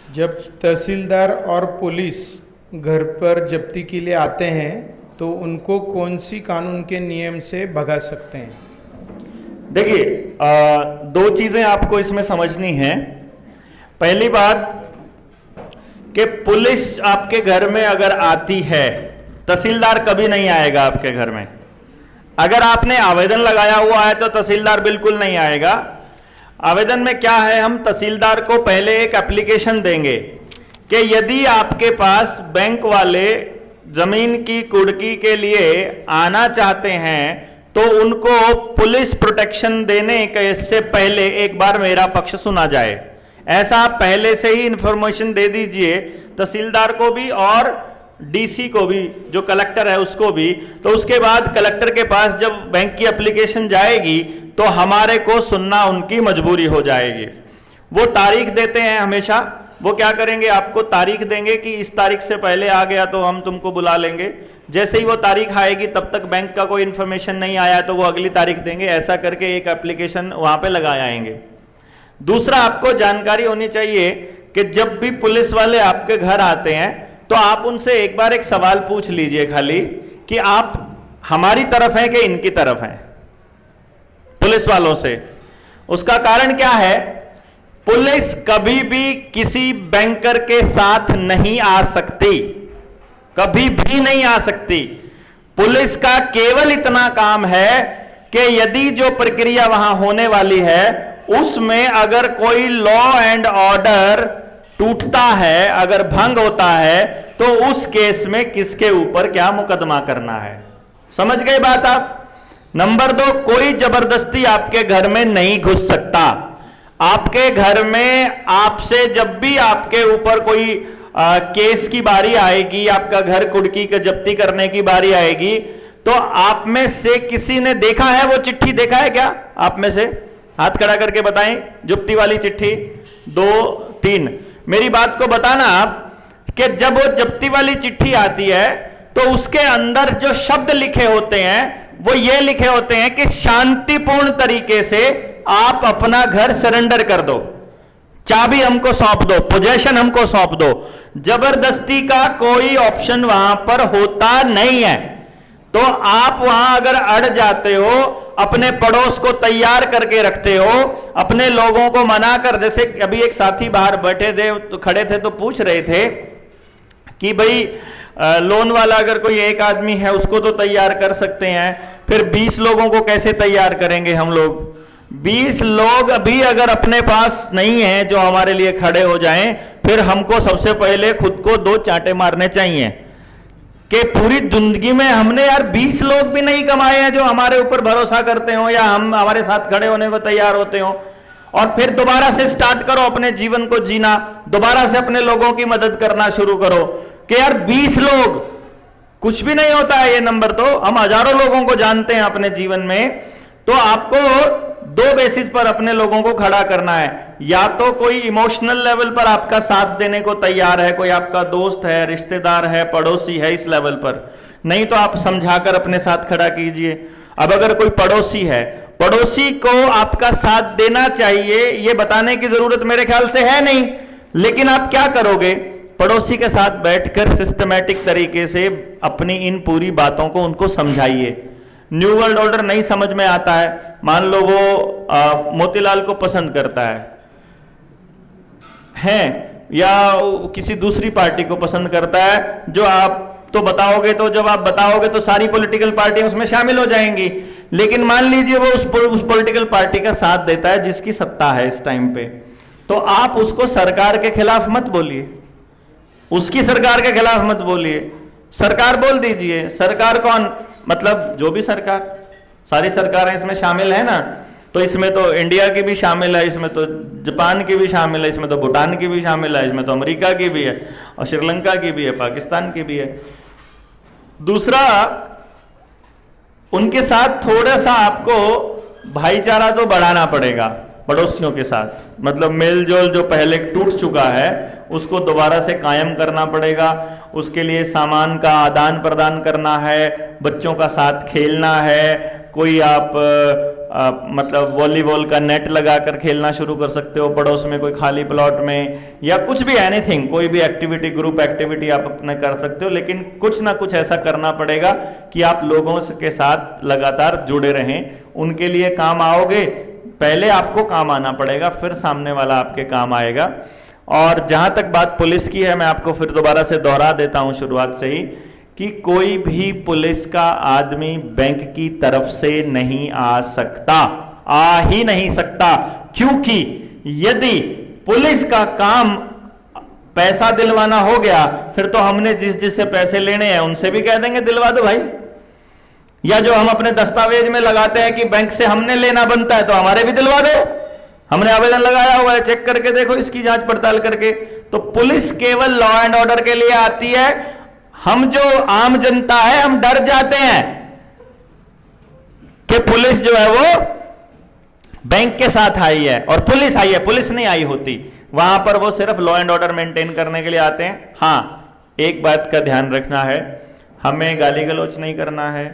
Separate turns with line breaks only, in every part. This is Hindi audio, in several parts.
जब तहसीलदार और पुलिस घर पर जब्ती के लिए आते हैं तो उनको कौन सी कानून के नियम से भगा सकते हैं?
देखिए, दो चीजें आपको इसमें समझनी है। पहली बात कि पुलिस आपके घर में अगर आती है, तहसीलदार कभी नहीं आएगा आपके घर में। अगर आपने आवेदन लगाया हुआ है तो तहसीलदार बिल्कुल नहीं आएगा। आवेदन में क्या है, हम तहसीलदार को पहले एक एप्लीकेशन देंगे कि यदि आपके पास बैंक वाले जमीन की कुर्की के लिए आना चाहते हैं तो उनको पुलिस प्रोटेक्शन देने के से पहले एक बार मेरा पक्ष सुना जाए। ऐसा आप पहले से ही इंफॉर्मेशन दे दीजिए तहसीलदार को भी और डीसी को भी, जो कलेक्टर है उसको भी। तो उसके बाद कलेक्टर के पास जब बैंक की एप्लीकेशन जाएगी तो हमारे को सुनना उनकी मजबूरी हो जाएगी। वो तारीख देते हैं हमेशा। वो क्या करेंगे, आपको तारीख देंगे कि इस तारीख से पहले आ गया तो हम तुमको बुला लेंगे। जैसे ही वो तारीख आएगी तब तक बैंक का कोई इंफॉर्मेशन नहीं आया तो वो अगली तारीख देंगे। ऐसा करके एक एप्लीकेशन वहां पे लगा आएंगे। दूसरा, आपको जानकारी होनी चाहिए कि जब भी पुलिस वाले आपके घर आते हैं तो आप उनसे एक बार एक सवाल पूछ लीजिए खाली कि आप हमारी तरफ हैं कि इनकी तरफ हैं, पुलिस वालों से। उसका कारण क्या है, पुलिस कभी भी किसी बैंकर के साथ नहीं आ सकती, कभी भी नहीं आ सकती। पुलिस का केवल इतना काम है कि यदि जो प्रक्रिया वहां होने वाली है उसमें अगर कोई लॉ एंड ऑर्डर टूटता है, अगर भंग होता है, तो उस केस में किसके ऊपर क्या मुकदमा करना है। समझ गए बात आप? नंबर 2, कोई जबरदस्ती आपके घर में नहीं घुस सकता। आपके घर में आपसे जब भी आपके ऊपर कोई केस की बारी आएगी, आपका घर कुर्की का जब्ती करने की बारी आएगी, तो आप में से किसी ने देखा है वो चिट्ठी? देखा है क्या आप में से? हाथ खड़ा करके बताएं, जुब्ती वाली चिट्ठी। 2 3, मेरी बात को बताना आप कि जब वो जब्ती वाली चिट्ठी आती है तो उसके अंदर जो शब्द लिखे होते हैं वो ये लिखे होते हैं कि शांतिपूर्ण तरीके से आप अपना घर सरेंडर कर दो, चाबी हमको सौंप दो, पोजेशन हमको सौंप दो। जबरदस्ती का कोई ऑप्शन वहां पर होता नहीं है। तो आप वहां अगर अड़ जाते हो, अपने पड़ोस को तैयार करके रखते हो, अपने लोगों को मना कर, जैसे अभी एक साथी बाहर बैठे थे तो खड़े थे तो पूछ रहे थे कि भाई लोन वाला अगर कोई एक आदमी है उसको तो तैयार कर सकते हैं, फिर 20 लोगों को कैसे तैयार करेंगे हम लोग? 20 लोग अभी अगर अपने पास नहीं है जो हमारे लिए खड़े हो जाएं, फिर हमको सबसे पहले खुद को 2 चांटे मारने चाहिए कि पूरी जिंदगी में हमने यार 20 लोग भी नहीं कमाए हैं जो हमारे ऊपर भरोसा करते हो या हम हमारे साथ खड़े होने को तैयार होते हो। और फिर दोबारा से स्टार्ट करो अपने जीवन को जीना, दोबारा से अपने लोगों की मदद करना शुरू करो कि यार 20 लोग कुछ भी नहीं होता है। ये नंबर तो हम हजारों लोगों को जानते हैं अपने जीवन में। तो आपको 2 बेसिस पर अपने लोगों को खड़ा करना है। या तो कोई इमोशनल लेवल पर आपका साथ देने को तैयार है, कोई आपका दोस्त है, रिश्तेदार है, पड़ोसी है, इस लेवल पर। नहीं तो आप समझाकर अपने साथ खड़ा कीजिए। अब अगर कोई पड़ोसी है, पड़ोसी को आपका साथ देना चाहिए, ये बताने की जरूरत मेरे ख्याल से है नहीं। लेकिन आप क्या करोगे, पड़ोसी के साथ बैठकर सिस्टमैटिक तरीके से अपनी इन पूरी बातों को उनको समझाइए। न्यू वर्ल्ड ऑर्डर नहीं समझ में आता है, मान लो वो मोतीलाल को पसंद करता है या किसी दूसरी पार्टी को पसंद करता है, जो आप तो बताओगे, तो जब आप बताओगे तो सारी पॉलिटिकल पार्टियां उसमें शामिल हो जाएंगी। लेकिन मान लीजिए वो उस पॉलिटिकल पार्टी का साथ देता है जिसकी सत्ता है इस टाइम पे, तो आप उसको सरकार के खिलाफ मत बोलिए, उसकी सरकार के खिलाफ मत बोलिए, सरकार बोल दीजिए। सरकार कौन? मतलब जो भी सरकार, सारी सरकारें इसमें शामिल है ना। तो इसमें तो इंडिया की भी शामिल है, इसमें तो जापान की भी शामिल है, इसमें तो भूटान की भी शामिल है, इसमें तो अमेरिका की भी है और श्रीलंका की भी है, पाकिस्तान की भी है। दूसरा, उनके साथ थोड़ा सा आपको भाईचारा तो बढ़ाना पड़ेगा पड़ोसियों के साथ। मतलब मेलजोल जो पहले टूट चुका है उसको दोबारा से कायम करना पड़ेगा। उसके लिए सामान का आदान प्रदान करना है, बच्चों का साथ खेलना है, कोई आप मतलब वॉलीबॉल का नेट लगाकर खेलना शुरू कर सकते हो पड़ोस में कोई खाली प्लॉट में, या कुछ भी एनीथिंग, कोई भी एक्टिविटी, ग्रुप एक्टिविटी आप अपने कर सकते हो, लेकिन कुछ ना कुछ ऐसा करना पड़ेगा कि आप लोगों के साथ लगातार जुड़े रहें, उनके लिए काम आओगे। पहले आपको काम आना पड़ेगा, फिर सामने वाला आपके काम आएगा। और जहां तक बात पुलिस की है, मैं आपको फिर दोबारा से दोहरा देता हूं शुरुआत से ही, कि कोई भी पुलिस का आदमी बैंक की तरफ से नहीं आ सकता, आ ही नहीं सकता, क्योंकि यदि पुलिस का काम पैसा दिलवाना हो गया, फिर तो हमने जिससे पैसे लेने हैं उनसे भी कह देंगे दिलवा दो भाई, या जो हम अपने दस्तावेज में लगाते हैं कि बैंक से हमने लेना बनता है तो हमारे भी दिलवा दो, हमने आवेदन लगाया हुआ है, चेक करके देखो, इसकी जांच पड़ताल करके। तो पुलिस केवल लॉ एंड ऑर्डर के लिए आती है। हम जो आम जनता है, हम डर जाते हैं कि पुलिस जो है वो बैंक के साथ आई है और पुलिस आई है, पुलिस नहीं आई होती वहां पर, वो सिर्फ लॉ एंड ऑर्डर मेंटेन करने के लिए आते हैं। हां, एक बात का ध्यान रखना है, हमें गाली गलौच नहीं करना है,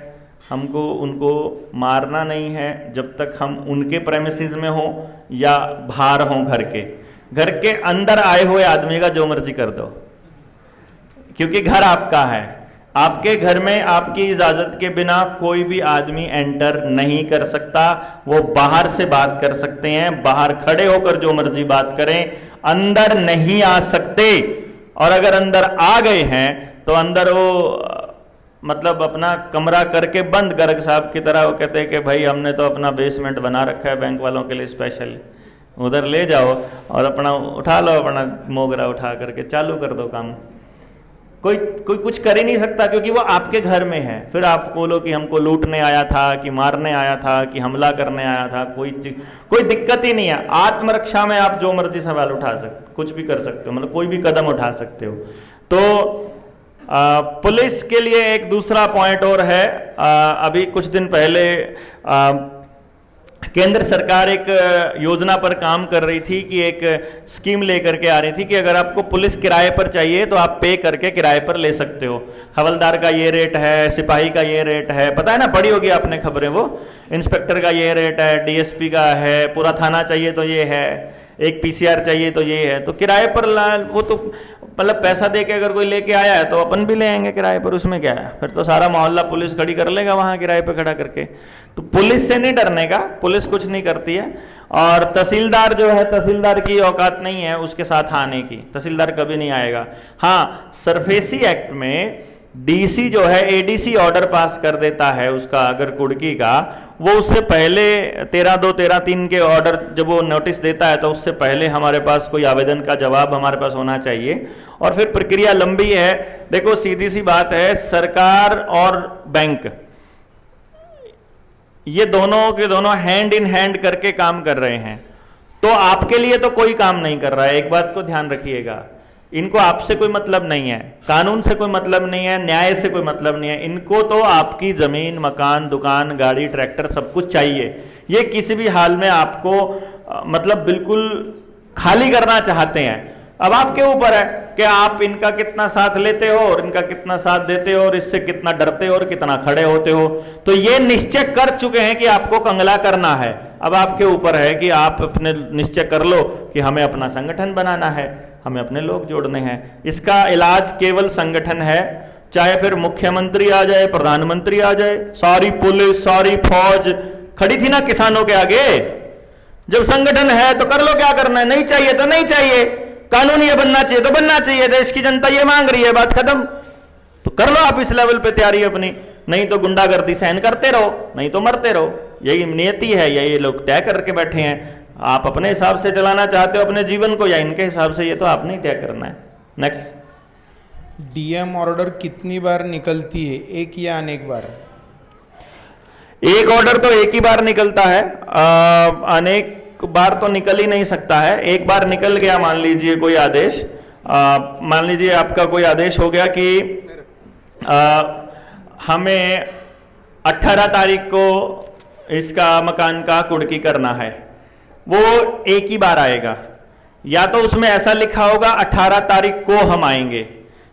हमको उनको मारना नहीं है जब तक हम उनके प्रेमिसेस में हो या बाहर हो, घर के अंदर आए हुए आदमी का जो मर्जी कर दो, क्योंकि घर आपका है। आपके घर में आपकी इजाजत के बिना कोई भी आदमी एंटर नहीं कर सकता। वो बाहर से बात कर सकते हैं, बाहर खड़े होकर जो मर्जी बात करें, अंदर नहीं आ सकते। और अगर अंदर आ गए हैं तो अंदर वो मतलब अपना कमरा करके बंद, गर्ग साहब की तरह वो कहते हैं कि भाई हमने तो अपना बेसमेंट बना रखा है बैंक वालों के लिए स्पेशल, उधर ले जाओ और अपना उठा लो, अपना मोगरा उठा करके चालू कर दो काम। कोई कुछ कर ही नहीं सकता, क्योंकि वो आपके घर में है। फिर आप बोलो कि हमको लूटने आया था, कि मारने आया था, कि हमला करने आया था, कोई दिक्कत ही नहीं है। आत्मरक्षा में आप जो मर्जी सवाल उठा सकते, कुछ भी कर सकते हो, मतलब कोई भी कदम उठा सकते हो। तो पुलिस के लिए एक दूसरा पॉइंट और है। अभी कुछ दिन पहले केंद्र सरकार एक योजना पर काम कर रही थी कि एक स्कीम लेकर के आ रही थी कि अगर आपको पुलिस किराए पर चाहिए तो आप पे करके किराए पर ले सकते हो। हवलदार का ये रेट है, सिपाही का ये रेट है, पता है ना, पढ़ी होगी आपने खबरें, वो इंस्पेक्टर का ये रेट है, डीएसपी का है, पूरा थाना चाहिए तो ये है, एक पीसीआर चाहिए तो ये है। तो किराए पर वो तो मतलब पैसा दे के अगर कोई लेके आया है तो अपन भी ले आएंगे किराए पर, उसमें क्या है, फिर तो सारा मोहल्ला पुलिस खड़ी कर लेगा वहां किराए पे खड़ा करके। तो पुलिस से नहीं डरने का, पुलिस कुछ नहीं करती है। और तहसीलदार जो है, तहसीलदार की औकात नहीं है उसके साथ आने की, तहसीलदार कभी नहीं आएगा। हाँ, सरफेसी एक्ट में डीसी जो है एडीसी ऑर्डर पास कर देता है उसका, अगर कुड़की का, वो उससे पहले 13/2, 13/3 के ऑर्डर जब वो नोटिस देता है तो उससे पहले हमारे पास कोई आवेदन का जवाब हमारे पास होना चाहिए। और फिर प्रक्रिया लंबी है। देखो सीधी सी बात है, सरकार और बैंक ये दोनों के दोनों हैंड इन हैंड करके काम कर रहे हैं। तो आपके लिए तो कोई काम नहीं कर रहा है, एक बात को ध्यान रखिएगा। इनको आपसे कोई मतलब नहीं है, कानून से कोई मतलब नहीं है, न्याय से कोई मतलब नहीं है। इनको तो आपकी जमीन, मकान, दुकान, गाड़ी, ट्रैक्टर सब कुछ चाहिए। ये किसी भी हाल में आपको मतलब बिल्कुल खाली करना चाहते हैं। अब आपके ऊपर है कि आप इनका कितना साथ लेते हो और इनका कितना साथ देते हो और इससे कितना डरते हो और कितना खड़े होते हो। तो ये निश्चय कर चुके हैं कि आपको कंगला करना है। अब आपके ऊपर है कि आप अपने निश्चय कर लो कि हमें अपना संगठन बनाना है, हमें अपने लोग जोड़ने हैं। इसका इलाज केवल संगठन है। चाहे फिर मुख्यमंत्री आ जाए, प्रधानमंत्री आ जाए, सारी पुलिस, सारी फौज खड़ी थी ना किसानों के आगे। जब संगठन है तो कर लो, क्या करना है, नहीं चाहिए तो नहीं चाहिए, कानून ये बनना चाहिए तो बनना चाहिए, देश की जनता ये मांग रही है, बात खत्म। तो कर लो आप इस लेवल पे तैयारी अपनी, नहीं तो गुंडागर्दी सहन करते रहो, नहीं तो मरते रहो। यही नियति है, ये लोग तय करके बैठे हैं। आप अपने हिसाब से चलाना चाहते हो अपने जीवन को या इनके हिसाब से, ये तो आपने ही तय करना है। नेक्स्ट।
डीएम ऑर्डर कितनी बार निकलती है, एक या अनेक बार?
एक ऑर्डर तो एक ही बार निकलता है, अनेक बार तो निकल ही नहीं सकता है। एक बार निकल गया, मान लीजिए कोई आदेश, मान लीजिए आपका कोई आदेश हो गया कि हमें 18 तारीख को इसका मकान का कुड़की करना है, वो एक ही बार आएगा। या तो उसमें ऐसा लिखा होगा 18 तारीख को हम आएंगे,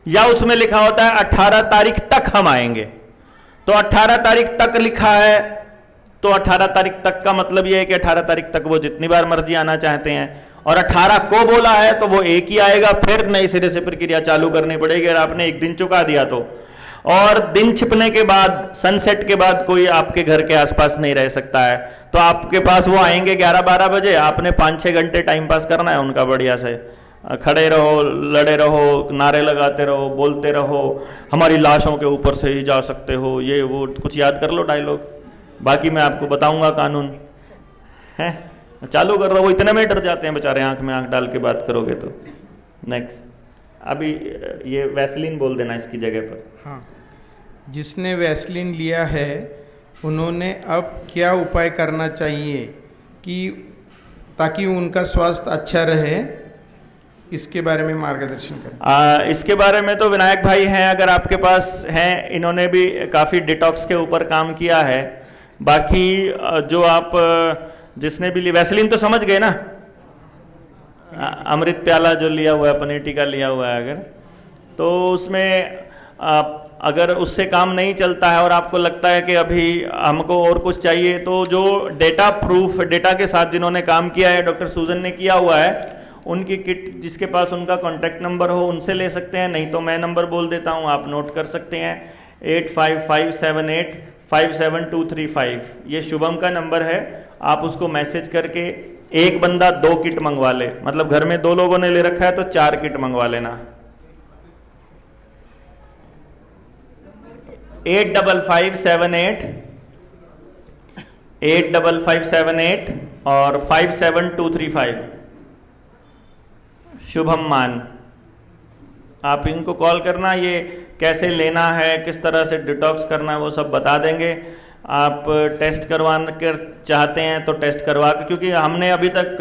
या उसमें लिखा होता है 18 तारीख तक हम आएंगे। तो 18 तारीख तक लिखा है तो 18 तारीख तक का मतलब ये है कि 18 तारीख तक वो जितनी बार मर्जी आना चाहते हैं, और 18 को बोला है तो वो एक ही आएगा, फिर नई सिरे से प्रक्रिया चालू करनी पड़ेगी अगर आपने एक दिन चुका दिया तो। और दिन छिपने के बाद, सनसेट के बाद कोई आपके घर के आसपास नहीं रह सकता है, तो आपके पास वो आएंगे 11-12 बजे, आपने 5-6 घंटे टाइम पास करना है उनका, बढ़िया से खड़े रहो, लड़े रहो, नारे लगाते रहो, बोलते रहो, हमारी लाशों के ऊपर से ही जा सकते हो, ये वो कुछ याद कर लो डायलॉग, बाकी मैं आपको बताऊंगा कानून है। चालू कर रहा, वो इतने में डर जाते हैं बेचारे, आंख में आंख डाल के बात करोगे तो। नेक्स्ट, अभी ये वैसलीन बोल देना इसकी जगह पर।
हाँ, जिसने वैसलीन लिया है उन्होंने अब क्या उपाय करना चाहिए कि ताकि उनका स्वास्थ्य अच्छा रहे, इसके बारे में मार्गदर्शन करें।
इसके बारे में तो विनायक भाई हैं, अगर आपके पास हैं, इन्होंने भी काफ़ी डिटॉक्स के ऊपर काम किया है। बाकी जो आप जिसने भी लिया, वैसलीन तो समझ गए ना, अमृत प्याला जो लिया हुआ है, पनीर टिक्का लिया हुआ है अगर, तो उसमें अगर उससे काम नहीं चलता है और आपको लगता है कि अभी हमको और कुछ चाहिए, तो जो डेटा प्रूफ, डेटा के साथ जिन्होंने काम किया है, डॉक्टर सूजन ने किया हुआ है, उनकी किट जिसके पास उनका कॉन्टैक्ट नंबर हो उनसे ले सकते हैं, नहीं तो मैं नंबर बोल देता हूं, आप नोट कर सकते हैं, 8557857235। ये शुभम का नंबर है, आप उसको मैसेज करके एक बंदा 2 किट मंगवा ले, मतलब घर में 2 लोगों ने ले रखा है तो 4 किट मंगवा लेना। 85578 और 57235, शुभम मान। आप इनको कॉल करना, ये कैसे लेना है, किस तरह से डिटॉक्स करना है, वो सब बता देंगे। आप टेस्ट करवाना कर चाहते हैं तो टेस्ट करवा के, क्योंकि हमने अभी तक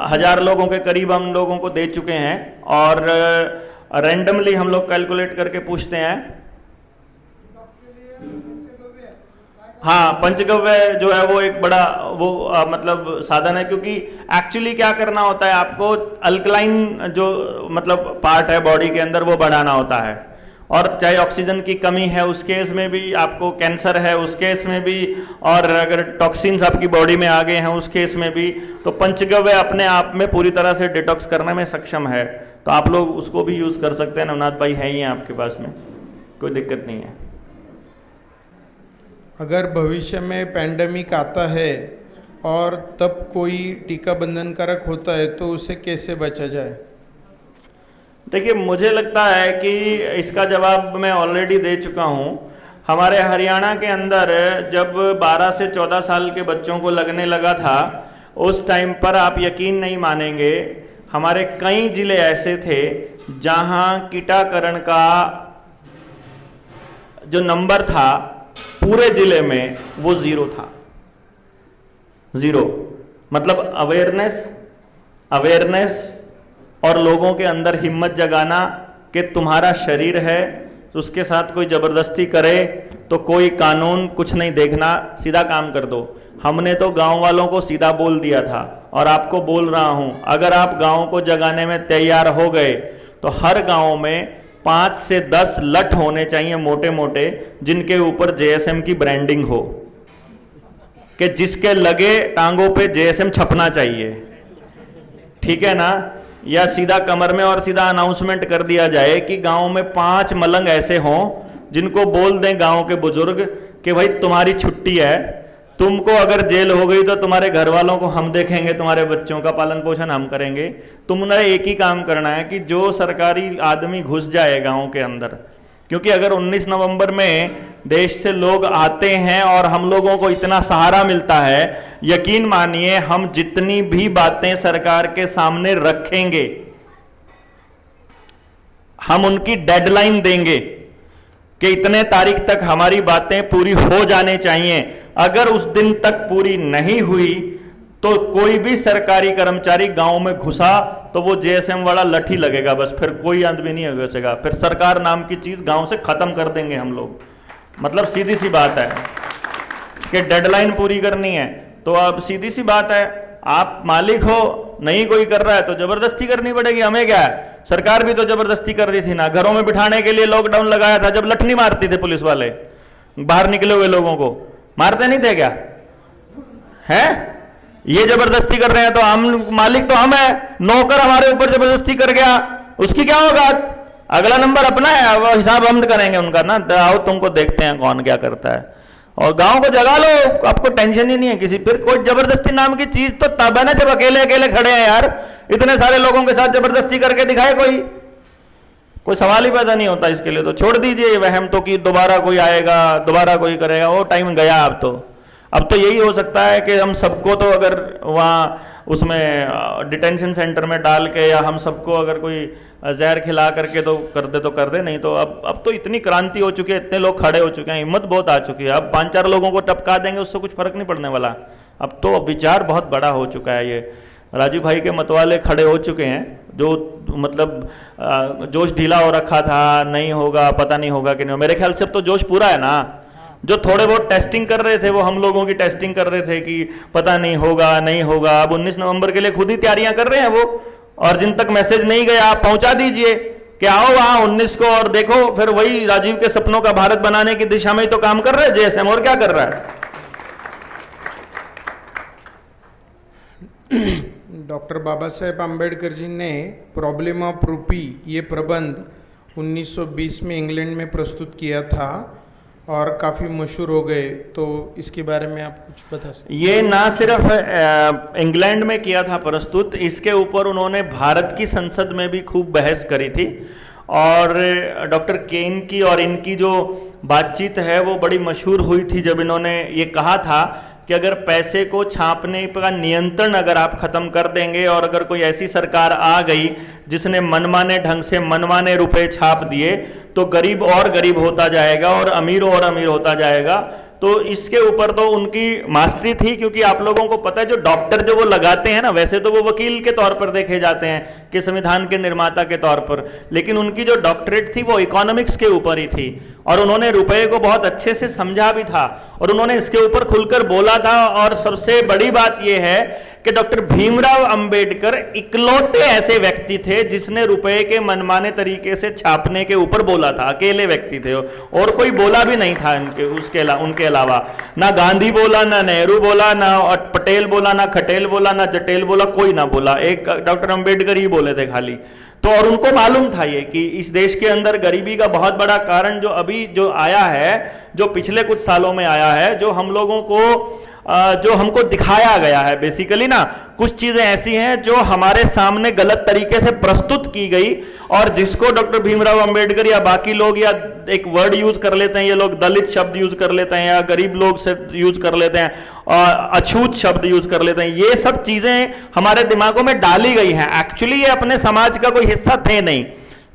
1000 लोगों के करीब हम लोगों को दे चुके हैं, और रैंडमली हम लोग कैलकुलेट करके पूछते हैं। हाँ, पंचगव्य जो है वो एक बड़ा मतलब साधन है, क्योंकि एक्चुअली क्या करना होता है, आपको अल्कलाइन जो मतलब पार्ट है बॉडी के अंदर वो बढ़ाना होता है, और चाहे ऑक्सीजन की कमी है उस केस में भी, आपको कैंसर है उस केस में भी, और अगर टॉक्सिन्स आपकी बॉडी में आ गए हैं उस केस में भी, तो पंचगव्य अपने आप में पूरी तरह से डिटॉक्स करने में सक्षम है, तो आप लोग उसको भी यूज़ कर सकते हैं। नवनाथ भाई है ही हैं आपके पास में, कोई दिक्कत नहीं है।
अगर भविष्य में पैंडेमिक आता है और तब कोई टीका बंधनकारक होता है तो उसे कैसे बचा जाए?
देखिए, मुझे लगता है कि इसका जवाब मैं ऑलरेडी दे चुका हूँ। हमारे हरियाणा के अंदर जब 12 से 14 साल के बच्चों को लगने लगा था, उस टाइम पर आप यकीन नहीं मानेंगे, हमारे कई जिले ऐसे थे जहाँ टीकाकरण का जो नंबर था पूरे जिले में वो 0 था। 0 मतलब अवेयरनेस और लोगों के अंदर हिम्मत जगाना कि तुम्हारा शरीर है, उसके साथ कोई जबरदस्ती करे तो कोई कानून कुछ नहीं देखना, सीधा काम कर दो। हमने तो गांव वालों को सीधा बोल दिया था, और आपको बोल रहा हूं, अगर आप गांव को जगाने में तैयार हो गए तो हर गांव में 5 से 10 लठ होने चाहिए मोटे मोटे, जिनके ऊपर जेएसएम की ब्रांडिंग हो, कि जिसके लगे टांगों पे जेएसएम छपना चाहिए, ठीक है ना। या सीधा कमर में और सीधा अनाउंसमेंट कर दिया जाए कि गांव में 5 मलंग ऐसे हों जिनको बोल दें गांव के बुजुर्ग कि भाई तुम्हारी छुट्टी है, तुमको अगर जेल हो गई तो तुम्हारे घर वालों को हम देखेंगे, तुम्हारे बच्चों का पालन पोषण हम करेंगे। तुमने एक ही काम करना है कि जो सरकारी आदमी घुस जाए गांव के अंदर, क्योंकि अगर 19 नवंबर में देश से लोग आते हैं और हम लोगों को इतना सहारा मिलता है, यकीन मानिए हम जितनी भी बातें सरकार के सामने रखेंगे, हम उनकी डेडलाइन देंगे कि इतने तारीख तक हमारी बातें पूरी हो जाने चाहिए। अगर उस दिन तक पूरी नहीं हुई तो कोई भी सरकारी कर्मचारी गांव में घुसा तो वो जेएसएम वाला लठी लगेगा, बस फिर कोई आदमी नहीं घुसेगा, फिर सरकार नाम की चीज गांव से खत्म कर देंगे हम लोग। मतलब सीधी सी बात है कि डेडलाइन पूरी करनी है, तो अब सीधी सी बात है, आप मालिक हो, नहीं कोई कर रहा है तो जबरदस्ती करनी पड़ेगी। हमें क्या है, सरकार भी तो जबरदस्ती कर रही थी ना, घरों में बिठाने के लिए लॉकडाउन लगाया था, जब लठ नहीं मारती थे पुलिस वाले, बाहर निकले हुए लोगों को मारते नहीं थे क्या? है? ये जबरदस्ती कर रहे हैं तो हम मालिक तो हम है, नौकर हमारे ऊपर जबरदस्ती कर गया, उसकी क्या होगा? अगला नंबर अपना है, वो हिसाब हम करेंगे उनका ना। आओ तुमको देखते हैं कौन क्या करता है, और गांव को जगा लो, आपको टेंशन ही नहीं है किसी। फिर कोई जबरदस्ती नाम की चीज तो तब है ना जब अकेले अकेले खड़े हैं यार। इतने सारे लोगों के साथ जबरदस्ती करके दिखाए कोई सवाल ही पैदा नहीं होता इसके लिए। तो छोड़ दीजिए वहम तो कि दोबारा कोई आएगा, दोबारा कोई करेगा, वो टाइम गया। अब तो यही हो सकता है कि हम सबको तो अगर वहाँ उसमें डिटेंशन सेंटर में डाल के, या हम सबको अगर कोई जहर खिला करके तो कर दे, नहीं तो अब तो इतनी क्रांति हो चुकी है, इतने लोग खड़े हो चुके हैं, हिम्मत बहुत आ चुकी है। अब 5-4 लोगों को टपका देंगे, उससे कुछ फर्क नहीं पड़ने वाला। अब तो विचार बहुत बड़ा हो चुका है। ये राजीव भाई के मतवाले खड़े हो चुके हैं, जो मतलब जोश ढीला हो रखा था, नहीं होगा, पता नहीं होगा कि नहीं। मेरे ख्याल से अब तो जोश पूरा है ना। जो थोड़े बहुत टेस्टिंग कर रहे थे वो हम लोगों की टेस्टिंग कर रहे थे कि पता नहीं होगा, नहीं होगा। अब 19 नवंबर के लिए खुद ही तैयारियां कर रहे हैं वो। और जिन तक मैसेज नहीं गया आप पहुंचा दीजिए कि आओ वहां 19 को, और देखो फिर वही राजीव के सपनों का भारत बनाने की दिशा में ही तो काम कर रहे हैं जेएसएम, और क्या कर रहा है।
डॉक्टर बाबा साहेब आम्बेडकर जी ने प्रॉब्लम ऑफ रूपी ये प्रबंध 1920 में इंग्लैंड में प्रस्तुत किया था और काफ़ी मशहूर हो गए। तो इसके बारे में आप कुछ बता सकते?
ये ना सिर्फ इंग्लैंड में किया था प्रस्तुत, इसके ऊपर उन्होंने भारत की संसद में भी खूब बहस करी थी। और डॉक्टर केन की और इनकी जो बातचीत है वो बड़ी मशहूर हुई थी, जब इन्होंने ये कहा था कि अगर पैसे को छापने का नियंत्रण अगर आप खत्म कर देंगे, और अगर कोई ऐसी सरकार आ गई जिसने मनमाने ढंग से मनमाने रुपए छाप दिए, तो गरीब और गरीब होता जाएगा और अमीर होता जाएगा। तो इसके ऊपर तो उनकी मास्टरी थी, क्योंकि आप लोगों को पता है जो डॉक्टर जो वो लगाते हैं ना, वैसे तो वो वकील के तौर पर देखे जाते हैं कि संविधान के निर्माता के तौर पर, लेकिन उनकी जो डॉक्टरेट थी वो इकोनॉमिक्स के ऊपर ही थी। और उन्होंने रुपए को बहुत अच्छे से समझा भी था, और उन्होंने इसके ऊपर खुलकर बोला था। और सबसे बड़ी बात यह है कि डॉक्टर भीमराव अंबेडकर इकलौते ऐसे व्यक्ति थे जिसने रुपए के मनमाने तरीके से छापने के ऊपर बोला था। अकेले व्यक्ति थे, और कोई बोला भी नहीं था उनके अलावा। ना गांधी बोला, ना नेहरू बोला, ना पटेल बोला, ना खटेल बोला, ना जटेल बोला, कोई ना बोला। एक डॉक्टर अंबेडकर ही बोले थे खाली। तो और उनको मालूम था ये कि इस देश के अंदर गरीबी का बहुत बड़ा कारण जो आया है, जो पिछले कुछ सालों में आया है, जो हम लोगों को जो हमको दिखाया गया है बेसिकली ना, कुछ चीजें ऐसी हैं जो हमारे सामने गलत तरीके से प्रस्तुत की गई, और जिसको डॉक्टर भीमराव अंबेडकर या बाकी लोग, या एक वर्ड यूज कर लेते हैं ये लोग, दलित शब्द यूज कर लेते हैं, या गरीब लोग से यूज कर लेते हैं, अछूत शब्द यूज कर लेते हैं। ये सब चीजें हमारे दिमागों में डाली गई हैं। एक्चुअली ये अपने समाज का कोई हिस्सा थे नहीं।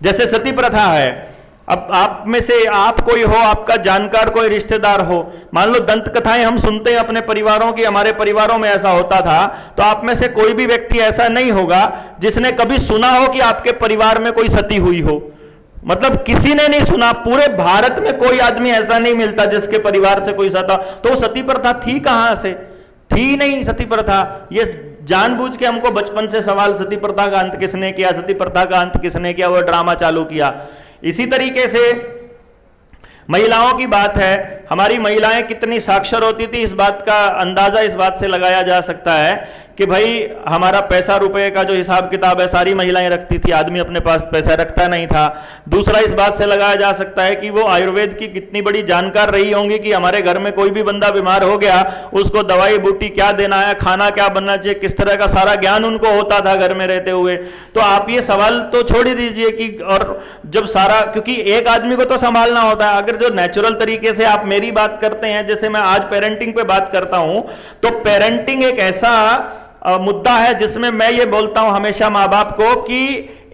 जैसे सती प्रथा है, अब आप में से आप कोई हो, आपका जानकार कोई रिश्तेदार हो, मान लो दंत कथाएं हम सुनते हैं अपने परिवारों की, हमारे परिवारों में ऐसा होता था, तो आप में से कोई भी व्यक्ति ऐसा नहीं होगा जिसने कभी सुना हो कि आपके परिवार में कोई सती हुई हो। मतलब किसी ने नहीं सुना, पूरे भारत में कोई आदमी ऐसा नहीं मिलता जिसके परिवार से कोई सता। तो सती प्रथा थी कहां से? थी नहीं सती प्रथा। ये जानबूझ के हमको बचपन से सवाल, सती प्रथा का अंत किसने किया, सती प्रथा का अंत किसने किया, वो ड्रामा चालू किया। इसी तरीके से महिलाओं की बात है, हमारी महिलाएं कितनी साक्षर होती थी, इस बात का अंदाजा इस बात से लगाया जा सकता है कि भाई हमारा पैसा रुपए का जो हिसाब किताब है सारी महिलाएं रखती थी, आदमी अपने पास पैसा रखता नहीं था। दूसरा इस बात से लगाया जा सकता है कि वो आयुर्वेद की कितनी बड़ी जानकार रही होंगी कि हमारे घर में कोई भी बंदा बीमार हो गया, उसको दवाई बूटी क्या देना है, खाना क्या बनना चाहिए, किस तरह का सारा ज्ञान उनको होता था घर में रहते हुए। तो आप ये सवाल तो छोड़ ही दीजिए कि, और जब सारा, क्योंकि एक आदमी को तो संभालना होता है। अगर जो नेचुरल तरीके से आप मेरी बात करते हैं, जैसे मैं आज पेरेंटिंग पे बात करता हूं, तो पेरेंटिंग एक ऐसा मुद्दा है जिसमें मैं ये बोलता हूं हमेशा माँ बाप को कि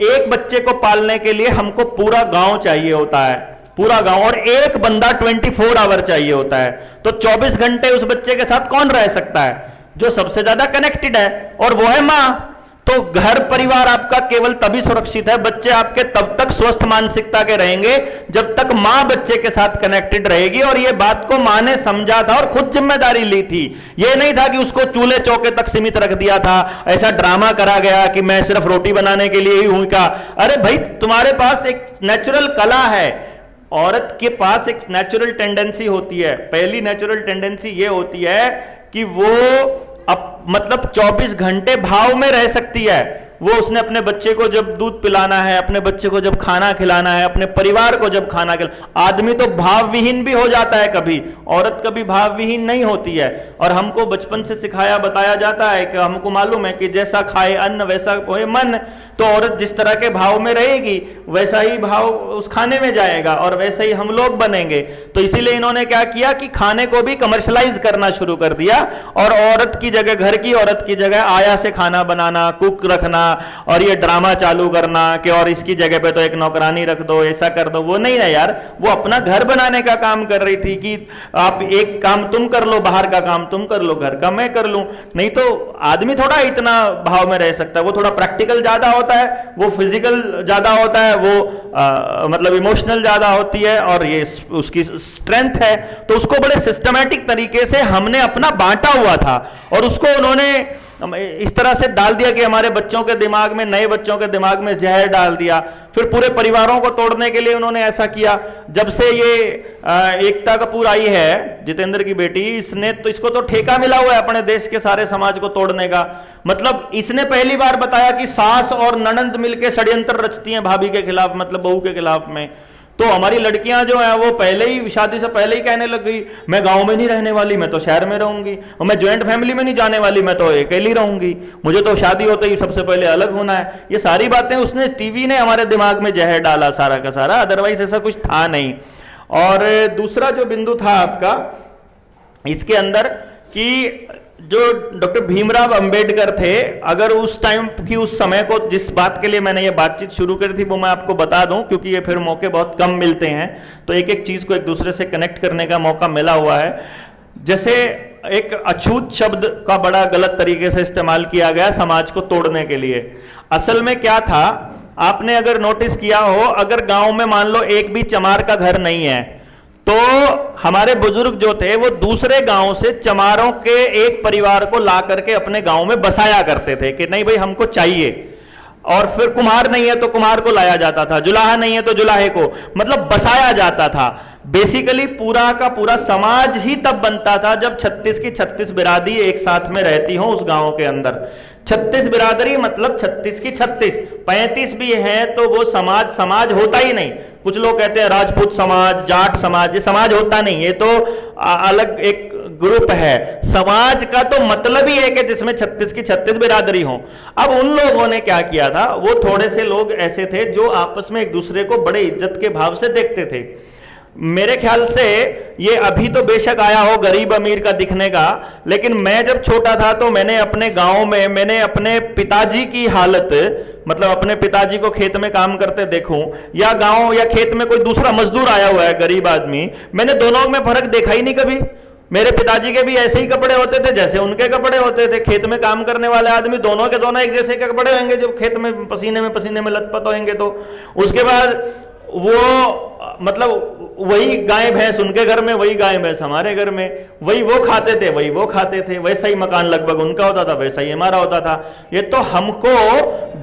एक बच्चे को पालने के लिए हमको पूरा गांव चाहिए होता है, पूरा गांव, और एक बंदा 24 आवर चाहिए होता है। तो 24 घंटे उस बच्चे के साथ कौन रह सकता है? जो सबसे ज्यादा कनेक्टेड है, और वो है माँ। तो घर परिवार आपका केवल तभी सुरक्षित है, बच्चे आपके तब तक स्वस्थ मानसिकता के रहेंगे जब तक मां बच्चे के साथ कनेक्टेड रहेगी। और यह बात को मां ने समझा था और खुद जिम्मेदारी ली थी। यह नहीं था कि उसको चूल्हे चौके तक सीमित रख दिया था, ऐसा ड्रामा करा गया कि मैं सिर्फ रोटी बनाने के लिए ही हूं क्या। अरे भाई, तुम्हारे पास एक नेचुरल कला है, औरत के पास एक नेचुरल टेंडेंसी होती है। पहली नेचुरल टेंडेंसी यह होती है कि वो अब मतलब 24 घंटे भाव में रह सकती है। वो उसने अपने बच्चे को जब दूध पिलाना है, अपने बच्चे को जब खाना खिलाना है, अपने परिवार को जब खाना खिलाना, आदमी तो भाव विहीन भी हो जाता है कभी, औरत कभी भाव विहीन नहीं होती है। और हमको बचपन से सिखाया बताया जाता है कि हमको मालूम है कि जैसा खाए अन्न वैसा होए मन, तो औरत जिस तरह के भाव में रहेगी वैसा ही भाव उस खाने में जाएगा और वैसे ही हम लोग बनेंगे। तो इसीलिए इन्होंने क्या किया कि खाने को भी कमर्शलाइज करना शुरू कर दिया और औरत की जगह, घर की औरत की जगह आया से खाना बनाना, कुक रखना और ये ड्रामा चालू करना कि और इसकी जगह पे तो एक नौकरानी रख दो, ऐसा कर दो। वो नहीं है यार, वो अपना घर बनाने का काम कर रही थी कि आप एक काम तुम कर लो, बाहर का काम तुम कर लो, घर का मैं कर लूं। नहीं तो आदमी थोड़ा इतना भाव में रह सकता है, वो थोड़ा प्रैक्टिकल ज्यादा होता है, वो फिजिकल ज्यादा होता है, वो मतलब इमोशनल ज्यादा होती है और ये उसकी स्ट्रेंथ है। तो उसको बड़े सिस्टमैटिक तरीके से हमने अपना बांटा हुआ था और उसको उन्होंने इस तरह से डाल दिया कि हमारे बच्चों के दिमाग में, नए बच्चों के दिमाग में जहर डाल दिया। फिर पूरे परिवारों को तोड़ने के लिए उन्होंने ऐसा किया। जब से ये एकता कपूर आई है, जितेंद्र की बेटी, इसने तो, इसको तो ठेका मिला हुआ है अपने देश के सारे समाज को तोड़ने का। मतलब इसने पहली बार बताया कि सास और ननंद मिलकर षड्यंत्र रचती हैं भाभी के खिलाफ, मतलब बहू के खिलाफ में। तो हमारी लड़कियां जो है वो पहले ही, शादी से पहले ही कहने लग गई, मैं गांव में नहीं रहने वाली, मैं तो शहर में रहूंगी, और मैं ज्वाइंट फैमिली में नहीं जाने वाली, मैं तो अकेली रहूंगी, मुझे तो शादी होते ही सबसे पहले अलग होना है। ये सारी बातें उसने, टीवी ने हमारे दिमाग में जहर डाला सारा का सारा, अदरवाइज ऐसा कुछ था नहीं। और दूसरा जो बिंदु था आपका इसके अंदर कि जो डॉक्टर भीमराव अंबेडकर थे, अगर उस टाइम की, उस समय को, जिस बात के लिए मैंने ये बातचीत शुरू करी थी वो मैं आपको बता दूं, क्योंकि ये फिर मौके बहुत कम मिलते हैं, तो एक एक चीज को एक दूसरे से कनेक्ट करने का मौका मिला हुआ है। जैसे एक अछूत शब्द का बड़ा गलत तरीके से इस्तेमाल किया गया समाज को तोड़ने के लिए। असल में क्या था, आपने अगर नोटिस किया हो, अगर गांव में मान लो एक भी चमार का घर नहीं है, तो हमारे बुजुर्ग जो थे वो दूसरे गांव से चमारों के एक परिवार को ला करके अपने गांव में बसाया करते थे कि नहीं भाई हमको चाहिए। और फिर कुम्हार नहीं है तो कुम्हार को लाया जाता था, जुलाहा नहीं है तो जुलाहे को, मतलब बसाया जाता था। बेसिकली पूरा का पूरा समाज ही तब बनता था जब 36 की 36 बिरादरी एक साथ में रहती हो उस गांव के अंदर। 36 बिरादरी मतलब 36 की 36, 35 भी है तो वो समाज होता ही नहीं। कुछ लोग कहते हैं राजपूत समाज, जाट समाज, ये समाज होता नहीं, ये तो अलग एक ग्रुप है। समाज का तो मतलब ही है कि जिसमें 36 की 36 बिरादरी हो। अब उन लोगों ने क्या किया था, वो थोड़े से लोग ऐसे थे जो आपस में एक दूसरे को बड़े इज्जत के भाव से देखते थे। मेरे ख्याल से ये अभी तो बेशक आया हो गरीब अमीर का दिखने का, लेकिन मैं जब छोटा था तो मैंने अपने गांव में, मैंने अपने पिताजी की हालत, मतलब अपने पिताजी को खेत में काम करते देखूं, या गांव या खेत में कोई दूसरा मजदूर आया हुआ है गरीब आदमी, मैंने दोनों में फर्क देखा ही नहीं कभी। मेरे पिताजी के भी ऐसे ही कपड़े होते थे जैसे उनके कपड़े होते थे। खेत में काम करने वाले आदमी दोनों के दोनों एक जैसे के कपड़े होंगे जब खेत में पसीने में लथपथ होंगे। तो उसके बाद वो मतलब वही गाय भैंस उनके घर में, वही गाय भैंस हमारे घर में, वही वो खाते थे वही वो खाते थे, वैसा ही मकान लगभग उनका होता था वैसा ही हमारा होता था। ये तो हमको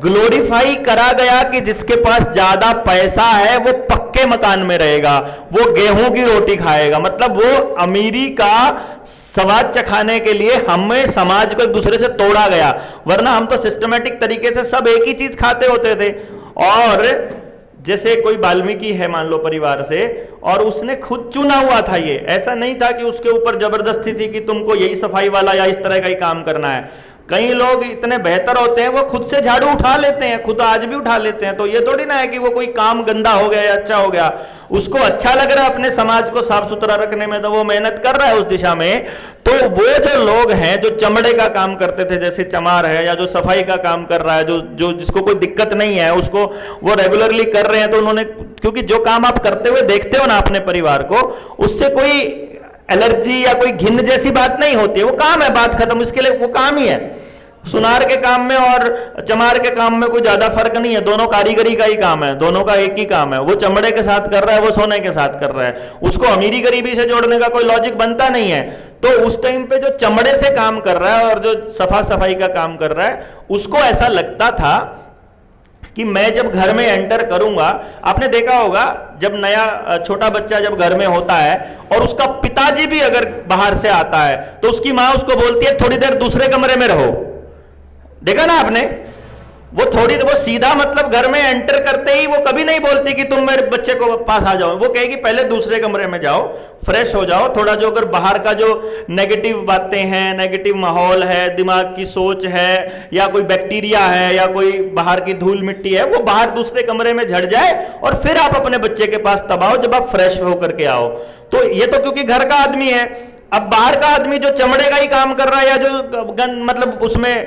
ग्लोरीफाई करा गया कि जिसके पास ज्यादा पैसा है वो पक्के मकान में रहेगा, वो गेहूं की रोटी खाएगा, मतलब वो अमीरी का स्वाद चखाने के लिए हमें समाज को एक दूसरे से तोड़ा गया। वरना हम तो सिस्टमेटिक तरीके से सब एक ही चीज खाते होते थे। और जैसे कोई वाल्मीकि है मान लो परिवार से, और उसने खुद चुना हुआ था, ये ऐसा नहीं था कि उसके ऊपर जबरदस्ती थी कि तुमको यही सफाई वाला या इस तरह का ही काम करना है। कई लोग इतने बेहतर होते हैं वो खुद से झाड़ू उठा लेते हैं, खुद आज भी उठा लेते हैं। तो ये थोड़ी ना है कि वो कोई काम गंदा हो गया या अच्छा हो गया, उसको अच्छा लग रहा है अपने समाज को साफ सुथरा रखने में तो वो मेहनत कर रहा है उस दिशा में। तो वो जो लोग हैं जो चमड़े का काम करते थे जैसे चमार है, या जो सफाई का काम कर रहा है, जो जिसको कोई दिक्कत नहीं है उसको वो रेगुलरली कर रहे हैं, तो उन्होंने, क्योंकि जो काम आप करते हुए देखते हो ना अपने परिवार को, उससे कोई एलर्जी या कोई घिन जैसी बात नहीं होती है, वो काम है, बात खत्म, इसके लिए वो काम ही है। सुनार के काम में और चमार के काम में कोई ज्यादा फर्क नहीं है, दोनों कारीगरी का ही काम है, दोनों का एक ही काम है। वो चमड़े के साथ कर रहा है, वो सोने के साथ कर रहा है, उसको अमीरी गरीबी से जोड़ने का कोई लॉजिक बनता नहीं है। तो उस टाइम पे जो चमड़े से काम कर रहा है और जो सफाई का काम कर रहा है, उसको ऐसा लगता था कि मैं जब घर में एंटर करूंगा, आपने देखा होगा जब नया छोटा बच्चा जब घर में होता है और उसका पिताजी भी अगर बाहर से आता है तो उसकी मां उसको बोलती है थोड़ी देर दूसरे कमरे में रहो। देखा ना आपने, वो सीधा मतलब घर में एंटर करते ही वो कभी नहीं बोलती कि तुम मेरे बच्चे को पास आ जाओ, वो कहेगी पहले दूसरे कमरे में जाओ, फ्रेश हो जाओ, थोड़ा जो अगर बाहर का जो नेगेटिव बातें हैं, नेगेटिव माहौल है, दिमाग की सोच है, या कोई बैक्टीरिया है, या कोई बाहर की धूल मिट्टी है, वो बाहर दूसरे कमरे में झड़ जाए और फिर आप अपने बच्चे के पास तब आओ जब आप फ्रेश होकर के आओ। तो ये तो क्योंकि घर का आदमी है। अब बाहर का आदमी जो चमड़े का ही काम कर रहा है या जो मतलब उसमें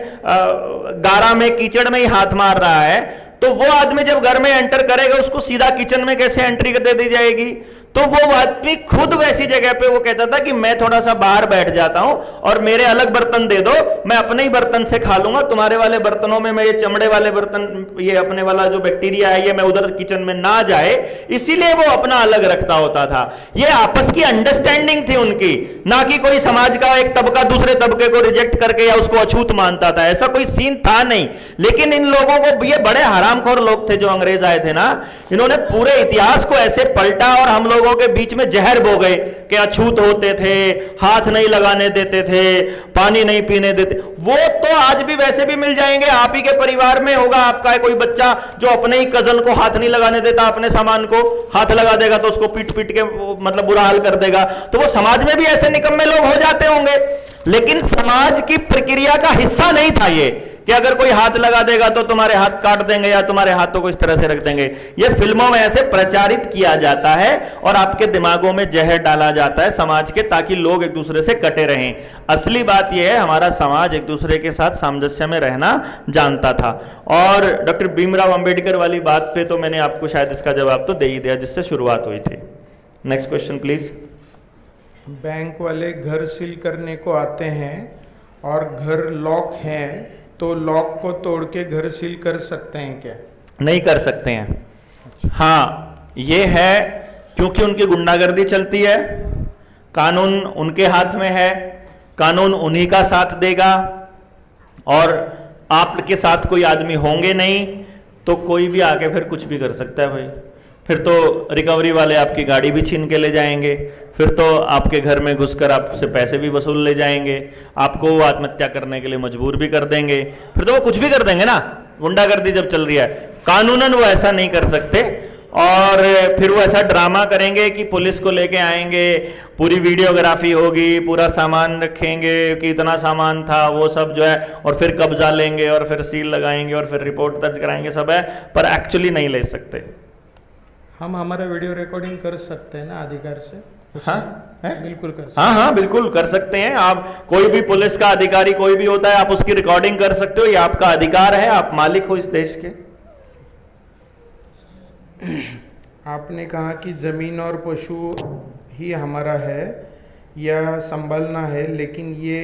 गारा में कीचड़ में ही हाथ मार रहा है, तो वो आदमी जब घर में एंटर करेगा उसको सीधा किचन में कैसे एंट्री दे दी जाएगी? तो वो आदमी खुद वैसी जगह पे वो कहता था कि मैं थोड़ा सा बाहर बैठ जाता हूं और मेरे अलग बर्तन दे दो, मैं अपने ही बर्तन से खा लूंगा, तुम्हारे वाले बर्तनों में मैं ये चमड़े वाले बर्तन, ये अपने वाला जो बैक्टीरिया है ये मैं उधर किचन में ना जाए, इसीलिए वो अपना अलग रखता होता था। ये आपस की अंडरस्टैंडिंग थी उनकी, ना कि कोई समाज का एक तबका दूसरे तबके को रिजेक्ट करके या उसको अछूत मानता था, ऐसा कोई सीन था नहीं। लेकिन इन लोगों को, ये बड़े हरामखोर लोग थे जो अंग्रेज आए थे ना, इन्होंने पूरे इतिहास को ऐसे पलटा और हम लोगों के बीच में जहर बो गए कि अछूत होते थे, हाथ नहीं लगाने देते थे, पानी नहीं पीने देते। वो तो आज भी वैसे भी मिल जाएंगे। आप ही के परिवार में होगा आपका कोई बच्चा जो अपने ही कजन को हाथ नहीं लगाने देता, अपने सामान को हाथ लगा देगा तो उसको पीट पीट के मतलब बुरा हाल कर देगा। तो वो समाज में भी ऐसे निकम्मे लोग हो जाते होंगे, लेकिन समाज की प्रक्रिया का हिस्सा नहीं था ये कि अगर कोई हाथ लगा देगा तो तुम्हारे हाथ काट देंगे या तुम्हारे हाथों को इस तरह से रख देंगे। ये फिल्मों में ऐसे प्रचारित किया जाता है और आपके दिमागों में जहर डाला जाता है समाज के, ताकि लोग एक दूसरे से कटे रहें। असली बात यह है हमारा समाज एक दूसरे के साथ सामंजस्य में रहना जानता था। और डॉक्टर भीमराव अंबेडकर वाली बात पे तो मैंने आपको शायद इसका जवाब तो दे ही दिया जिससे शुरुआत हुई थी। Next question please.
बैंक वाले घर सील करने को आते हैं और घर लॉक है, तो लॉक को तोड़ के घर सील कर सकते हैं क्या?
नहीं कर सकते हैं। हाँ, ये है क्योंकि उनकी गुंडागर्दी चलती है, कानून उनके हाथ में है, कानून उन्हीं का साथ देगा, और आपके साथ कोई आदमी होंगे नहीं तो कोई भी आके फिर कुछ भी कर सकता है भाई। फिर तो रिकवरी वाले आपकी गाड़ी भी छीन के ले जाएंगे, फिर तो आपके घर में घुसकर आपसे पैसे भी वसूल ले जाएंगे, आपको वो आत्महत्या करने के लिए मजबूर भी कर देंगे, फिर तो वो कुछ भी कर देंगे ना। गुंडागर्दी जब चल रही है, कानूनन वो ऐसा नहीं कर सकते। और फिर वो ऐसा ड्रामा करेंगे कि पुलिस को लेके आएंगे, पूरी वीडियोग्राफी होगी, पूरा सामान रखेंगे कि इतना सामान था, वो सब जो है, और फिर कब्जा लेंगे और फिर सील लगाएंगे और फिर रिपोर्ट दर्ज कराएंगे, सब है, पर एक्चुअली नहीं ले सकते।
हम हमारा वीडियो रिकॉर्डिंग कर सकते हैं ना अधिकार से?
हाँ
बिल्कुल कर सकते।
हाँ हाँ बिल्कुल कर सकते हैं। आप कोई भी पुलिस का अधिकारी कोई भी होता है, आप उसकी रिकॉर्डिंग कर सकते हो, ये आपका अधिकार है, आप मालिक हो इस देश के।
आपने कहा कि जमीन और पशु ही हमारा है या संभालना है, लेकिन ये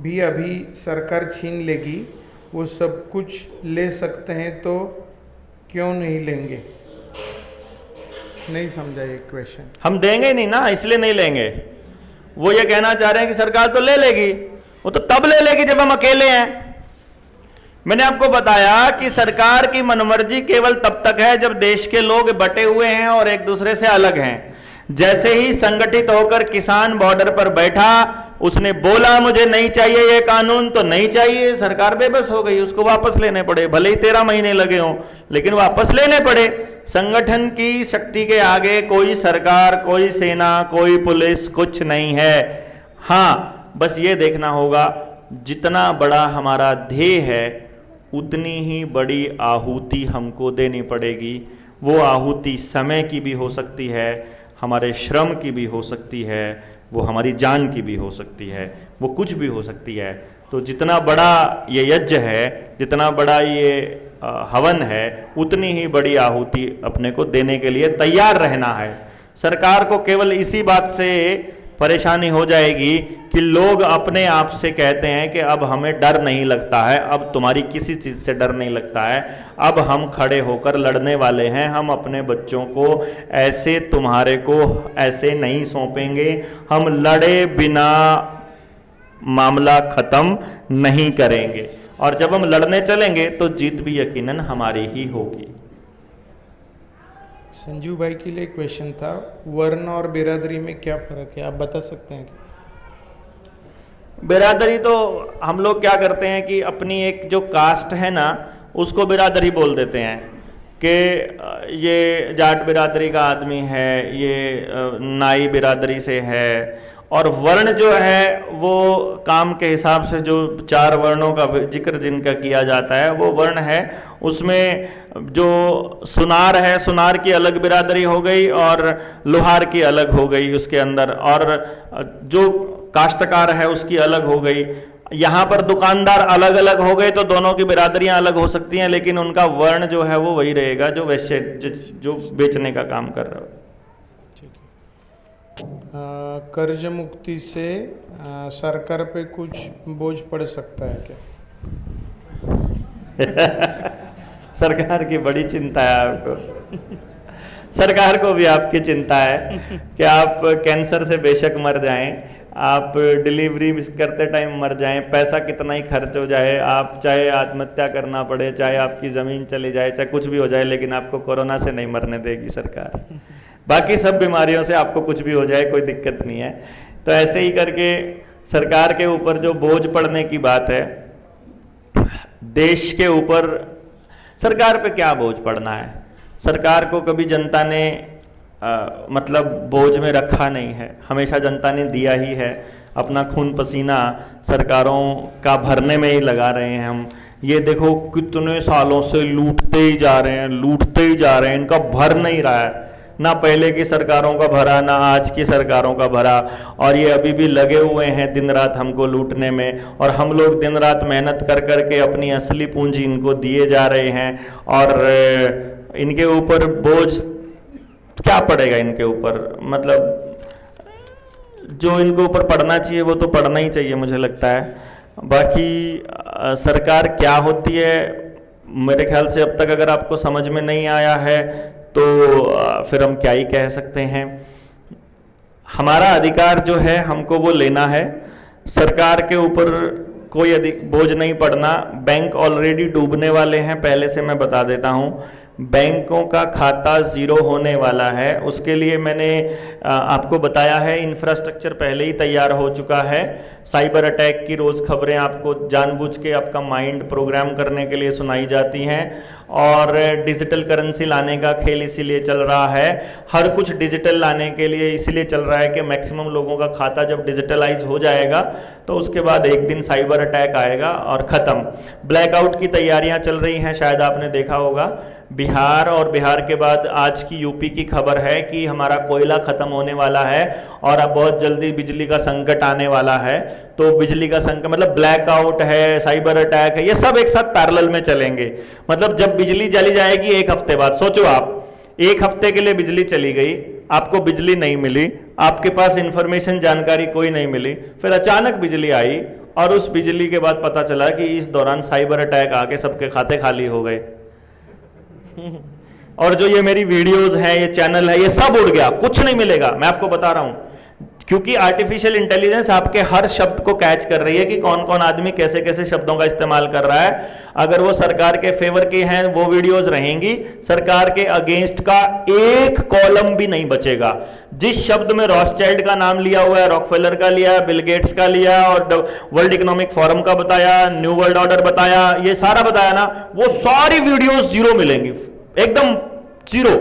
भी अभी सरकार छीन लेगी, वो सब कुछ ले सकते हैं तो क्यों नहीं लेंगे? नहीं समझा ये क्वेश्चन।
हम देंगे ही नहीं ना, इसलिए नहीं लेंगे। वो ये कहना चाह रहे हैं कि सरकार तो ले लेगी, वो तो तब ले लेगी जब हम अकेले हैं। मैंने आपको बताया कि सरकार की मनमर्जी केवल तब तक है जब देश के लोग बटे हुए हैं और एक दूसरे से अलग हैं। जैसे ही संगठित होकर किसान बॉर्डर पर बैठा, उसने बोला मुझे नहीं चाहिए ये कानून, तो नहीं चाहिए, सरकार बेबस हो गई, उसको वापस लेने पड़े, भले ही 13 महीने लगे हों, लेकिन वापस लेने पड़े। संगठन की शक्ति के आगे कोई सरकार, कोई सेना, कोई पुलिस कुछ नहीं है। हाँ, बस ये देखना होगा जितना बड़ा हमारा ध्येय है उतनी ही बड़ी आहुति हमको देनी पड़ेगी। वो आहुति समय की भी हो सकती है, हमारे श्रम की भी हो सकती है, वो हमारी जान की भी हो सकती है, वो कुछ भी हो सकती है। तो जितना बड़ा ये यज्ञ है, जितना बड़ा ये हवन है, उतनी ही बड़ी आहुति अपने को देने के लिए तैयार रहना है। सरकार को केवल इसी बात से परेशानी हो जाएगी कि लोग अपने आप से कहते हैं कि अब हमें डर नहीं लगता है, अब तुम्हारी किसी चीज़ से डर नहीं लगता है, अब हम खड़े होकर लड़ने वाले हैं, हम अपने बच्चों को ऐसे तुम्हारे को ऐसे नहीं सौंपेंगे, हम लड़े बिना मामला खत्म नहीं करेंगे। और जब हम लड़ने चलेंगे तो जीत भी यकीनन हमारी ही होगी।
संजीव भाई के लिए क्वेश्चन था, वर्ण और बिरादरी में क्या फर्क है, आप बता सकते हैं क्या?
बिरादरी तो हम लोग क्या करते हैं कि अपनी एक जो कास्ट है ना उसको बिरादरी बोल देते हैं कि ये जाट बिरादरी का आदमी है, ये नाई बिरादरी से है। और वर्ण जो है वो काम के हिसाब से जो 4 वर्णों का जिक्र जिनका किया जाता है वो वर्ण है। उसमें जो सुनार है, सुनार की अलग बिरादरी हो गई और लोहार की अलग हो गई उसके अंदर, और जो काश्तकार है उसकी अलग हो गई। यहाँ पर दुकानदार अलग अलग हो गए तो दोनों की बिरादरियां अलग हो सकती हैं, लेकिन उनका वर्ण जो है वो वही रहेगा, जो वैश्य जो बेचने का काम कर रहा है।
कर्ज मुक्ति से सरकार पे कुछ बोझ पड़ सकता है क्या?
सरकार की बड़ी चिंता है आपको। सरकार को भी आपकी चिंता है कि आप कैंसर से बेशक मर जाएं, आप डिलीवरी करते टाइम मर जाएं, पैसा कितना ही खर्च हो जाए, आप चाहे आत्महत्या करना पड़े, चाहे आपकी ज़मीन चली जाए, चाहे कुछ भी हो जाए, लेकिन आपको कोरोना से नहीं मरने देगी सरकार। बाकी सब बीमारियों से आपको कुछ भी हो जाए कोई दिक्कत नहीं है। तो ऐसे ही करके सरकार के ऊपर जो बोझ पड़ने की बात है, देश के ऊपर सरकार पे क्या बोझ पड़ना है? सरकार को कभी जनता ने मतलब बोझ में रखा नहीं है, हमेशा जनता ने दिया ही है। अपना खून पसीना सरकारों का भरने में ही लगा रहे हैं हम। ये देखो कितने सालों से लूटते ही जा रहे हैं, लूटते ही जा रहे हैं, इनका भर नहीं रहा है, ना पहले की सरकारों का भरा ना आज की सरकारों का भरा, और ये अभी भी लगे हुए हैं दिन रात हमको लूटने में। और हम लोग दिन रात मेहनत कर कर के अपनी असली पूंजी इनको दिए जा रहे हैं, और इनके ऊपर बोझ क्या पड़ेगा? इनके ऊपर मतलब जो इनके ऊपर पड़ना चाहिए वो तो पड़ना ही चाहिए मुझे लगता है। बाकी सरकार क्या होती है मेरे ख्याल से अब तक अगर आपको समझ में नहीं आया है तो फिर हम क्या ही कह सकते हैं। हमारा अधिकार जो है हमको वो लेना है, सरकार के ऊपर कोई बोझ नहीं पड़ना। बैंक ऑलरेडी डूबने वाले हैं, पहले से मैं बता देता हूँ। बैंकों का खाता ज़ीरो होने वाला है, उसके लिए मैंने आपको बताया है, इंफ्रास्ट्रक्चर पहले ही तैयार हो चुका है। साइबर अटैक की रोज़ खबरें आपको जानबूझ के आपका माइंड प्रोग्राम करने के लिए सुनाई जाती हैं, और डिजिटल करेंसी लाने का खेल इसीलिए चल रहा है। हर कुछ डिजिटल लाने के लिए इसीलिए चल रहा है कि मैक्सिमम लोगों का खाता जब डिजिटलाइज हो जाएगा तो उसके बाद एक दिन साइबर अटैक आएगा और ख़त्म। ब्लैकआउट की तैयारियां चल रही हैं, शायद आपने देखा होगा। बिहार और बिहार के बाद आज की यूपी की खबर है कि हमारा कोयला ख़त्म होने वाला है और अब बहुत जल्दी बिजली का संकट आने वाला है। तो बिजली का संकट मतलब ब्लैकआउट है, साइबर अटैक है, ये सब एक साथ पैरेलल में चलेंगे। मतलब जब बिजली चली जाएगी एक हफ्ते बाद, सोचो आप, एक हफ्ते के लिए बिजली चली गई, आपको बिजली नहीं मिली, आपके पास इंफॉर्मेशन जानकारी कोई नहीं मिली, फिर अचानक बिजली आई और उस बिजली के बाद पता चला कि इस दौरान साइबर अटैक आके सबके खाते खाली हो गए और जो ये मेरी वीडियोस हैं, ये चैनल है, ये सब उड़ गया, कुछ नहीं मिलेगा। मैं आपको बता रहा हूं, क्योंकि आर्टिफिशियल इंटेलिजेंस आपके हर शब्द को कैच कर रही है कि कौन कौन आदमी कैसे कैसे शब्दों का इस्तेमाल कर रहा है। अगर वो सरकार के फेवर के हैं वो वीडियोस रहेंगी, सरकार के अगेंस्ट का एक कॉलम भी नहीं बचेगा। जिस शब्द में रॉथस्चाइल्ड का नाम लिया हुआ है, रॉकफेलर का लिया, बिल गेट्स का लिया और वर्ल्ड इकोनॉमिक फोरम का बताया, न्यू वर्ल्ड ऑर्डर बताया, ये सारा बताया ना, वो सारी वीडियोस जीरो मिलेंगी, एकदम जीरो।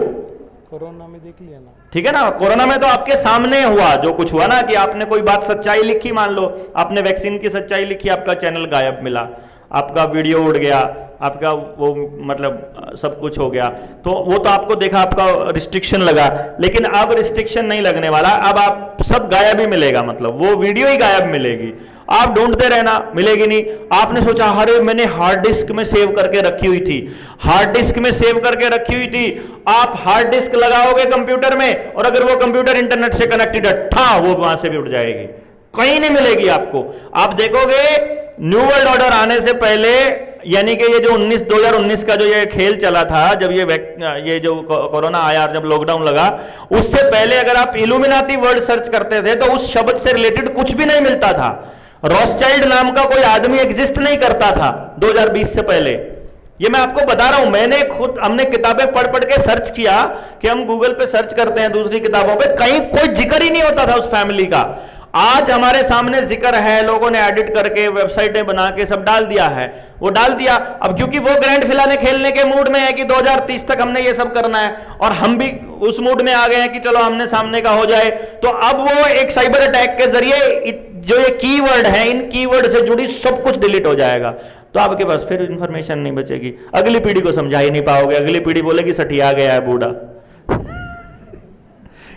कोरोना में देख लिया ना,
ठीक है ना, कोरोना में तो आपके सामने हुआ जो कुछ हुआ ना, कि आपने कोई बात सच्चाई लिखी, मान लो आपने वैक्सीन की सच्चाई लिखी, आपका चैनल गायब मिला, आपका वीडियो उड़ गया, आपका वो मतलब सब कुछ हो गया। तो वो तो आपको देखा, आपका रिस्ट्रिक्शन लगा, लेकिन अब रिस्ट्रिक्शन नहीं लगने वाला, अब आप सब गायब ही मिलेगा, मतलब वो वीडियो ही गायब मिलेगी। आप ढूंढते रहना, मिलेगी नहीं। आपने सोचा अरे मैंने हार्ड डिस्क में सेव करके रखी हुई थी, हार्ड डिस्क में सेव करके रखी हुई थी, आप हार्ड डिस्क लगाओगे कंप्यूटर में और अगर वो कंप्यूटर इंटरनेट से कनेक्टेड है, ठा वो वहां से भी उड़ जाएगी, कहीं नहीं मिलेगी आपको। आप देखोगे न्यू वर्ल्ड ऑर्डर आने से पहले, यानी कि ये जो 2019 का जो ये खेल चला था, जब ये जो कोरोना आया और जब लॉकडाउन लगा, उससे पहले अगर आप इल्यूमिनाती वर्ड सर्च करते थे तो उस शब्द से रिलेटेड कुछ भी नहीं मिलता था। रॉथस्चाइल्ड नाम का कोई आदमी एग्जिस्ट नहीं करता था 2020 से पहले। ये मैं आपको बता रहा हूं, हमने किताबें पढ़ पढ़ के सर्च किया कि हम गूगल पे सर्च करते हैं दूसरी किताबों पे, कहीं कोई जिक्र ही नहीं होता था उस फैमिली का। आज हमारे सामने जिक्र है, लोगों ने एडिट करके वेबसाइटें बना के सब डाल दिया है, वो डाल दिया। अब क्योंकि वो ग्रैंड फिनाले खेलने के मूड में है कि 2030 तक हमने ये सब करना है, और हम भी उस मूड में आ गए हैं कि चलो हमने सामने का हो जाए, तो अब वो एक साइबर अटैक के जरिए जो ये कीवर्ड है, इन कीवर्ड से जुड़ी सब कुछ डिलीट हो जाएगा, तो आपके पास फिर इंफॉर्मेशन नहीं बचेगी। अगली पीढ़ी को समझा ही नहीं पाओगे, अगली पीढ़ी बोलेगी सठिया गया है बूढ़ा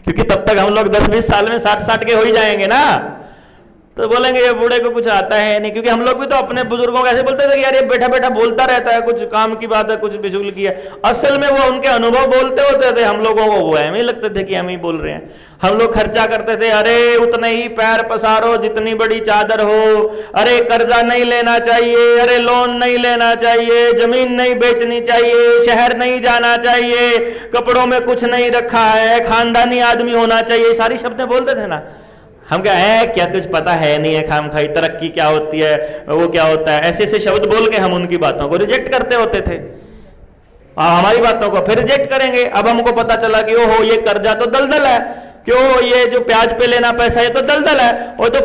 क्योंकि तब तक हम लोग 10-20 साल में 60 के हो ही जाएंगे ना, तो बोलेंगे ये बूढ़े को कुछ आता है नहीं। क्योंकि हम लोग भी तो अपने बुजुर्गों को ऐसे बोलते थे कि यार ये बैठा बैठा बोलता रहता है, कुछ काम की बात है, कुछ बिजुल की है। असल में वो उनके अनुभव बोलते होते थे, हम लोगों को वो हमें लगते थे कि हम ही बोल रहे हैं। हम लोग खर्चा करते थे, अरे उतने ही पैर पसारो जितनी बड़ी चादर हो, अरे कर्जा नहीं लेना चाहिए, अरे लोन नहीं लेना चाहिए, जमीन नहीं बेचनी चाहिए, शहर नहीं जाना चाहिए, कपड़ों में कुछ नहीं रखा है, खानदानी आदमी होना चाहिए, सारी शब्दें बोलते थे ना। हम क्या है, क्या कुछ पता है नहीं है, खाम खाई तरक्की क्या होती है, वो क्या होता है, ऐसे ऐसे शब्द बोल के हम उनकी बातों को रिजेक्ट करते होते थे। हमारी बातों को फिर रिजेक्ट करेंगे। अब हमको पता चला कि ओहो ये कर्जा तो दलदल है, क्यों ये जो ब्याज पे लेना पैसा ये तो दलदल है। और तो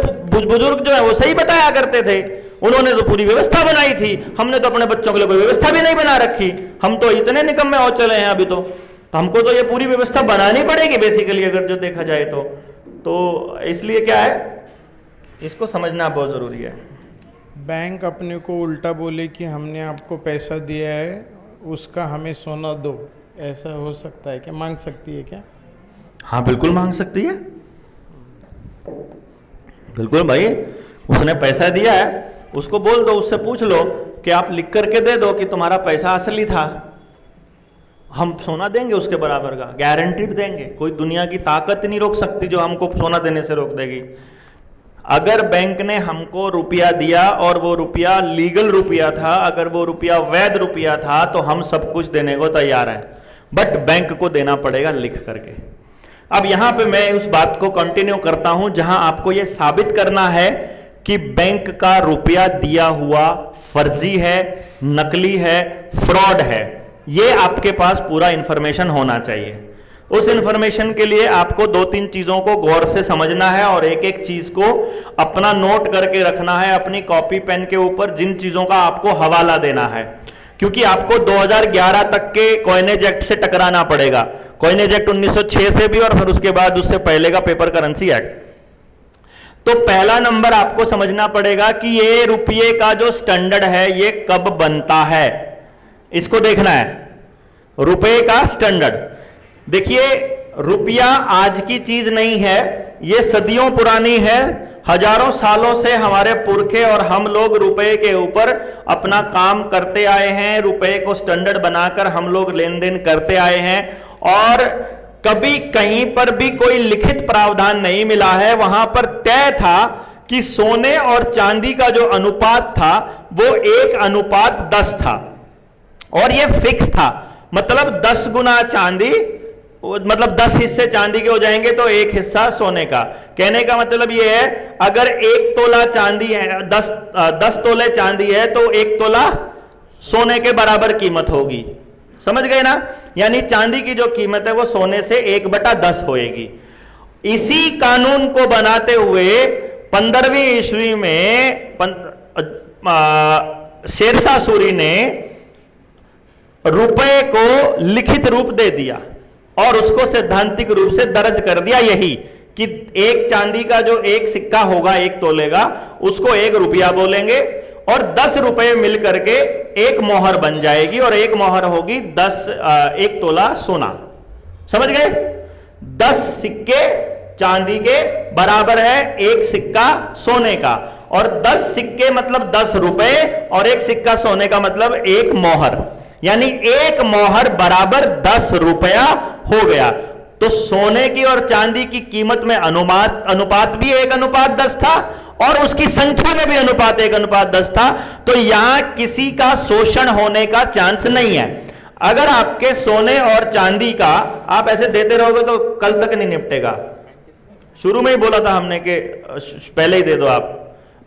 बुजुर्ग जो है वो सही बताया करते थे, उन्होंने तो पूरी व्यवस्था बनाई थी, हमने तो अपने बच्चों के लिए कोई व्यवस्था भी नहीं बना रखी। हम तो इतने निकम्मे हो चले हैं अभी, तो हमको तो ये पूरी व्यवस्था बनानी पड़ेगी बेसिकली, अगर जो देखा जाए तो इसलिए क्या है, इसको समझना बहुत जरूरी है।
बैंक अपने को उल्टा बोले कि हमने आपको पैसा दिया है, उसका हमें सोना दो, ऐसा हो सकता है क्या? मांग सकती है क्या?
हाँ बिल्कुल मांग सकती है, बिल्कुल भाई। उसने पैसा दिया है, उसको बोल दो, उससे पूछ लो कि आप लिख करके दे दो कि तुम्हारा पैसा असली था, हम सोना देंगे उसके बराबर का, गारंटीड देंगे। कोई दुनिया की ताकत नहीं रोक सकती जो हमको सोना देने से रोक देगी। अगर बैंक ने हमको रुपया दिया और वो रुपया लीगल रुपया था, अगर वो रुपया वैध रुपया था, तो हम सब कुछ देने को तैयार हैं, बट बैंक को देना पड़ेगा लिख करके। अब यहां पे मैं उस बात को कंटिन्यू करता हूं जहां आपको यह साबित करना है कि बैंक का रुपया दिया हुआ फर्जी है, नकली है, फ्रॉड है। ये आपके पास पूरा इंफॉर्मेशन होना चाहिए। उस इंफॉर्मेशन के लिए आपको 2-3 चीजों को गौर से समझना है और एक एक चीज को अपना नोट करके रखना है अपनी कॉपी पेन के ऊपर, जिन चीजों का आपको हवाला देना है। क्योंकि आपको 2011 तक के कॉइनेज एक्ट से टकराना पड़ेगा, कॉइनेज एक्ट 1906 से भी, और फिर उसके बाद उससे पहले का पेपर करेंसी एक्ट। तो पहला नंबर आपको समझना पड़ेगा कि ये रुपये का जो स्टैंडर्ड है ये कब बनता है, इसको देखना है। रुपये का स्टैंडर्ड देखिए, रुपया आज की चीज नहीं है, ये सदियों पुरानी है। हजारों सालों से हमारे पुरखे और हम लोग रुपए के ऊपर अपना काम करते आए हैं, रुपए को स्टैंडर्ड बनाकर हम लोग लेन देन करते आए हैं, और कभी कहीं पर भी कोई लिखित प्रावधान नहीं मिला है। वहां पर तय था कि सोने और चांदी का जो अनुपात था वो 1:10 था, और ये फिक्स था। मतलब 10 गुना चांदी, मतलब 10 हिस्से चांदी के हो जाएंगे तो 1 हिस्सा सोने का। कहने का मतलब ये है, अगर 1 तोला चांदी है, 10 तोले चांदी है, तो 1 तोला सोने के बराबर कीमत होगी। समझ गए ना? यानी चांदी की जो कीमत है वो सोने से 1/10 होएगी। इसी कानून को बनाते हुए 15वीं ईस्वी में शेरशाह सूरी ने रुपए को लिखित रूप दे दिया और उसको सैद्धांतिक रूप से दर्ज कर दिया, यही कि एक चांदी का जो एक सिक्का होगा 1 तोले का, उसको 1 रुपया बोलेंगे, और 10 रुपए मिलकर के 1 मोहर बन जाएगी, और 1 मोहर होगी 1 तोला सोना। समझ गए? 10 सिक्के चांदी के बराबर है 1 सिक्का सोने का, और 10 सिक्के मतलब 10 रुपए, और 1 सिक्का सोने का मतलब 1 मोहर, यानी 1 मोहर बराबर 10 रुपया हो गया। तो सोने की और चांदी की कीमत में अनुपात भी 1:10 था, और उसकी संख्या में भी अनुपात 1:10 था। तो यहां किसी का शोषण होने का चांस नहीं है। अगर आपके सोने और चांदी का आप ऐसे देते रहोगे तो कल तक नहीं निपटेगा। शुरू में ही बोला था हमने कि पहले ही दे दो आप।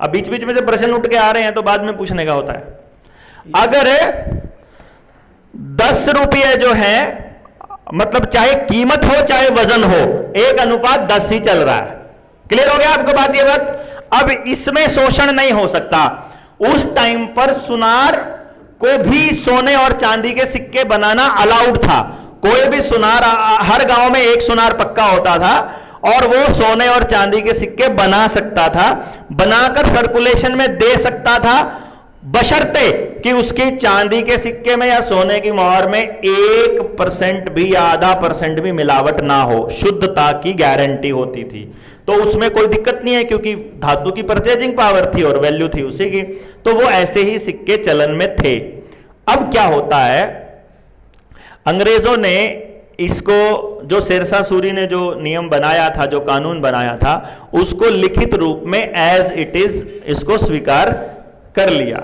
अब बीच बीच में से प्रश्न उठ के आ रहे हैं तो बाद में पूछने का होता है। अगर 10 रुपये जो है, मतलब चाहे कीमत हो चाहे वजन हो, 1:10 ही चल रहा है। क्लियर हो गया आपको बात? ये बात अब इसमें शोषण नहीं हो सकता। उस टाइम पर सुनार को भी सोने और चांदी के सिक्के बनाना अलाउड था। कोई भी सुनार, हर गांव में एक सुनार पक्का होता था और वो सोने और चांदी के सिक्के बना सकता था, बनाकर सर्कुलेशन में दे सकता था, बशर्ते कि उसकी चांदी के सिक्के में या सोने की मोहर में 1% भी या आधा % भी मिलावट ना हो, शुद्धता की गारंटी होती थी। तो उसमें कोई दिक्कत नहीं है, क्योंकि धातु की परचेजिंग पावर थी और वैल्यू थी उसी की। तो वो ऐसे ही सिक्के चलन में थे। अब क्या होता है, अंग्रेजों ने इसको, जो शेरशाह सूरी ने जो नियम बनाया था, जो कानून बनाया था, उसको लिखित रूप में एज इट इज इसको स्वीकार कर लिया।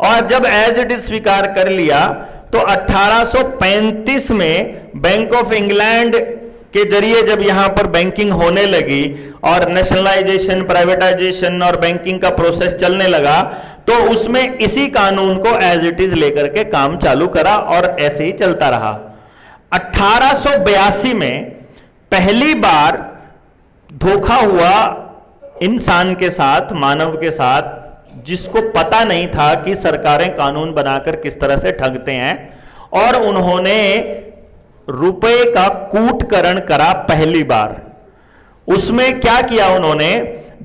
और जब एज इट इज स्वीकार कर लिया तो 1835 में बैंक ऑफ इंग्लैंड के जरिए जब यहां पर बैंकिंग होने लगी और नेशनलाइजेशन, प्राइवेटाइजेशन और बैंकिंग का प्रोसेस चलने लगा, तो उसमें इसी कानून को एज इट इज लेकर के काम चालू करा और ऐसे ही चलता रहा। 1882 में पहली बार धोखा हुआ इंसान के साथ, मानव के साथ, जिसको पता नहीं था कि सरकारें कानून बनाकर किस तरह से ठगते हैं, और उन्होंने रुपए का कूटकरण करा पहली बार। उसमें क्या किया उन्होंने,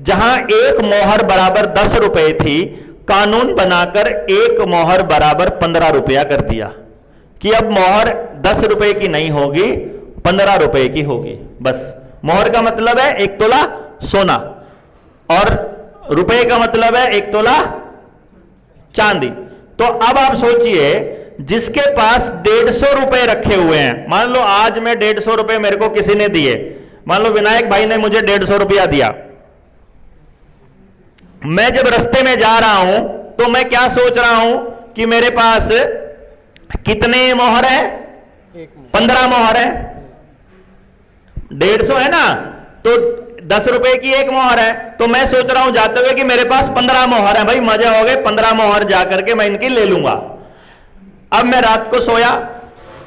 जहां एक मोहर बराबर 10 रुपए थी, कानून बनाकर एक मोहर बराबर 15 रुपया कर दिया कि अब मोहर 10 रुपए की नहीं होगी, 15 रुपए की होगी। बस मोहर का मतलब है 1 तोला सोना और रुपए का मतलब है 1 तोला चांदी। तो अब आप सोचिए, जिसके पास 150 रुपए रखे हुए हैं, मान लो आज मैं 150 रुपए मेरे को किसी ने दिए, मान लो विनायक भाई ने मुझे 150 रुपया दिया, मैं जब रास्ते में जा रहा हूं तो मैं क्या सोच रहा हूं कि मेरे पास कितने मोहर है? 15 मोहर है। 150 है ना, तो 10 रुपए की एक मोहर है, तो मैं सोच रहा हूं जाते हुए कि मेरे पास 15 मोहर है। भाई मजा हो गए, 15 मोहर जाकर के मैं इनकी ले लूंगा। अब मैं रात को सोया,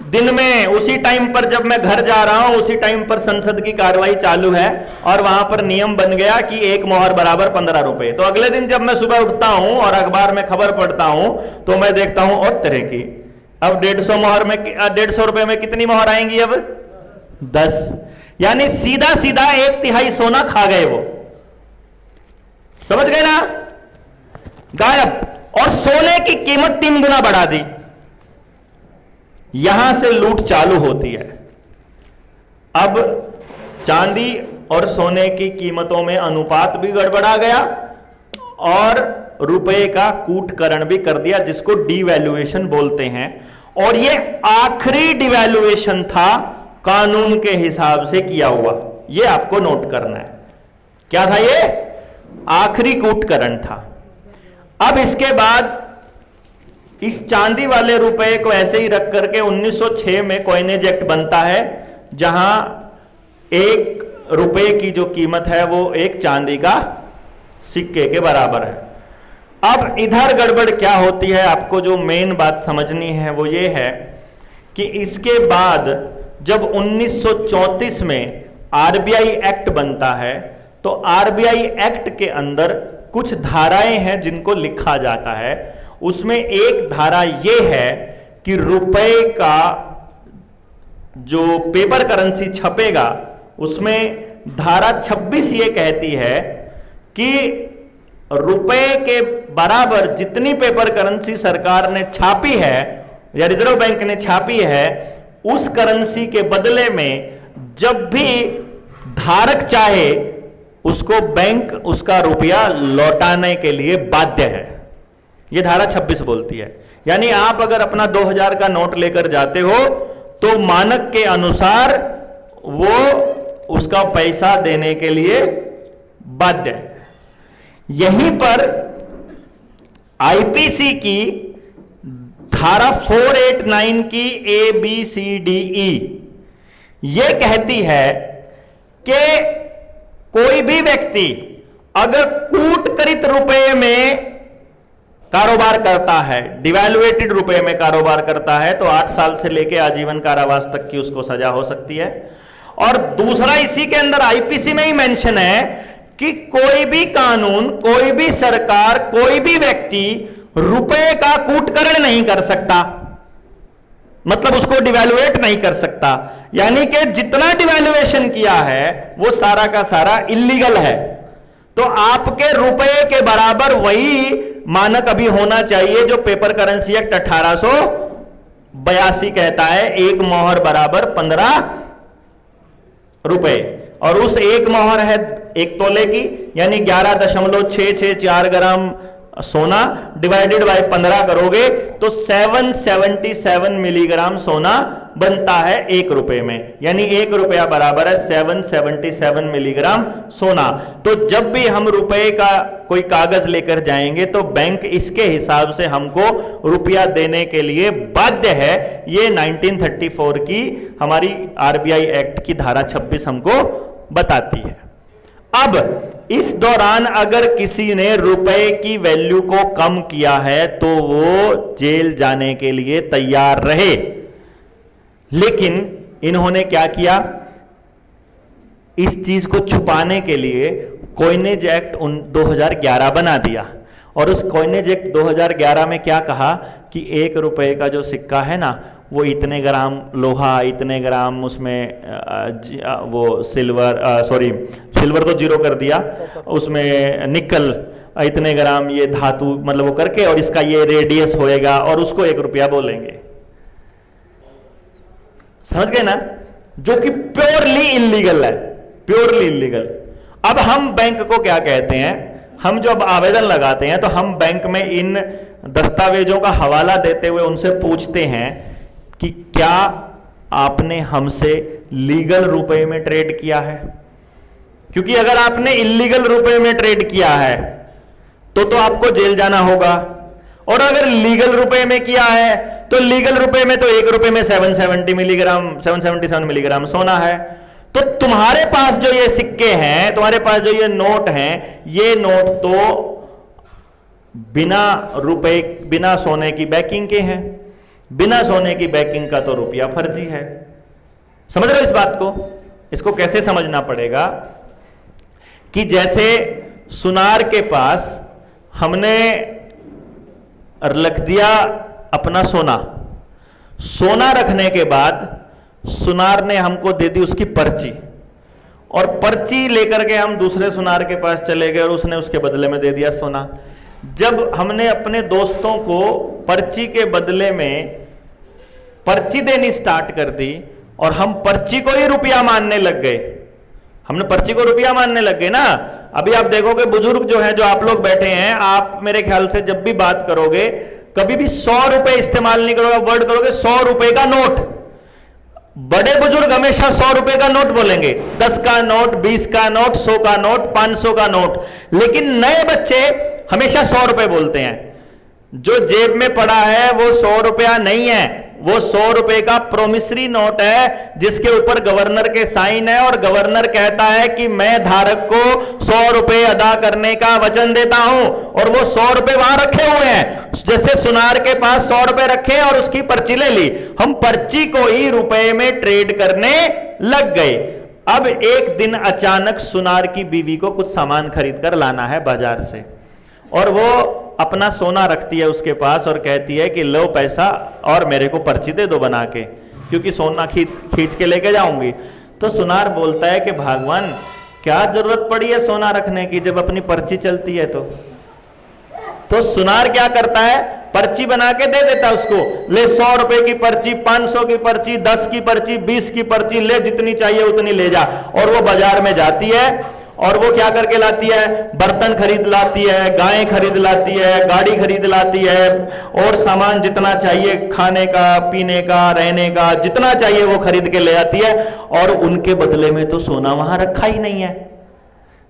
दिन में उसी टाइम पर जब मैं घर जा रहा हूं, उसी टाइम पर संसद की कार्रवाई चालू है और वहां पर नियम बन गया कि एक मोहर बराबर 15 रुपए। तो अगले दिन जब मैं सुबह उठता हूं और अखबार में खबर पढ़ता हूं तो मैं देखता हूं और तरह की, अब 150 मोहर में 150 रुपए में कितनी मोहर आएंगी? अब 10। यानी सीधा सीधा 1/3 सोना खा गए वो। समझ गए ना? गायब। और सोने की कीमत 3 गुना बढ़ा दी। यहां से लूट चालू होती है। अब चांदी और सोने की कीमतों में अनुपात भी गड़बड़ा गया और रुपए का कूटकरण भी कर दिया, जिसको डिवैल्यूएशन बोलते हैं। और ये आखिरी डिवैल्यूएशन था कानून के हिसाब से किया हुआ। ये आपको नोट करना है। क्या था ये? आखिरी कूटकरण था। अब इसके बाद इस चांदी वाले रुपए को ऐसे ही रख करके 1906 में कॉइनेज एक्ट बनता है, जहां 1 रुपए की जो कीमत है वो 1 चांदी का सिक्के के बराबर है। अब इधर गड़बड़ क्या होती है, आपको जो मेन बात समझनी है वो ये है कि इसके बाद जब 1934 में आरबीआई एक्ट बनता है, तो आरबीआई एक्ट के अंदर कुछ धाराएं हैं जिनको लिखा जाता है। उसमें एक धारा यह है कि रुपए का जो पेपर करेंसी छपेगा, उसमें धारा 26 ये कहती है कि रुपए के बराबर जितनी पेपर करेंसी सरकार ने छापी है या रिजर्व बैंक ने छापी है, उस करेंसी के बदले में जब भी धारक चाहे उसको बैंक उसका रुपया लौटाने के लिए बाध्य है। यह धारा 26 बोलती है। यानी आप अगर अपना 2000 का नोट लेकर जाते हो तो मानक के अनुसार वो उसका पैसा देने के लिए बाध्य है। यहीं पर आईपीसी की धारा 489 की ABCDE ये कहती है कि कोई भी व्यक्ति अगर कूटकरित रुपए में कारोबार करता है, डिवैल्यूएटेड रुपए में कारोबार करता है, तो 8 साल से लेकर आजीवन कारावास तक की उसको सजा हो सकती है। और दूसरा, इसी के अंदर आईपीसी में ही मेंशन है कि कोई भी कानून, कोई भी सरकार, कोई भी व्यक्ति रुपए का कूटकरण नहीं कर सकता, मतलब उसको डिवैल्यूएट नहीं कर सकता। यानी कि जितना डिवैल्यूएशन किया है वो सारा का सारा इलीगल है। तो आपके रुपए के बराबर वही मानक अभी होना चाहिए जो पेपर करेंसी एक्ट 1882 कहता है, एक मोहर बराबर 15 रुपए। और उस एक मोहर है 1 तोले की, यानी 11.664 ग्राम सोना डिवाइडेड बाय 15 करोगे तो 777 मिलीग्राम सोना बनता है 1 रुपए में, यानी 1 रुपया बराबर है 777 मिलीग्राम सोना। तो जब भी हम रुपए का कोई कागज लेकर जाएंगे तो बैंक इसके हिसाब से हमको रुपया देने के लिए बाध्य है। ये 1934 की हमारी आरबीआई एक्ट की धारा 26 हमको बताती है। अब इस दौरान अगर किसी ने रुपए की वैल्यू को कम किया है तो वो जेल जाने के लिए तैयार रहे। लेकिन इन्होंने क्या किया, इस चीज को छुपाने के लिए कॉइनेज एक्ट 2011 बना दिया। और उस कॉइनेज एक्ट 2011 में क्या कहा कि 1 रुपए का जो सिक्का है ना, वो इतने ग्राम लोहा, इतने ग्राम उसमें वो सिल्वर तो 0 कर दिया, उसमें निकल, इतने ग्राम ये धातु, मतलब वो करके, और इसका ये रेडियस होएगा और उसको 1 रुपया बोलेंगे। समझ गए ना? जो कि प्योरली इलीगल है, प्योरली इलीगल। अब हम बैंक को क्या कहते हैं, हम जब आवेदन लगाते हैं तो हम बैंक में इन दस्तावेजों का हवाला देते हुए उनसे पूछते हैं कि क्या आपने हमसे लीगल रुपए में ट्रेड किया है। क्योंकि अगर आपने इलीगल रुपए में ट्रेड किया है तो आपको जेल जाना होगा, और अगर लीगल रुपए में किया है तो लीगल रुपए में तो 1 रुपए में 777 मिलीग्राम सोना है। तो तुम्हारे पास जो ये सिक्के हैं, तुम्हारे पास जो ये नोट हैं, ये नोट तो बिना रुपए, बिना सोने की बैकिंग के हैं। बिना सोने की बैकिंग का तो रुपया फर्जी है। समझ रहे हो इस बात को? इसको कैसे समझना पड़ेगा कि जैसे सुनार के पास हमने रख दिया अपना सोना, सोना रखने के बाद सुनार ने हमको दे दी उसकी पर्ची, और पर्ची लेकर के हम दूसरे सुनार के पास चले गए और उसने उसके बदले में दे दिया सोना। जब हमने अपने दोस्तों को पर्ची के बदले में पर्ची देनी स्टार्ट कर दी और हम पर्ची को ही रुपया मानने लग गए, हमने पर्ची को रुपया मानने लग गए ना। अभी आप देखोगे बुजुर्ग जो है, जो आप लोग बैठे हैं, आप मेरे ख्याल से जब भी बात करोगे कभी भी 100 रुपए इस्तेमाल नहीं करोगे, वर्ड करोगे 100 रुपए का नोट। बड़े बुजुर्ग हमेशा 100 रुपए का नोट बोलेंगे, 10 का नोट, 20 का नोट, 100 का नोट, 500 का नोट। लेकिन नए बच्चे हमेशा 100 रुपए बोलते हैं। जो जेब में पड़ा है वो 100 रुपया नहीं है, वो 100 रुपए का प्रोमिसरी नोट है जिसके ऊपर गवर्नर के साइन है, और गवर्नर कहता है कि मैं धारक को 100 रुपए अदा करने का वचन देता हूं, और वो 100 रुपए वहां रखे हुए हैं। जैसे सुनार के पास 100 रुपए रखे और उसकी पर्ची ले ली, हम पर्ची को ही रुपए में ट्रेड करने लग गए। अब एक दिन अचानक सुनार की बीवी को कुछ सामान खरीद कर लाना है बाजार से, और वो अपना सोना रखती है उसके पास और कहती है कि लो पैसा और मेरे को पर्ची दे दो बना के, क्योंकि सोना खींच के लेके जाऊंगी। तो सुनार बोलता है कि भगवान क्या जरूरत पड़ी है सोना रखने की जब अपनी पर्ची चलती है। तो सुनार क्या करता है, पर्ची बना के दे देता उसको, ले 100 रुपए की पर्ची, 500 की पर्ची, 10 की पर्ची, 20 की पर्ची, ले जितनी चाहिए उतनी ले जा। और वो बाजार में जाती है और वो क्या करके लाती है, बर्तन खरीद लाती है, गायें खरीद लाती है, गाड़ी खरीद लाती है, और सामान जितना चाहिए खाने का, पीने का, रहने का, जितना चाहिए वो खरीद के ले आती है। और उनके बदले में तो सोना वहां रखा ही नहीं है,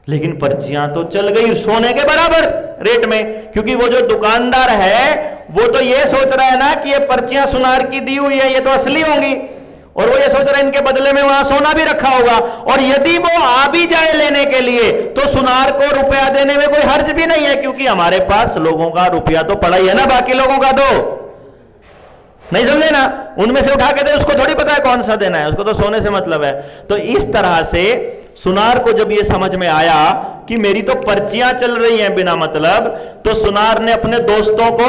लेकिन पर्चियां तो चल गई सोने के बराबर रेट में, क्योंकि वो जो दुकानदार है वो तो ये सोच रहा है ना कि ये पर्चियां सुनार की दी हुई है, ये तो असली होंगी। और वो ये सोच रहे हैं इनके बदले में वहां सोना भी रखा होगा, और यदि वो आ भी जाए लेने के लिए तो सुनार को रुपया देने में कोई हर्ज भी नहीं है, क्योंकि हमारे पास लोगों का रुपया तो पड़ा ही है ना, बाकी लोगों का तो नहीं, समझे ना, उनमें से उठा के दे, उसको थोड़ी पता है कौन सा देना है, उसको तो सोने से मतलब है। तो इस तरह से सुनार को जब ये समझ में आया कि मेरी तो पर्चियां चल रही हैं बिना मतलब, तो सुनार ने अपने दोस्तों को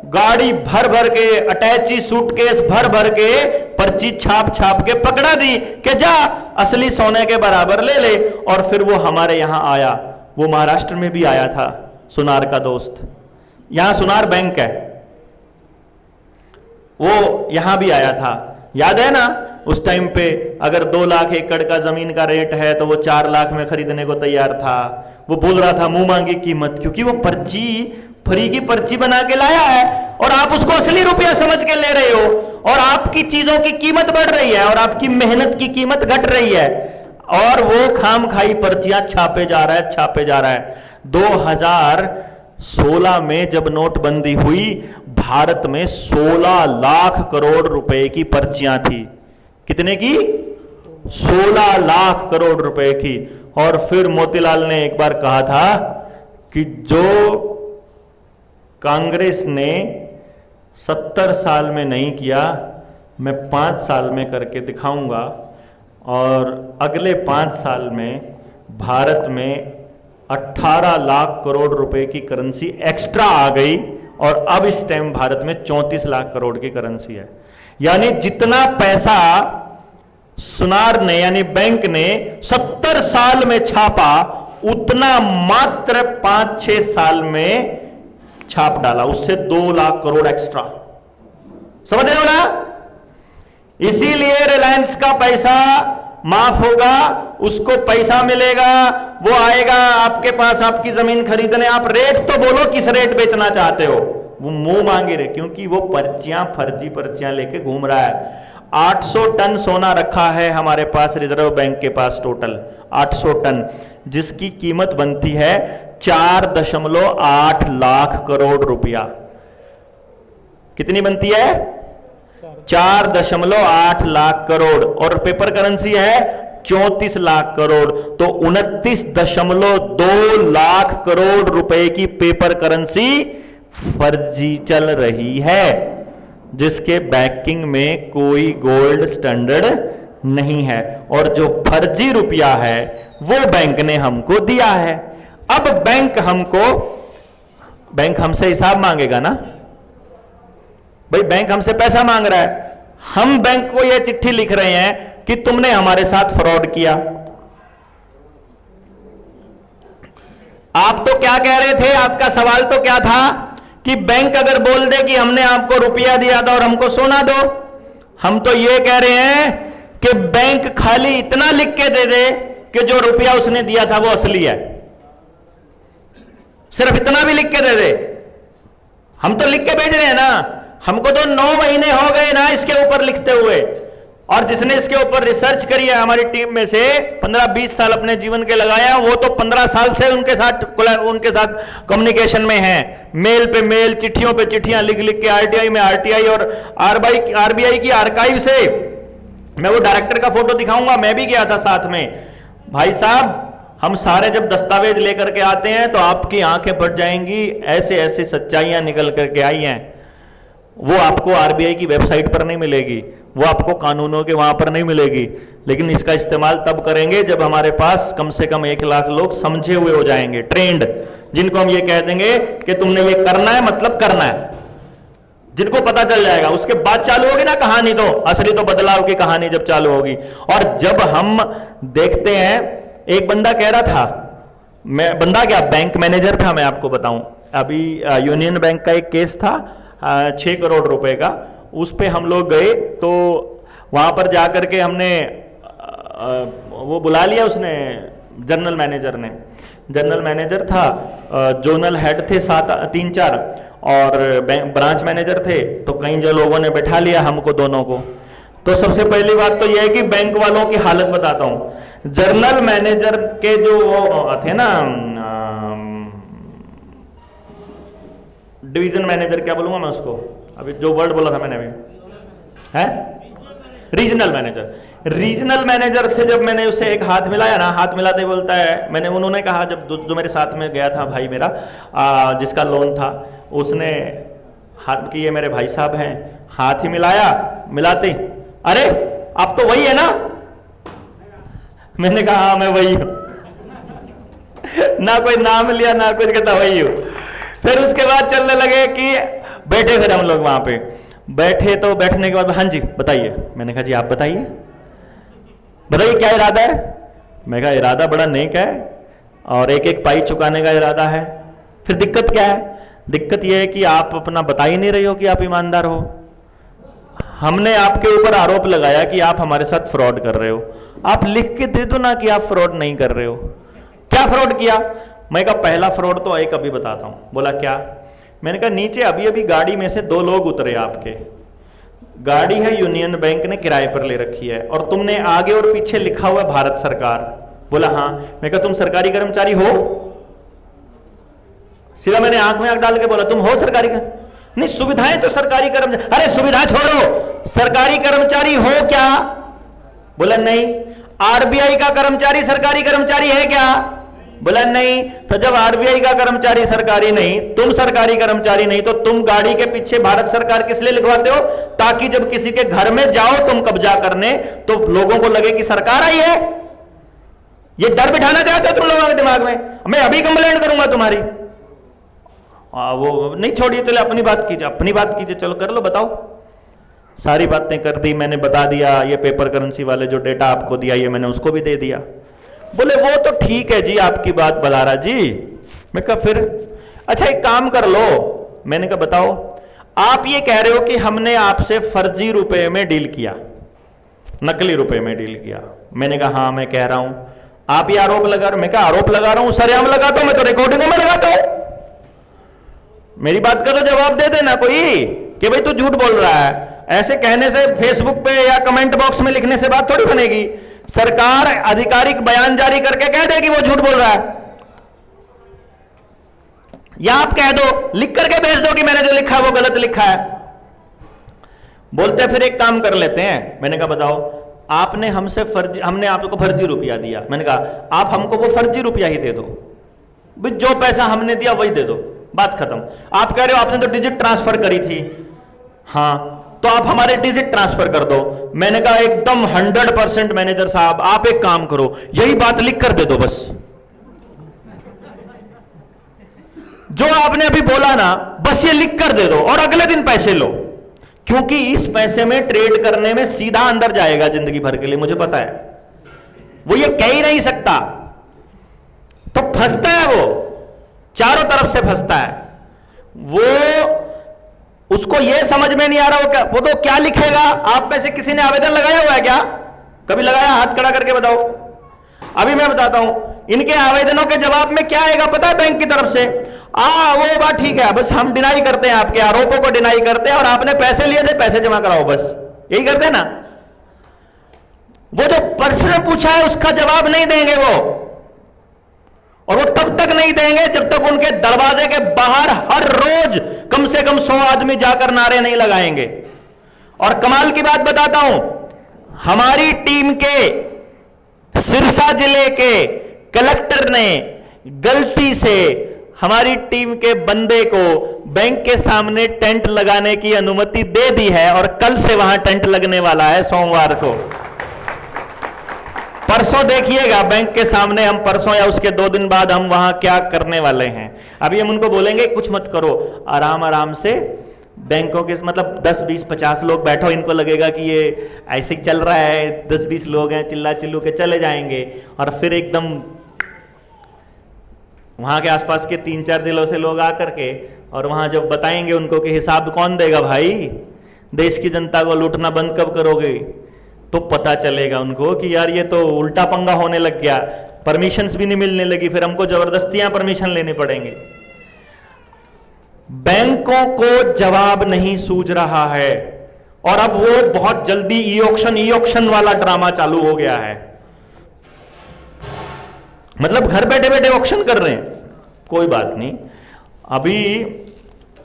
गाड़ी भर भर के, अटैची सूटकेस भर भर के पर्ची छाप छाप के पकड़ा दी कि जा असली सोने के बराबर ले ले। और फिर वो हमारे यहां आया, वो महाराष्ट्र में भी आया था सुनार का दोस्त, यहां सुनार बैंक है, वो यहां भी आया था, याद है ना, उस टाइम पे अगर 2 लाख एकड़ का जमीन का रेट है तो वो 4 लाख में खरीदने को तैयार था। वो बोल रहा था मुंह मांगी कीमत, क्योंकि वो पर्ची फ्री की पर्ची बना के लाया है और आप उसको असली रुपया समझ के ले रहे हो, और आपकी चीजों की कीमत बढ़ रही है और आपकी मेहनत की कीमत घट रही है, और वो खाम खाई पर्चियां छापे जा रहा है, छापे जा रहा है। 2016 में जब नोटबंदी हुई, भारत में 16 लाख करोड़ रुपए की पर्चियां थी। कितने की? 16 लाख करोड़ रुपए की। और फिर मोतीलाल ने एक बार कहा था कि जो कांग्रेस ने 70 साल में नहीं किया, मैं 5 साल में करके दिखाऊंगा। और अगले 5 साल में भारत में 18 लाख करोड़ रुपए की करेंसी एक्स्ट्रा आ गई, और अब इस टाइम भारत में 34 लाख करोड़ की करेंसी है। यानी जितना पैसा सुनार ने यानी बैंक ने 70 साल में छापा, उतना मात्र 5-6 साल में छाप डाला, उससे 2 लाख करोड़ एक्स्ट्रा। समझ रहे हो ना? इसीलिए रिलायंस का पैसा माफ होगा, उसको पैसा मिलेगा, वो आएगा आपके पास आपकी जमीन खरीदने। आप रेट तो बोलो किस रेट बेचना चाहते हो, वो मुंह मांगे रहे, क्योंकि वो पर्चियां, फर्जी पर्चियां लेके घूम रहा है। 800 टन सोना रखा है हमारे पास, रिजर्व बैंक के पास, टोटल 800 टन, जिसकी कीमत बनती है 4.8 लाख करोड़ रुपया। कितनी बनती है? 4.8 लाख करोड़। और पेपर करेंसी है 34 लाख करोड़, तो 29.2 लाख करोड़ रुपए की पेपर करेंसी फर्जी चल रही है, जिसके बैकिंग में कोई गोल्ड स्टैंडर्ड नहीं है। और जो फर्जी रुपया है वो बैंक ने हमको दिया है। अब बैंक हमसे हिसाब मांगेगा ना भाई, बैंक हमसे पैसा मांग रहा है, हम बैंक को यह चिट्ठी लिख रहे हैं कि तुमने हमारे साथ फ्रॉड किया। आप तो क्या कह रहे थे, आपका सवाल तो क्या था कि बैंक अगर बोल दे कि हमने आपको रुपया दिया था और हमको सोना दो। हम तो ये कह रहे हैं कि बैंक खाली इतना लिख के दे दे कि जो रुपया उसने दिया था वो असली है, सिर्फ इतना भी लिख के दे दे। हम तो लिख के भेज रहे हैं ना, हमको तो 9 महीने हो गए ना इसके ऊपर लिखते हुए। और जिसने इसके ऊपर रिसर्च करी है हमारी टीम में से 15-20 साल अपने जीवन के लगाया, वो तो 15 साल से उनके साथ कम्युनिकेशन में है, मेल पे मेल, चिट्ठियों पे चिट्ठियां लिख लिख के, आरटीआई में आरटीआई और आरबीआई की आर्काइव से। मैं वो डायरेक्टर का फोटो दिखाऊंगा, मैं भी गया था साथ में। भाई साहब, हम सारे जब दस्तावेज लेकर के आते हैं तो आपकी आंखें फट जाएंगी, ऐसे ऐसे सच्चाइयां निकल करके आई हैं। वो आपको आरबीआई की वेबसाइट पर नहीं मिलेगी, वो आपको कानूनों के वहां पर नहीं मिलेगी, लेकिन इसका इस्तेमाल तब करेंगे जब हमारे पास कम से कम 1 लाख लोग समझे हुए हो जाएंगे, ट्रेंड, जिनको हम ये कह देंगे कि तुमने ये करना है मतलब करना है, जिनको पता चल जाएगा। उसके बाद चालू होगी ना कहानी, तो असली तो बदलाव की कहानी जब चालू होगी। और जब हम देखते हैं, एक बंदा कह रहा था, बंदा क्या, बैंक मैनेजर था, मैं आपको बताऊं, अभी यूनियन बैंक का एक केस था 6 करोड़ रुपए का, उस पे हम लोग गए, तो वहां पर जाकर के हमने वो बुला लिया, उसने जनरल मैनेजर था, जोनल हेड थे 3-4 और ब्रांच मैनेजर थे, तो कई जो लोगों ने बैठा लिया हमको दोनों को। तो सबसे पहली बात तो यह है कि बैंक वालों की हालत बताता हूं। जनरल मैनेजर के जो थे ना, डिवीजन मैनेजर, क्या बोलूंगा मैं उसको, अभी जो वर्ड बोला था मैंने अभी, है रीजनल मैनेजर से जब मैंने उसे एक हाथ मिलाया ना, हाथ मिलाते ही बोलता है, उन्होंने कहा, जब जो मेरे साथ में गया था भाई मेरा, जिसका लोन था, उसने हाथ की, ये मेरे भाई साहब हैं, हाथ ही मिलाया, मिलाते ही, अरे आप तो वही है ना? मैंने कहा हाँ मैं वही हूं। ना कोई नाम लिया ना कुछ, कहता वही हूं। फिर उसके बाद चलने लगे कि बैठे, फिर हम लोग वहां पे बैठे, तो बैठने के बाद हाँ जी बताइए। मैंने कहा जी आप बताइए क्या इरादा है? मैं कहा इरादा बड़ा नेक है और एक एक पाई चुकाने का इरादा है। फिर दिक्कत क्या है? दिक्कत यह है कि आप अपना बता ही नहीं रहे हो कि आप ईमानदार हो। हमने आपके ऊपर आरोप लगाया कि आप हमारे साथ फ्रॉड कर रहे हो, आप लिख के दे दो ना कि आप फ्रॉड नहीं कर रहे हो। क्या फ्रॉड किया? मैं कहा पहला फ्रॉड तो एक अभी बताता हूं। बोला क्या? मैंने कहा नीचे अभी अभी गाड़ी में से 2 लोग उतरे, आपके गाड़ी है यूनियन बैंक ने किराए पर ले रखी है और तुमने आगे और पीछे लिखा हुआ भारत सरकार। बोला हाँ। मैं कहा तुम सरकारी कर्मचारी हो? सीधा मैंने आंख में आंख डाल के बोला तुम हो सरकारी नहीं, सुविधाएं तो सरकारी कर्मचारी। अरे सुविधा छोड़ो, सरकारी कर्मचारी हो क्या? बोला नहीं। आरबीआई का कर्मचारी सरकारी कर्मचारी है क्या? बोला नहीं। तो जब आरबीआई का कर्मचारी सरकारी नहीं, तुम सरकारी कर्मचारी नहीं, तो तुम गाड़ी के पीछे भारत सरकार किस लिए लिखवाते हो? ताकि जब किसी के घर में जाओ तुम कब्जा करने, तो लोगों को लगे कि सरकार आई है। ये डर बिठाना चाहते हो तुम लोगों के दिमाग में? मैं अभी कंप्लेंट करूंगा तुम्हारी। वो नहीं, छोड़िए, चलो अपनी बात कीजिए, चलो कर लो, बताओ। सारी बातें कर दी मैंने, बता दिया ये पेपर करेंसी वाले जो डेटा आपको दिया ये मैंने उसको भी दे दिया। बोले वो तो ठीक है जी आपकी बात बलारा जी। मैं कहा फिर? अच्छा एक काम कर लो। मैंने कहा बताओ। आप ये कह रहे हो कि हमने आपसे फर्जी रुपए में डील किया, नकली रुपए में डील किया। मैंने कहा हाँ मैं कह रहा हूं। आप ये आरोप लगा रहे हो? मैं कहा आरोप लगा रहा हूं, सरेआम लगाता हूं, मैं तो रिकॉर्डिंगों में लगाता हूं। मेरी बात का तो जवाब दे देना कोई कि भाई तू झूठ बोल रहा है। ऐसे कहने से, फेसबुक पे या कमेंट बॉक्स में लिखने से बात थोड़ी बनेगी। सरकार आधिकारिक बयान जारी करके कह दे कि वो झूठ बोल रहा है, या आप कह दो, लिख करके भेज दो कि मैंने जो लिखा है वो गलत लिखा है। बोलते फिर एक काम कर लेते हैं। मैंने कहा बताओ, आपने हमने आपको फर्जी रुपया दिया। मैंने कहा आप हमको वो फर्जी रुपया ही दे दो, जो पैसा हमने दिया वही दे दो, बात खत्म। आप कह रहे हो आपने तो डिजिट ट्रांसफर करी थी, हाँ तो आप हमारे डिजिट ट्रांसफर कर दो। मैंने कहा एकदम 100% मैनेजर साहब, आप एक काम करो, यही बात लिख कर दे दो बस, जो आपने अभी बोला ना बस ये लिख कर दे दो और अगले दिन पैसे लो, क्योंकि इस पैसे में ट्रेड करने में सीधा अंदर जाएगा जिंदगी भर के लिए, मुझे पता है। वो ये कह ही नहीं सकता, तो फंसता है, वो चारों तरफ से फंसता है। वो उसको ये समझ में नहीं आ रहा वो तो क्या लिखेगा। आप में से किसी ने आवेदन लगाया हुआ है क्या? कभी लगाया? हाथ खड़ा करके बताओ। अभी मैं बताता हूं इनके आवेदनों के जवाब में क्या आएगा पता है? बैंक की तरफ से वो बात ठीक है, बस हम डिनाई करते हैं, आपके आरोपों को डिनाई करते हैं, और आपने पैसे लिए थे पैसे जमा कराओ, बस यही करते हैं ना। वो जो प्रश्न पूछा है उसका जवाब नहीं देंगे वो, और वो तब तक नहीं देंगे जब तक उनके दरवाजे के बाहर हर रोज कम से कम 100 आदमी जाकर नारे नहीं लगाएंगे। और कमाल की बात बताता हूं, हमारी टीम के सिरसा जिले के कलेक्टर ने गलती से हमारी टीम के बंदे को बैंक के सामने टेंट लगाने की अनुमति दे दी है, और कल से वहां टेंट लगने वाला है, सोमवार को। परसों देखिएगा बैंक के सामने हम, परसों या उसके 2 दिन बाद हम वहां क्या करने वाले हैं। अभी हम उनको बोलेंगे कुछ मत करो, आराम आराम से बैंकों के मतलब 10 20 50 लोग बैठो, इनको लगेगा कि ये ऐसे ही चल रहा है, 10 20 लोग हैं, चिल्ला चिल्लू के चले जाएंगे, और फिर एकदम वहां के आसपास के 3-4 जिलों से लोग आकर के, और वहां जब बताएंगे उनको कि हिसाब कौन देगा भाई, देश की जनता को लूटना बंद कब करोगे, तो पता चलेगा उनको कि यार ये तो उल्टा पंगा होने लग गया, परमिशंस भी नहीं मिलने लगी, फिर हमको जबरदस्तियां परमिशन लेने पड़ेंगे। बैंकों को जवाब नहीं सूझ रहा है, और अब वो बहुत जल्दी ई ऑक्शन वाला ड्रामा चालू हो गया है। मतलब घर बैठे बैठे ऑक्शन कर रहे हैं। कोई बात नहीं, अभी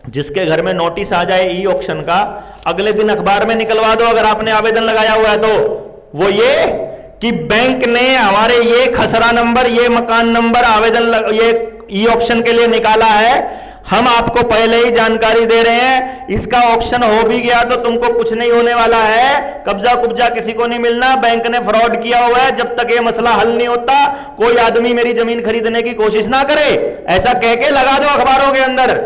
जिसके घर में नोटिस आ जाए ई ऑक्शन का, अगले दिन अखबार में निकलवा दो अगर आपने आवेदन लगाया हुआ है तो। वो ये कि बैंक ने हमारे ये खसरा नंबर, ये मकान नंबर आवेदन ये ई ऑक्शन के लिए निकाला है, हम आपको पहले ही जानकारी दे रहे हैं, इसका ऑक्शन हो भी गया तो तुमको कुछ नहीं होने वाला है, कब्जा कुब्जा किसी को नहीं मिलना, बैंक ने फ्रॉड किया हुआ है, जब तक ये मसला हल नहीं होता कोई आदमी मेरी जमीन खरीदने की कोशिश ना करे, ऐसा कह के लगा दो अखबारों के अंदर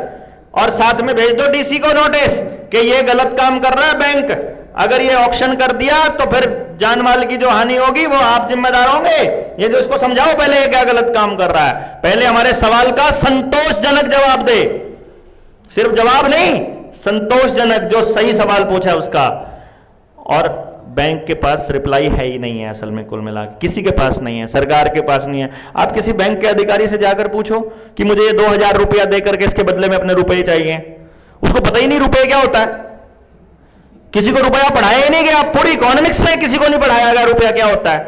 और साथ में भेज दो डीसी को नोटिस कि ये गलत काम कर रहा है बैंक, अगर ये ऑक्शन कर दिया तो फिर जान माल की जो हानि होगी वो आप जिम्मेदार होंगे। ये जो इसको समझाओ पहले ये क्या गलत काम कर रहा है, पहले हमारे सवाल का संतोषजनक जवाब दे, सिर्फ जवाब नहीं, संतोषजनक जो सही सवाल पूछा है उसका। और बैंक के पास रिप्लाई है ही नहीं है असल में, कुल मिला के किसी के पास नहीं है, सरकार के पास नहीं है। आप किसी बैंक के अधिकारी से जाकर पूछो कि मुझे ये 2000 रुपया देकर के इसके बदले में अपने रुपए चाहिए, उसको पता ही नहीं रुपए क्या होता है, किसी को रुपया पढ़ाया ही नहीं गया, पूरी इकोनॉमिक्स में किसी को नहीं पढ़ाया गया रुपया क्या होता है,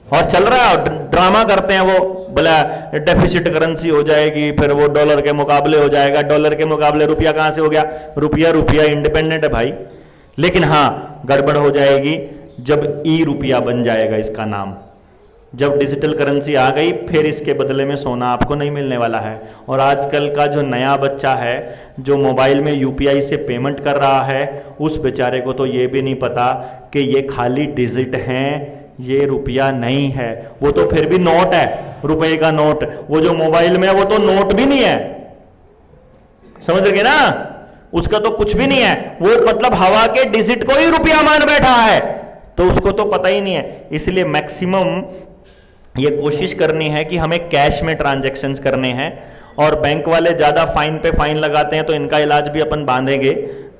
और चल रहा है ड्रामा करते हैं वो, बोला डेफिसिट करेंसी हो जाएगी, फिर वो डॉलर के मुकाबले हो जाएगा, डॉलर के मुकाबले रुपया कहां से हो गया, रुपया इंडिपेंडेंट है भाई, लेकिन हां गड़बड़ हो जाएगी जब ई रुपया बन जाएगा इसका नाम, जब डिजिटल करेंसी आ गई फिर इसके बदले में सोना आपको नहीं मिलने वाला है। और आजकल का जो नया बच्चा है जो मोबाइल में यूपीआई से पेमेंट कर रहा है, उस बेचारे को तो ये भी नहीं पता कि ये खाली डिजिट हैं, ये रुपया नहीं है, वो तो फिर भी नोट है, रुपए का नोट, वो जो मोबाइल में है वो तो नोट भी नहीं है, समझ रहे ना, उसका तो कुछ भी नहीं है, वो मतलब हवा के डिजिट को ही रुपया मान बैठा है, तो उसको तो पता ही नहीं है। इसलिए मैक्सिमम ये कोशिश करनी है कि हमें कैश में ट्रांजैक्शंस करने हैं, और बैंक वाले ज्यादा फाइन पे फाइन लगाते हैं तो इनका इलाज भी अपन बांधेंगे,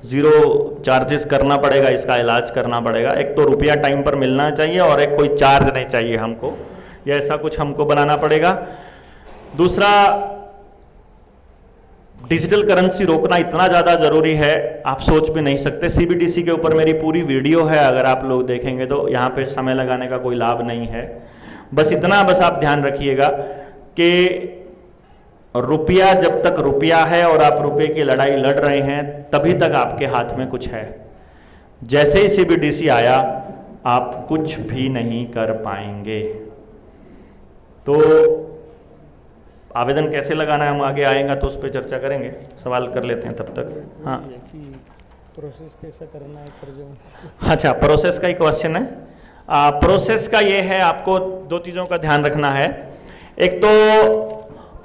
0 चार्जेस करना पड़ेगा, इसका इलाज करना पड़ेगा। एक तो रुपया टाइम पर मिलना चाहिए और एक कोई चार्ज नहीं चाहिए हमको, या ऐसा कुछ हमको बनाना पड़ेगा। दूसरा, डिजिटल करेंसी रोकना इतना ज्यादा जरूरी है आप सोच भी नहीं सकते। सीबीडीसी के ऊपर मेरी पूरी वीडियो है, अगर आप लोग देखेंगे तो यहाँ पे समय लगाने का कोई लाभ नहीं है। बस इतना बस आप ध्यान रखिएगा कि रुपया जब तक रुपया है और आप रुपये की लड़ाई लड़ रहे हैं तभी तक आपके हाथ में कुछ है, जैसे ही सीबीडीसी आया आप कुछ भी नहीं कर पाएंगे। तो आवेदन कैसे लगाना है हम आगे आएगा तो उस पर चर्चा करेंगे, सवाल कर लेते हैं तब तक। हाँ,
प्रोसेस कैसा करना है?
अच्छा, प्रोसेस का ही क्वेश्चन है। प्रोसेस का ये है, आपको 2 चीज़ों का ध्यान रखना है। एक तो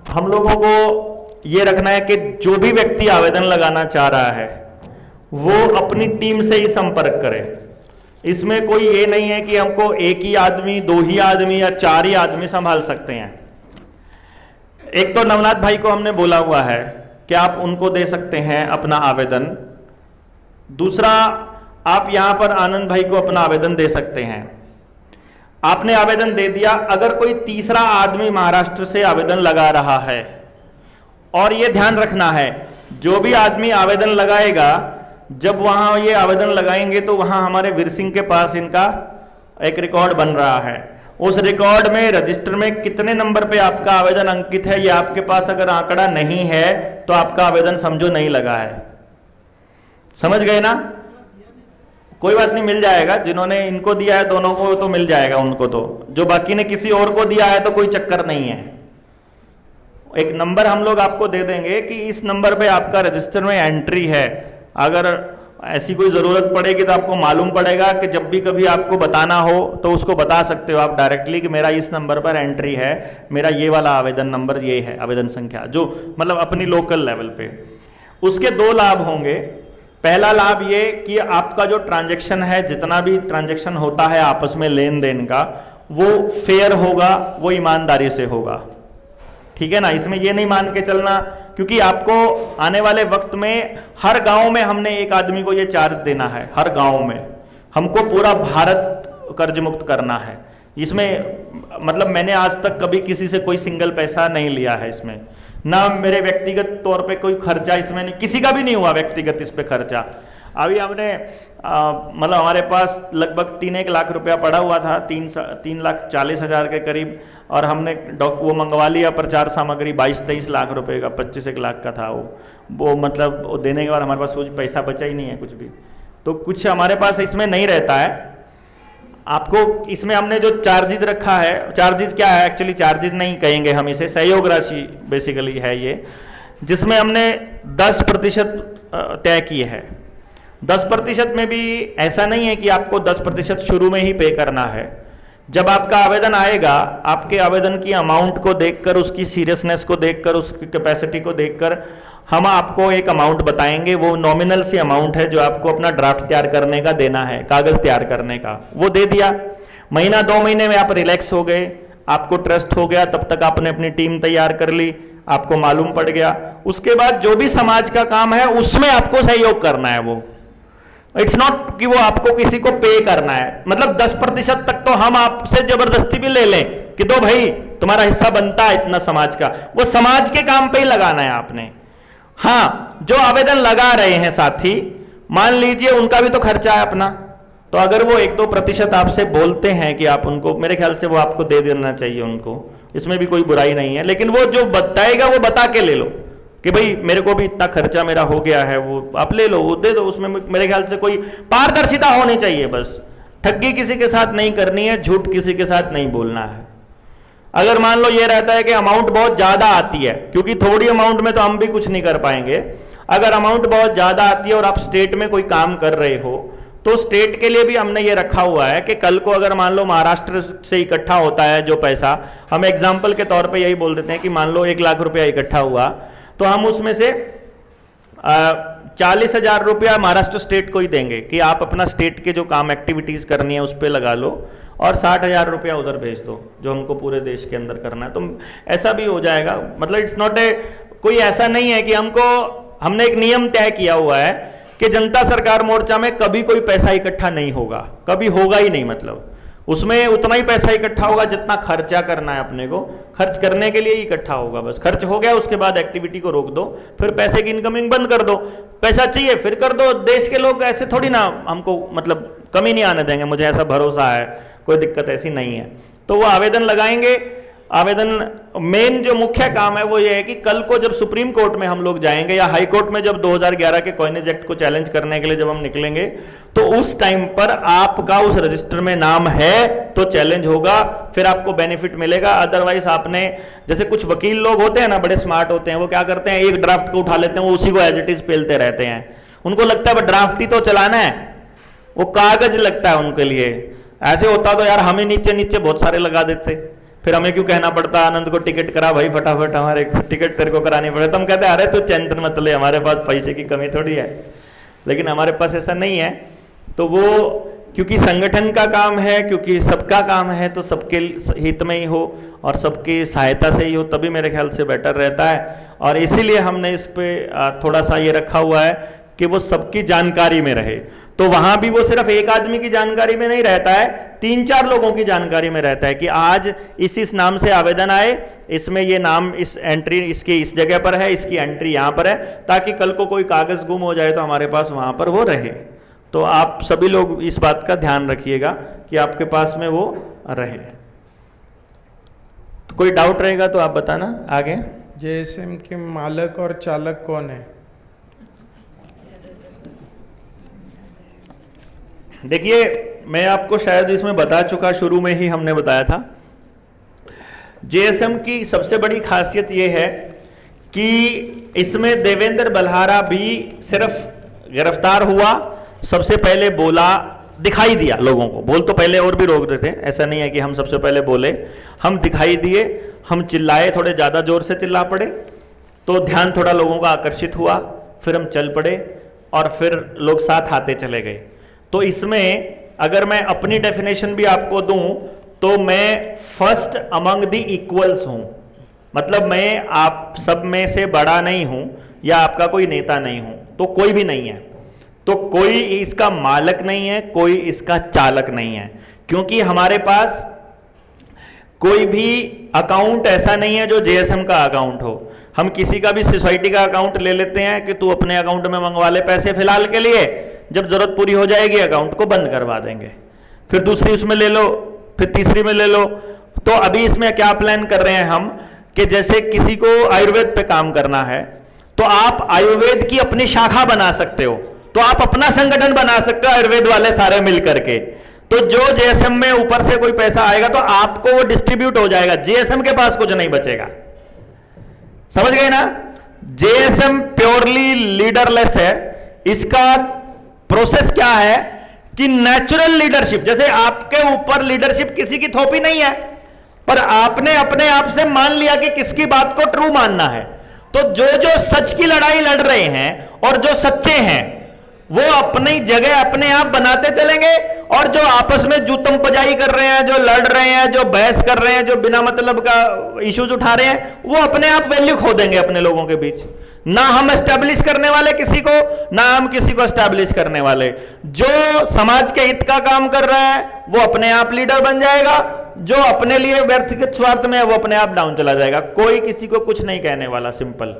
हम लोगों को ये रखना है कि जो भी व्यक्ति आवेदन लगाना चाह रहा है वो अपनी टीम से ही संपर्क करे। इसमें कोई ये नहीं है कि हमको एक ही आदमी, 2 ही आदमी या 4 ही आदमी संभाल सकते हैं। एक तो नवनाथ भाई को हमने बोला हुआ है कि आप उनको दे सकते हैं अपना आवेदन। दूसरा, आप यहां पर आनंद भाई को अपना आवेदन दे सकते हैं। आपने आवेदन दे दिया, अगर कोई तीसरा आदमी महाराष्ट्र से आवेदन लगा रहा है, और यह ध्यान रखना है जो भी आदमी आवेदन लगाएगा, जब वहां ये आवेदन लगाएंगे तो वहां हमारे वीर सिंह के पास इनका एक रिकॉर्ड बन रहा है। उस रिकॉर्ड में, रजिस्टर में कितने नंबर पे आपका आवेदन अंकित है, ये आपके पास अगर आंकड़ा नहीं है तो आपका आवेदन समझो नहीं लगा है। समझ गए ना? कोई बात नहीं, मिल जाएगा। जिन्होंने इनको दिया है दोनों को तो मिल जाएगा उनको, तो जो बाकी ने किसी और को दिया है तो कोई चक्कर नहीं है। एक नंबर हम लोग आपको दे देंगे कि इस नंबर पे आपका रजिस्टर में एंट्री है। अगर ऐसी कोई ज़रूरत पड़ेगी तो आपको मालूम पड़ेगा कि जब भी कभी आपको बताना हो तो उसको बता सकते हो आप डायरेक्टली कि मेरा इस नंबर पर एंट्री है, मेरा ये वाला आवेदन नंबर ये है, आवेदन संख्या, जो मतलब अपनी लोकल लेवल पे। उसके 2 लाभ होंगे। पहला लाभ ये कि आपका जो ट्रांजैक्शन है, जितना भी ट्रांजैक्शन होता है आपस में लेन देन का, वो फेयर होगा, वो ईमानदारी से होगा। ठीक है ना? इसमें ये नहीं मान के चलना, क्योंकि आपको आने वाले वक्त में हर गांव में हमने एक आदमी को ये चार्ज देना है। हर गांव में हमको पूरा भारत कर्ज मुक्त करना है। इसमें मतलब मैंने आज तक कभी किसी से कोई सिंगल पैसा नहीं लिया है इसमें, ना मेरे व्यक्तिगत तौर पे कोई खर्चा इसमें नहीं, किसी का भी नहीं हुआ व्यक्तिगत इस पे खर्चा। अभी हमने मतलब हमारे पास लगभग 3-1 लाख रुपया पड़ा हुआ था, 3,40,000 के करीब, और हमने वो मंगवा लिया प्रचार सामग्री 22-23 लाख रुपए का, 25-1 लाख का था वो मतलब वो देने के बाद हमारे पास कुछ पैसा बचा ही नहीं है कुछ भी, तो कुछ हमारे पास इसमें नहीं रहता है। आपको इसमें हमने जो चार्जेज रखा है, चार्जेज क्या है एक्चुअली, चार्जेज नहीं कहेंगे हम इसे, सहयोग राशि बेसिकली है ये, जिसमें हमने 10% तय किए हैं। 10% में भी ऐसा नहीं है कि आपको 10% शुरू में ही पे करना है। जब आपका आवेदन आएगा, आपके आवेदन की अमाउंट को देखकर, उसकी सीरियसनेस को देखकर, उसकी कैपेसिटी को देखकर हम आपको एक अमाउंट बताएंगे। वो नॉमिनल सी अमाउंट है जो आपको अपना ड्राफ्ट तैयार करने का देना है, कागज तैयार करने का, वो दे दिया। महीना 2 महीने में आप रिलैक्स हो गए, आपको ट्रस्ट हो गया, तब तक आपने अपनी टीम तैयार कर ली, आपको मालूम पड़ गया। उसके बाद जो भी समाज का काम है उसमें आपको सहयोग करना है। वो इट्स नॉट कि वो आपको किसी को पे करना है, मतलब 10% तक तो हम आपसे जबरदस्ती भी ले लें कि दो भाई तुम्हारा हिस्सा बनता है इतना समाज का, वो समाज के काम पे ही लगाना है आपने। हाँ, जो आवेदन लगा रहे हैं साथी, मान लीजिए उनका भी तो खर्चा है अपना, तो अगर वो 1-2% आपसे बोलते हैं कि आप उनको, मेरे ख्याल से वो आपको दे देना चाहिए उनको, इसमें भी कोई बुराई नहीं है। लेकिन वो जो बताएगा वो बता के ले लो कि भाई मेरे को भी इतना खर्चा मेरा हो गया है, वो आप ले लो, वो दे दो। उसमें मेरे ख्याल से कोई पारदर्शिता होनी चाहिए, बस ठगी किसी के साथ नहीं करनी है, झूठ किसी के साथ नहीं बोलना है। अगर मान लो ये रहता है कि अमाउंट बहुत ज्यादा आती है, क्योंकि थोड़ी अमाउंट में तो हम भी कुछ नहीं कर पाएंगे, अगर अमाउंट बहुत ज्यादा आती है और आप स्टेट में कोई काम कर रहे हो, तो स्टेट के लिए भी हमने ये रखा हुआ है कि कल को अगर मान लो महाराष्ट्र से इकट्ठा होता है जो पैसा, हम एग्जाम्पल के तौर पे यही बोल देते हैं कि मान लो 1 लाख रुपया इकट्ठा हुआ, तो हम उसमें से 40,000 रुपया महाराष्ट्र स्टेट को ही देंगे कि आप अपना स्टेट के जो काम एक्टिविटीज करनी है उस पर लगा लो, और 60,000 रुपया उधर भेज दो जो हमको पूरे देश के अंदर करना है। तो ऐसा भी हो जाएगा। मतलब इट्स नॉट ए, कोई ऐसा नहीं है कि हमने एक नियम तय किया हुआ है कि जनता सरकार मोर्चा में कभी कोई पैसा इकट्ठा नहीं होगा, कभी होगा ही नहीं। मतलब उसमें उतना ही पैसा इकट्ठा होगा जितना खर्चा करना है अपने को, खर्च करने के लिए ही इकट्ठा होगा। बस खर्च हो गया, उसके बाद एक्टिविटी को रोक दो, फिर पैसे की इनकमिंग बंद कर दो। पैसा चाहिए फिर कर दो। देश के लोग ऐसे थोड़ी ना हमको मतलब कमी नहीं आने देंगे, मुझे ऐसा भरोसा है, कोई दिक्कत ऐसी नहीं है। तो वो आवेदन लगाएंगे। आवेदन मेन जो मुख्य काम है वो ये है कि कल को जब सुप्रीम कोर्ट में हम लोग जाएंगे या हाई कोर्ट में जब 2011 के कॉइनेज एक्ट को चैलेंज करने के लिए जब हम निकलेंगे, तो उस टाइम पर आपका उस रजिस्टर में नाम है तो चैलेंज होगा, फिर आपको बेनिफिट मिलेगा। अदरवाइज आपने, जैसे कुछ वकील लोग होते हैं ना, बड़े स्मार्ट होते हैं, वो क्या करते हैं, एक ड्राफ्ट को उठा लेते हैं, वो उसी को एज इट इज पेलते रहते हैं। उनको लगता है ड्राफ्ट ही तो चलाना है, वो कागज लगता है उनके लिए। ऐसे होता तो यार हमें नीचे नीचे बहुत सारे लगा देते, फिर हमें क्यों कहना पड़ता आनंद को टिकट करा भाई फटाफट, हमारे टिकट तेरे को करानी पड़े। तो हम कहते हैं अरे तो टेंशन मत ले, हमारे पास पैसे की कमी थोड़ी है। लेकिन हमारे पास ऐसा नहीं है। तो वो क्योंकि संगठन का काम है, क्योंकि सबका काम है, तो सबके हित में ही हो और सबकी सहायता से ही हो, तभी मेरे ख्याल से बेटर रहता है। और इसीलिए हमने इस पे थोड़ा सा ये रखा हुआ है कि वो सबकी जानकारी में रहे। तो वहां भी वो सिर्फ एक आदमी की जानकारी में नहीं रहता है, 3-4 लोगों की जानकारी में रहता है कि आज इस नाम से आवेदन आए, इसमें ये नाम, इस एंट्री इसकी इस जगह पर है, इसकी एंट्री यहाँ पर है, ताकि कल को कोई कागज गुम हो जाए तो हमारे पास वहां पर वो रहे। तो आप सभी लोग इस बात का ध्यान रखिएगा कि आपके पास में वो रहे। तो कोई डाउट रहेगा तो आप बताना आगे।
जेएसएम के मालक और चालक कौन है?
देखिए, मैं आपको शायद इसमें बता चुका, शुरू में ही हमने बताया था। जेएसएम की सबसे बड़ी खासियत यह है कि इसमें देवेंद्र बल्हारा भी सिर्फ गिरफ्तार हुआ, सबसे पहले बोला, दिखाई दिया लोगों को। बोल तो पहले और भी रोक देते हैं, ऐसा नहीं है कि हम सबसे पहले बोले, हम दिखाई दिए, हम चिल्लाए, थोड़े ज़्यादा जोर से चिल्ला पड़े, तो ध्यान थोड़ा लोगों का आकर्षित हुआ, फिर हम चल पड़े और फिर लोग साथ आते चले गए। तो इसमें अगर मैं अपनी डेफिनेशन भी आपको दूं तो मैं फर्स्ट अमंग द इक्वल्स हूं। मतलब मैं आप सब में से बड़ा नहीं हूं या आपका कोई नेता नहीं हूं, तो कोई भी नहीं है। तो कोई इसका मालक नहीं है, कोई इसका चालक नहीं है, क्योंकि हमारे पास कोई भी अकाउंट ऐसा नहीं है जो जेएसएम का अकाउंट हो। हम किसी का भी सोसाइटी का अकाउंट ले लेते हैं कि तू अपने अकाउंट में मंगवा ले पैसे फिलहाल के लिए, जब जरूरत पूरी हो जाएगी अकाउंट को बंद करवा देंगे, फिर दूसरी उसमें ले लो, फिर तीसरी में ले लो। तो अभी इसमें क्या प्लान कर रहे हैं हम कि जैसे किसी को आयुर्वेद पे काम करना है तो आप आयुर्वेद की अपनी शाखा बना सकते हो, तो आप अपना संगठन बना सकते हो आयुर्वेद वाले सारे मिल करके। तो जो जेएसएम में ऊपर से कोई पैसा आएगा तो आपको वो डिस्ट्रीब्यूट हो जाएगा, जेएसएम के पास कुछ नहीं बचेगा। समझ गए ना? जेएसएम प्योरली लीडरलेस है। इसका प्रोसेस क्या है कि नेचुरल लीडरशिप, जैसे आपके ऊपर लीडरशिप किसी की थोपी नहीं है, पर आपने अपने आप से मान लिया कि किसकी बात को ट्रू मानना है। तो जो जो सच की लड़ाई लड़ रहे हैं और जो सच्चे हैं वो अपनी जगह अपने आप बनाते चलेंगे, और जो आपस में जूतम पजाई कर रहे हैं, जो लड़ रहे हैं, जो बहस कर रहे हैं, जो बिना मतलब का इश्यूज उठा रहे हैं, वो अपने आप वैल्यू खो देंगे अपने लोगों के बीच। ना हम एस्टैब्लिश करने वाले किसी को, ना हम किसी को एस्टैब्लिश करने वाले। जो समाज के हित का काम कर रहा है वो अपने आप लीडर बन जाएगा, जो अपने लिए व्यक्तिगत स्वार्थ में है वो अपने आप डाउन चला जाएगा। कोई किसी को कुछ नहीं कहने वाला, सिंपल।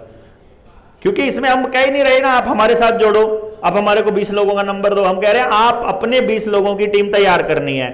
क्योंकि इसमें हम कह ही नहीं रहे ना आप हमारे साथ जोड़ो, आप हमारे को 20 लोगों का नंबर दो। हम कह रहे हैं आप अपने 20 लोगों की टीम तैयार करनी है,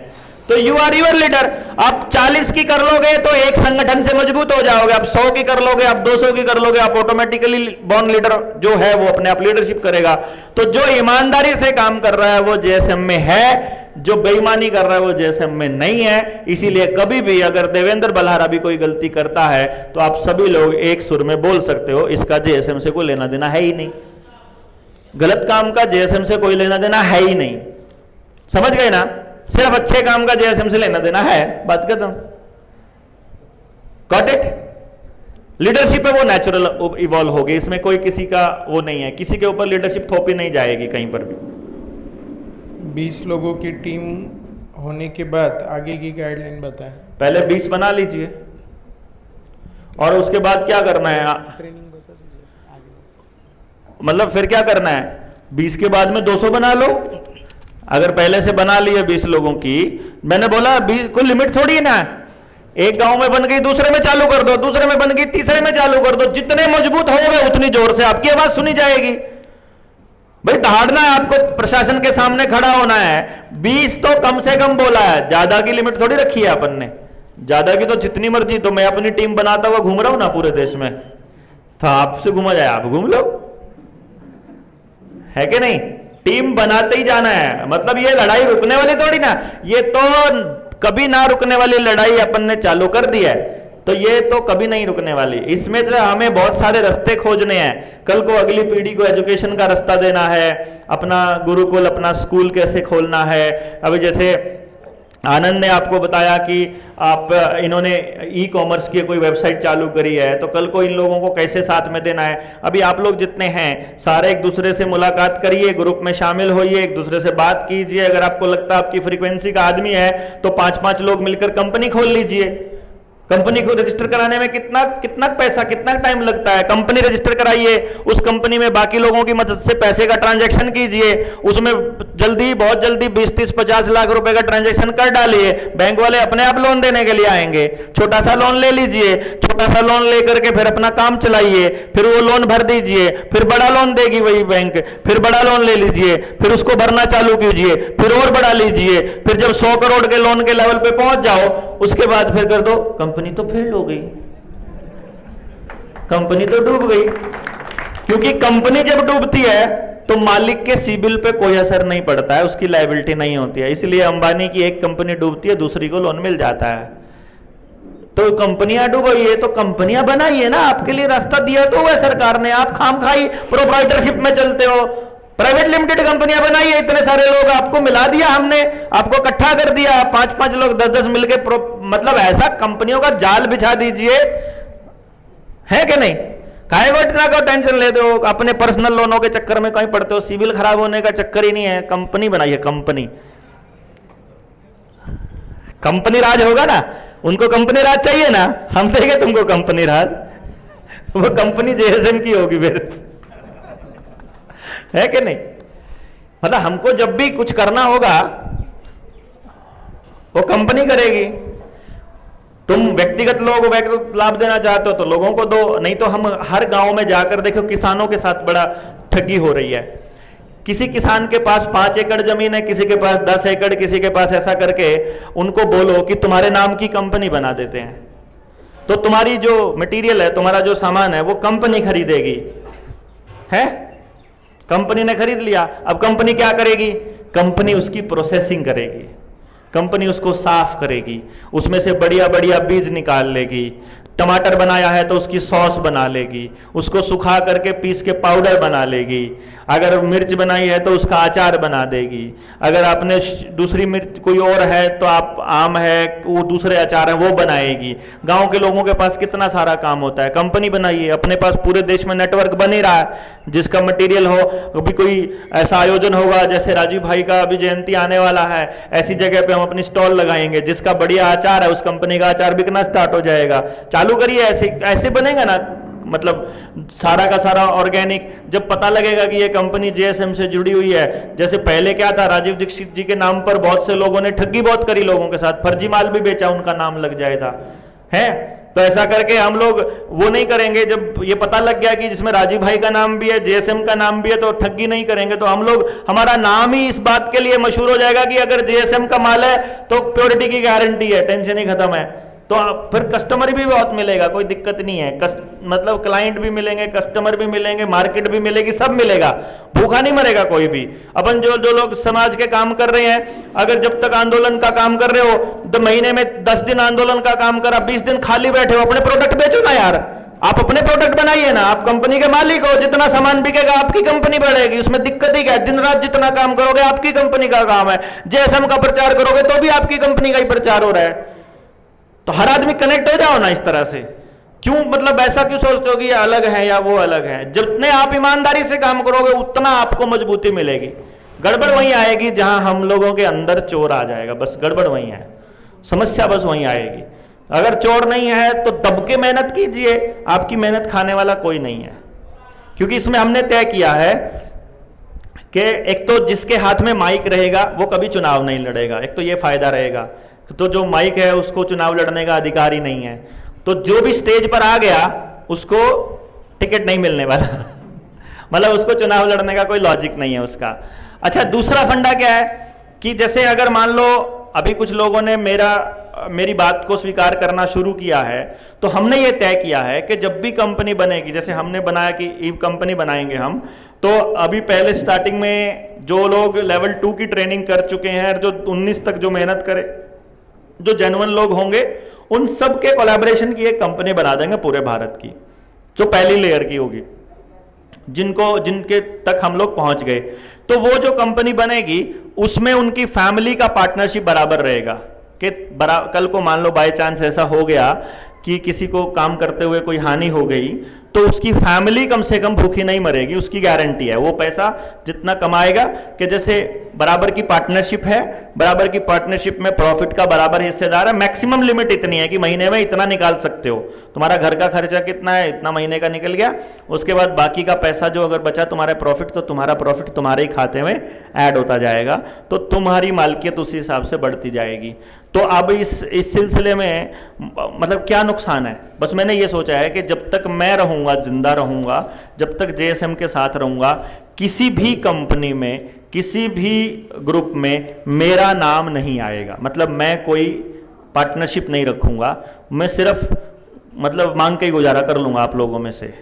तो यू आर यूर लीडर। आप 40 की कर लोगे तो एक संगठन से मजबूत हो जाओगे, आप 100 की कर लोगे, आप 200 की कर लोगे, आप ऑटोमेटिकली बॉर्न लीडर जो है वो अपने आप लीडरशिप करेगा। तो जो ईमानदारी से काम कर रहा है वो जेएसएम में है, जो बेईमानी कर रहा है वो जेएसएम में नहीं है। इसीलिए कभी भी अगर देवेंद्र बल्हारा भी कोई गलती करता है तो आप सभी लोग एक सुर में बोल सकते हो इसका जेएसएम से कोई लेना देना है ही नहीं, गलत काम का जेएसएम से कोई लेना देना है ही नहीं। समझ गए ना? सिर्फ अच्छे काम का जेएसएम से लेना देना है, बात खत्म। Got it? लीडरशिप है वो नेचुरल इवॉल्व होगी, इसमें कोई किसी का वो नहीं है, किसी के ऊपर लीडरशिप थोपी नहीं जाएगी कहीं पर भी।
20 लोगों की टीम होने के बाद आगे की गाइडलाइन बताएं।
पहले 20 बना लीजिए और उसके बाद क्या करना है,
ट्रेनिंग बता दीजिए आगे।
मतलब फिर क्या करना है, 20 के बाद में 200 बना लो। अगर पहले से बना लिए 20 लोगों की, मैंने बोला 20 कोई लिमिट थोड़ी है ना, एक गांव में बन गई दूसरे में चालू कर दो, दूसरे में बन गई तीसरे में चालू कर दो। जितने मजबूत हो गए उतनी जोर से आपकी आवाज सुनी जाएगी। भाई दहाड़ना है आपको, प्रशासन के सामने खड़ा होना है। 20 तो कम से कम बोला है, ज्यादा की लिमिट थोड़ी रखी है अपन ने, ज्यादा की तो जितनी मर्जी। तो मैं अपनी टीम बनाता हुआ घूम रहा हूं ना पूरे देश में, तो आपसे घूमा जाए आप घूम लो, है कि नहीं? टीम बनाते ही जाना है। मतलब ये लड़ाई रुकने वाली थोड़ी ना, ये तो कभी ना रुकने वाली लड़ाई अपन ने चालू कर दी है, तो ये तो कभी नहीं रुकने वाली। इसमें जो हमें बहुत सारे रास्ते खोजने हैं। कल को अगली पीढ़ी को एजुकेशन का रास्ता देना है, अपना गुरुकुल अपना स्कूल कैसे खोलना है। अभी जैसे आनंद ने आपको बताया कि आप इन्होंने ई कॉमर्स की कोई वेबसाइट चालू करी है, तो कल को इन लोगों को कैसे साथ में देना है। अभी आप लोग जितने हैं सारे एक दूसरे से मुलाकात करिए, ग्रुप में शामिल होइए, एक दूसरे से बात कीजिए। अगर आपको लगता है आपकी फ्रीक्वेंसी का आदमी है तो 5-5 लोग मिलकर कंपनी खोल लीजिए। कंपनी को रजिस्टर कराने में कितना पैसा कितना टाइम लगता है, कंपनी रजिस्टर कराइए, उस कंपनी में बाकी लोगों की मदद से पैसे का ट्रांजैक्शन कीजिए, उसमें बहुत जल्दी 20-30-50 लाख रुपए का ट्रांजैक्शन कर डालिए। बैंक वाले अपने आप लोन देने के लिए आएंगे। छोटा सा लोन ले लीजिए, छोटा सा लोन लेकर के फिर अपना काम चलाइए, फिर वो लोन भर दीजिए, फिर बड़ा लोन देगी वही बैंक, फिर बड़ा लोन ले लीजिए, फिर उसको भरना चालू कीजिए, फिर और बढ़ा लीजिए, फिर जब 100 करोड़ के लोन के लेवल पे पहुंच जाओ उसके बाद फिर कर दो। कंपनी तो फेल हो गई, कंपनी तो डूब गई। क्योंकि कंपनी जब डूबती है तो मालिक के सिबिल पे कोई असर नहीं पड़ता है, उसकी लायबिलिटी नहीं होती है। इसलिए अंबानी की एक कंपनी डूबती है, दूसरी को लोन मिल जाता है। तो कंपनियां डूब गई है तो कंपनियां बनाइए ना, आपके लिए रास्ता दिया तो हुआ सरकार ने, आप खामखाई प्रोप्राइटरशिप में चलते हो। प्राइवेट लिमिटेड कंपनियां बनाइए, इतने सारे लोग आपको मिला दिया हमने, आपको इकट्ठा कर दिया, 5-5 लोग 10-10 मिलके मतलब ऐसा कंपनियों का जाल बिछा दीजिए, है कि नहीं? काहे को इतना को टेंशन लेते हो, अपने पर्सनल लोनों के चक्कर में कहीं पड़ते हो, सिविल खराब होने का चक्कर ही नहीं है। कंपनी बनाइए, कंपनी राज होगा ना, उनको कंपनी राज चाहिए ना, हम देंगे तुमको कंपनी राज, वो कंपनी जेएसएम की होगी फिर, है कि नहीं? मतलब हमको जब भी कुछ करना होगा वो कंपनी करेगी। तुम व्यक्तिगत लोग व्यक्तिगत लाभ देना चाहते हो तो लोगों को दो, नहीं तो हम हर गांव में जाकर देखो किसानों के साथ बड़ा ठगी हो रही है। किसी किसान के पास 5 एकड़ जमीन है, किसी के पास 10 एकड़, किसी के पास, ऐसा करके उनको बोलो कि तुम्हारे नाम की कंपनी बना देते हैं, तो तुम्हारी जो मटेरियल है, तुम्हारा जो सामान है, वो कंपनी खरीदेगी, है? कंपनी ने खरीद लिया, अब कंपनी क्या करेगी? कंपनी उसकी प्रोसेसिंग करेगी, कंपनी उसको साफ करेगी, उसमें से बढ़िया बढ़िया बीज निकाल लेगी, टमाटर बनाया है तो उसकी सॉस बना लेगी, उसको सुखा करके पीस के पाउडर बना लेगी, अगर मिर्च बनाई है तो उसका अचार बना देगी, अगर आपने दूसरी मिर्च कोई और है तो आप आम है वो दूसरे अचार है वो बनाएगी। गांव के लोगों के पास कितना सारा काम होता है, कंपनी बनाइए, अपने पास पूरे देश में नेटवर्क बन ही रहा है, जिसका मटेरियल हो, अभी कोई ऐसा आयोजन होगा जैसे राजीव भाई का अभी जयंती आने वाला है, ऐसी जगह पे हम अपनी स्टॉल लगाएंगे, जिसका बढ़िया अचार है उस कंपनी का अचार बिकना स्टार्ट हो जाएगा। चालू करिए, ऐसे ऐसे बनेगा ना, मतलब सारा का सारा ऑर्गेनिक। जब पता लगेगा कि ये कंपनी जेएसएम से जुड़ी हुई है, जैसे पहले क्या था, राजीव दीक्षित जी के नाम पर बहुत से लोगों ने ठगी बहुत करी लोगों के साथ, फर्जी माल भी बेचा, उनका नाम लग जाए था, है? तो ऐसा करके हम लोग वो नहीं करेंगे। जब ये पता लग गया कि जिसमें राजीव भाई का नाम भी है, जेएसएम का नाम भी है, तो ठगी नहीं करेंगे। तो हम लोग, हमारा नाम ही इस बात के लिए मशहूर हो जाएगा कि अगर जेएसएम का माल है तो प्योरिटी की गारंटी है, टेंशन ही खत्म है। तो फिर कस्टमर भी बहुत मिलेगा, कोई दिक्कत नहीं है, मतलब क्लाइंट भी मिलेंगे, कस्टमर भी मिलेंगे, मार्केट भी मिलेगी, सब मिलेगा, भूखा नहीं मरेगा कोई भी। अपन जो लोग समाज के काम कर रहे हैं, अगर जब तक आंदोलन का काम कर रहे हो, तो महीने में 10 दिन आंदोलन का काम करा, 20 दिन खाली बैठे हो, अपने प्रोडक्ट बेचो ना यार, आप अपने प्रोडक्ट बनाइए ना, आप कंपनी के मालिक हो, जितना सामान बिकेगा आपकी कंपनी बढ़ेगी, उसमें दिक्कत ही क्या है? दिन रात जितना काम करोगे आपकी कंपनी का काम है, जेएसएम का प्रचार करोगे तो भी आपकी कंपनी का ही प्रचार हो रहा है। तो हर आदमी कनेक्ट हो जाओ ना इस तरह से। क्यों, मतलब ऐसा क्यों सोचते हो कि ये अलग है या वो अलग है? जितने आप ईमानदारी से काम करोगे उतना आपको मजबूती मिलेगी। गड़बड़ वहीं आएगी जहां हम लोगों के अंदर चोर आ जाएगा, बस गड़बड़ वहीं है, समस्या बस वहीं आएगी। अगर चोर नहीं है तो दब के मेहनत कीजिए, आपकी मेहनत खाने वाला कोई नहीं है। क्योंकि इसमें हमने तय किया है कि एक तो जिसके हाथ में माइक रहेगा वो कभी चुनाव नहीं लड़ेगा, एक तो ये फायदा रहेगा। तो जो माइक है उसको चुनाव लड़ने का अधिकार ही नहीं है, तो जो भी स्टेज पर आ गया उसको टिकट नहीं मिलने वाला मतलब उसको चुनाव लड़ने का कोई लॉजिक नहीं है उसका। अच्छा, दूसरा फंडा क्या है कि जैसे अगर मान लो अभी कुछ लोगों ने मेरी बात को स्वीकार करना शुरू किया है, तो हमने ये तय किया है कि जब भी कंपनी बनेगी, जैसे हमने बनाया कि ईव कंपनी बनाएंगे हम, तो अभी पहले स्टार्टिंग में जो लोग लेवल 2 की ट्रेनिंग कर चुके हैं, जो 19 तक जो मेहनत करे, जो जेन्युइन लोग होंगे, उन सब के कोलैबोरेशन की एक कंपनी बना देंगे पूरे भारत की, जो पहली लेयर की होगी, जिनके तक हम लोग पहुंच गए। तो वो जो कंपनी बनेगी उसमें उनकी फैमिली का पार्टनरशिप बराबर रहेगा कि कल को मान लो बाय चांस ऐसा हो गया कि किसी को काम करते हुए कोई हानि हो गई, तो उसकी फैमिली कम से कम भूखी नहीं मरेगी, उसकी गारंटी है। वो पैसा जितना कमाएगा, कि जैसे बराबर की पार्टनरशिप है, बराबर की पार्टनरशिप में प्रॉफिट का बराबर हिस्सेदार है, मैक्सिमम लिमिट इतनी है कि महीने में इतना निकाल सकते हो, तुम्हारा घर का खर्चा कितना है, इतना महीने का निकल गया, उसके बाद बाकी का पैसा जो अगर बचा तुम्हारा प्रॉफिट, तो तुम्हारा प्रॉफिट तुम्हारे ही खाते में ऐड होता जाएगा, तो तुम्हारी मालकियत उसी हिसाब से बढ़ती जाएगी। तो अब इस सिलसिले में मतलब क्या नुकसान है? बस मैंने ये सोचा है कि जब तक मैं रहूँगा, जिंदा रहूँगा, जब तक जेएसएम के साथ रहूँगा, किसी भी कंपनी में, किसी भी ग्रुप में मेरा नाम नहीं आएगा। मतलब मैं कोई पार्टनरशिप नहीं रखूँगा, मैं सिर्फ मतलब मांग के ही गुजारा कर लूँगा आप लोगों में से,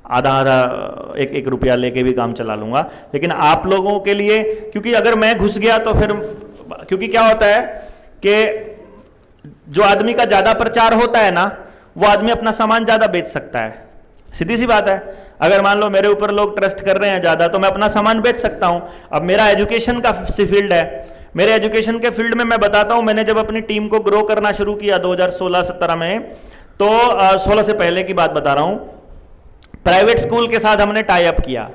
आधा आधा एक रुपया लेके भी काम चला लूँगा। लेकिन आप लोगों के लिए, क्योंकि अगर मैं घुस गया तो फिर, क्योंकि क्या होता है कि जो आदमी का ज्यादा प्रचार होता है ना, वो आदमी अपना सामान ज्यादा बेच सकता है, सीधी सी बात है। अगर मान लो मेरे ऊपर लोग ट्रस्ट कर रहे हैं ज्यादा, तो मैं अपना सामान बेच सकता हूं। अब मेरा एजुकेशन का फील्ड है, मेरे एजुकेशन के फील्ड में मैं बताता हूं, मैंने जब अपनी टीम को ग्रो करना शुरू किया 2016-17 में, तो 16 से पहले की बात बता रहा हूं, प्राइवेट स्कूल के साथ हमने टाई अप किया।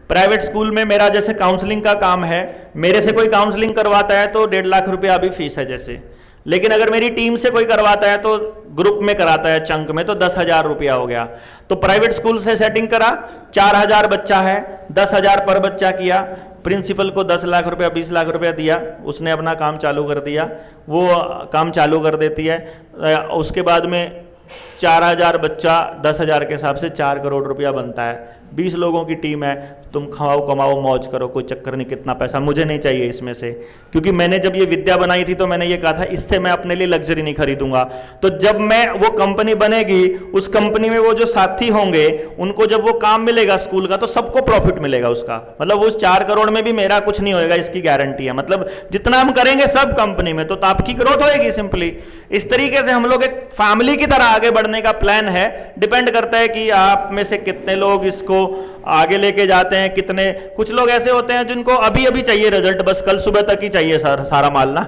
प्राइवेट स्कूल में मेरा जैसे काउंसलिंग का काम है, मेरे से कोई काउंसलिंग करवाता है तो 1.5 लाख रुपया अभी फीस है जैसे, लेकिन अगर मेरी टीम से कोई करवाता है तो ग्रुप में कराता है चंक में, तो 10,000 रुपया हो गया। तो प्राइवेट स्कूल से सेटिंग करा, 4,000 बच्चा है, 10,000 पर बच्चा किया, प्रिंसिपल को 10 लाख रुपया 20 लाख रुपया दिया, उसने अपना काम चालू कर दिया, वो काम चालू कर देती है। उसके बाद में 4,000 बच्चा 10,000 के हिसाब से 4 करोड़ रुपया बनता है। 20 लोगों की टीम है, तुम खाओ कमाओ मौज करो, कोई चक्कर नहीं, कितना पैसा मुझे नहीं चाहिए इसमें से। क्योंकि मैंने जब ये विद्या बनाई थी तो मैंने ये कहा था इससे मैं अपने लिए लग्जरी नहीं खरीदूंगा। तो जब मैं वो कंपनी बनेगी, उस कंपनी में वो जो साथी होंगे उनको जब वो काम मिलेगा स्कूल का, तो सबको प्रॉफिट मिलेगा उसका। मतलब उस 4 करोड़ में भी मेरा कुछ नहीं होएगा, इसकी गारंटी है। मतलब जितना हम करेंगे सब कंपनी में, तो आपकी ग्रोथ होएगी सिंपली। इस तरीके से हम लोग एक फैमिली की तरह आगे बढ़ने का प्लान है। डिपेंड करता है कि आप में से कितने लोग इसको आगे लेके जाते हैं, कितने। कुछ लोग ऐसे होते हैं जिनको अभी अभी चाहिए रिजल्ट, बस कल सुबह तक ही चाहिए सारा माल ना,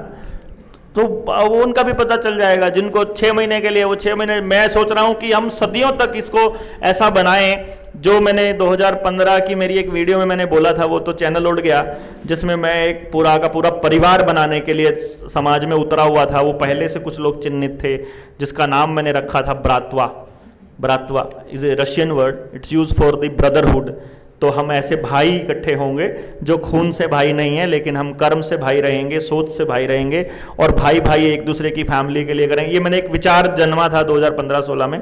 तो वो उनका भी पता चल जाएगा। जिनको 6 महीने के लिए, वो 6 महीने। मैं सोच रहा हूं कि हम सदियों तक इसको ऐसा बनाएं। जो मैंने 2015 की मेरी एक वीडियो में मैंने बोला था, वो तो चैनल उड़ गया, जिसमें मैं एक पूरा का पूरा परिवार बनाने के लिए समाज में उतरा हुआ था। वो पहले से कुछ लोग चिन्हित थे, जिसका नाम मैंने रखा था Bratva. Bratva is a Russian word, it's use for the brotherhood. तो हम ऐसे भाई इकट्ठे होंगे जो खून से भाई नहीं है, लेकिन हम कर्म से भाई रहेंगे, सोच से भाई रहेंगे, और भाई भाई एक दूसरे की फैमिली के लिए करेंगे। ये मैंने एक विचार जन्मा था 2015-16 में।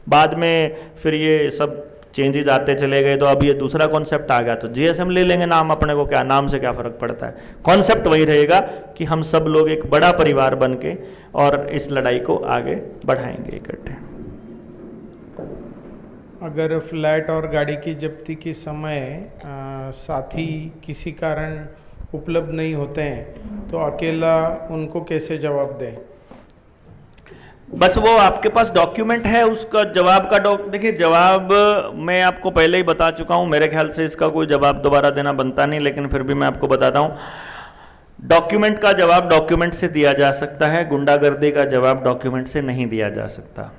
बाद में फिर ये सब चेंजेस आते चले गए, तो अब ये दूसरा कॉन्सेप्ट आ गया। तो जीएसएम ले लेंगे नाम, अपने को क्या नाम से क्या फ़र्क पड़ता है। कॉन्सेप्ट वही रहेगा कि हम सब लोग एक बड़ा परिवार बन के और इस लड़ाई को आगे बढ़ाएंगे इकट्ठे।
अगर फ्लैट और गाड़ी की जब्ती के समय साथी किसी कारण उपलब्ध नहीं होते हैं, तो अकेला उनको कैसे जवाब दें?
बस वो आपके पास डॉक्यूमेंट है, उसका जवाब का देखिए, जवाब मैं आपको पहले ही बता चुका हूँ। मेरे ख्याल से इसका कोई जवाब दोबारा देना बनता नहीं, लेकिन फिर भी मैं आपको बताता हूँ। डॉक्यूमेंट का जवाब डॉक्यूमेंट से दिया जा सकता है, गुंडागर्दी का जवाब डॉक्यूमेंट से नहीं दिया जा सकता।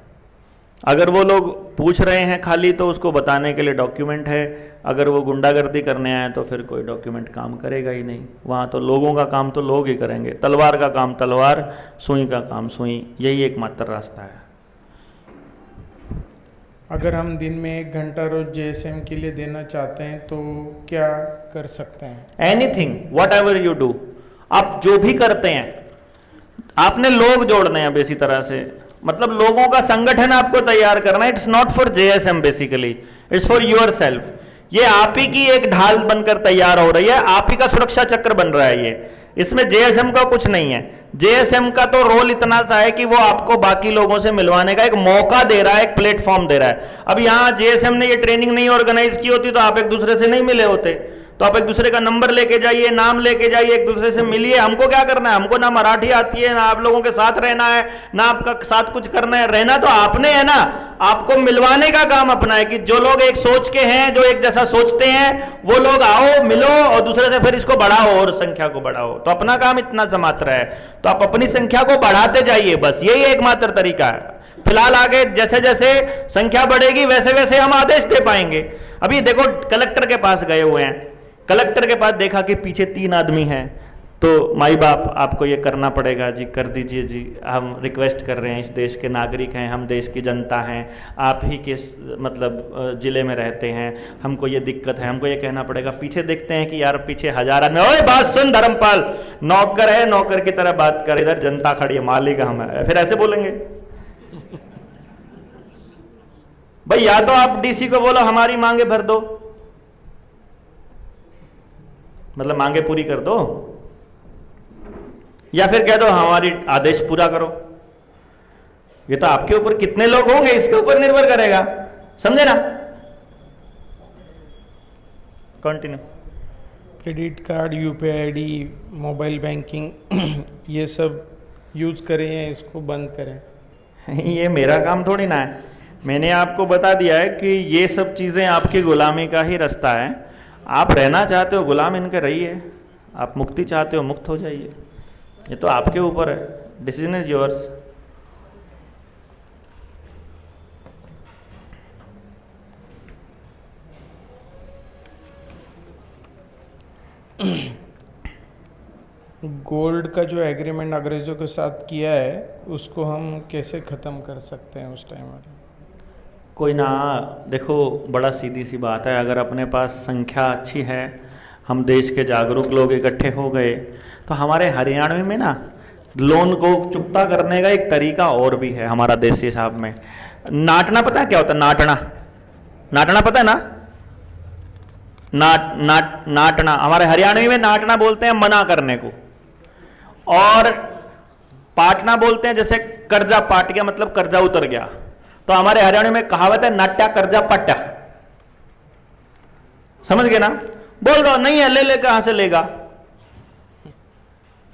अगर वो लोग पूछ रहे हैं खाली, तो उसको बताने के लिए डॉक्यूमेंट है। अगर वो गुंडागर्दी करने आए तो फिर कोई डॉक्यूमेंट काम करेगा ही नहीं। वहाँ तो लोगों का काम तो लोग ही करेंगे, तलवार का काम तलवार, सुई का काम सुई, यही एकमात्र रास्ता है।
अगर हम दिन में 1 घंटा रोज जेएसएम के लिए देना चाहते हैं तो क्या कर सकते हैं?
Anything, what ever you do, आप जो भी करते हैं, आपने लोग जोड़ने हैं इसी तरह से। मतलब लोगों का संगठन आपको तैयार करना है। It's not for JSM basically, it's for your self. ये आप ही की एक ढाल बनकर तैयार हो रही है, आप ही का सुरक्षा चक्र बन रहा है ये। इसमें जेएसएम का कुछ नहीं है। जेएसएम का तो रोल इतना सा है कि वो आपको बाकी लोगों से मिलवाने का एक मौका दे रहा है, एक प्लेटफॉर्म दे रहा है। अब यहाँ जेएसएम ने ये ट्रेनिंग नहीं ऑर्गेनाइज की होती तो आप एक दूसरे से नहीं मिले होते। तो आप एक दूसरे का नंबर लेके जाइए, नाम लेके जाइए, एक दूसरे से मिलिए। हमको क्या करना है? हमको ना मराठी आती है, ना आप लोगों के साथ रहना है, ना आपका साथ कुछ करना है। रहना तो आपने है ना, आपको मिलवाने का काम अपना है। कि जो लोग एक सोच के हैं, जो एक जैसा सोचते हैं, वो लोग आओ, मिलो और दूसरे से फिर इसको बढ़ाओ और संख्या को बढ़ाओ। तो अपना काम इतना सा मात्र है। तो आप अपनी संख्या को बढ़ाते जाइए, बस यही एकमात्र तरीका है। फिलहाल आगे जैसे जैसे संख्या बढ़ेगी वैसे वैसे हम आदेश दे पाएंगे। अभी देखो, कलेक्टर के पास गए हुए हैं, कलेक्टर के पास देखा कि पीछे 3 आदमी हैं, तो माई बाप आपको ये करना पड़ेगा जी, कर दीजिए जी, हम रिक्वेस्ट कर रहे हैं, इस देश के नागरिक हैं, हम देश की जनता हैं, आप ही के मतलब ज़िले में रहते हैं, हमको ये दिक्कत है, हमको ये कहना पड़ेगा। पीछे देखते हैं कि यार पीछे 1000 आदमी, ओए बात सुन धर्मपाल, नौकर है, नौकर की तरह बात कर, इधर जनता खड़ी है, मालिक हम है, फिर ऐसे बोलेंगे। भाई या तो आप डीसी को बोलो हमारी मांगे भर दो, मतलब मांगे पूरी कर दो, या फिर कह दो हमारी आदेश पूरा करो। ये तो आपके ऊपर कितने लोग होंगे इसके ऊपर निर्भर करेगा, समझे ना। Continue.
Credit card, UPI ID, mobile banking ये सब यूज करें या इसको बंद करें?
ये मेरा काम थोड़ी ना है। मैंने आपको बता दिया है कि ये सब चीजें आपकी गुलामी का ही रास्ता है। आप रहना चाहते हो गुलाम इनके रहिए, आप मुक्ति चाहते हो मुक्त हो जाइए। ये तो आपके ऊपर है, डिसीजन इज योर्स।
गोल्ड का जो एग्रीमेंट अंग्रेजों के साथ किया है उसको हम कैसे ख़त्म कर सकते हैं उस टाइम में?
कोई ना, देखो बड़ा सीधी सी बात है। अगर अपने पास संख्या अच्छी है, हम देश के जागरूक लोग इकट्ठे हो गए, तो हमारे हरियाणा में ना लोन को चुकता करने का एक तरीका और भी है हमारा देसी हिसाब में। नाटना पता है क्या होता है? नाटना, नाटना पता है ना? नाटना हमारे हरियाणवी में नाटना बोलते हैं मना करने को, और पाटना बोलते हैं जैसे कर्जा पाट गया, मतलब कर्जा उतर गया। तो हमारे हरियाणा में कहावत है नाट्या कर्जा पट्टा, समझ गए ना? बोल दो नहीं है, ले ले, कहां से लेगा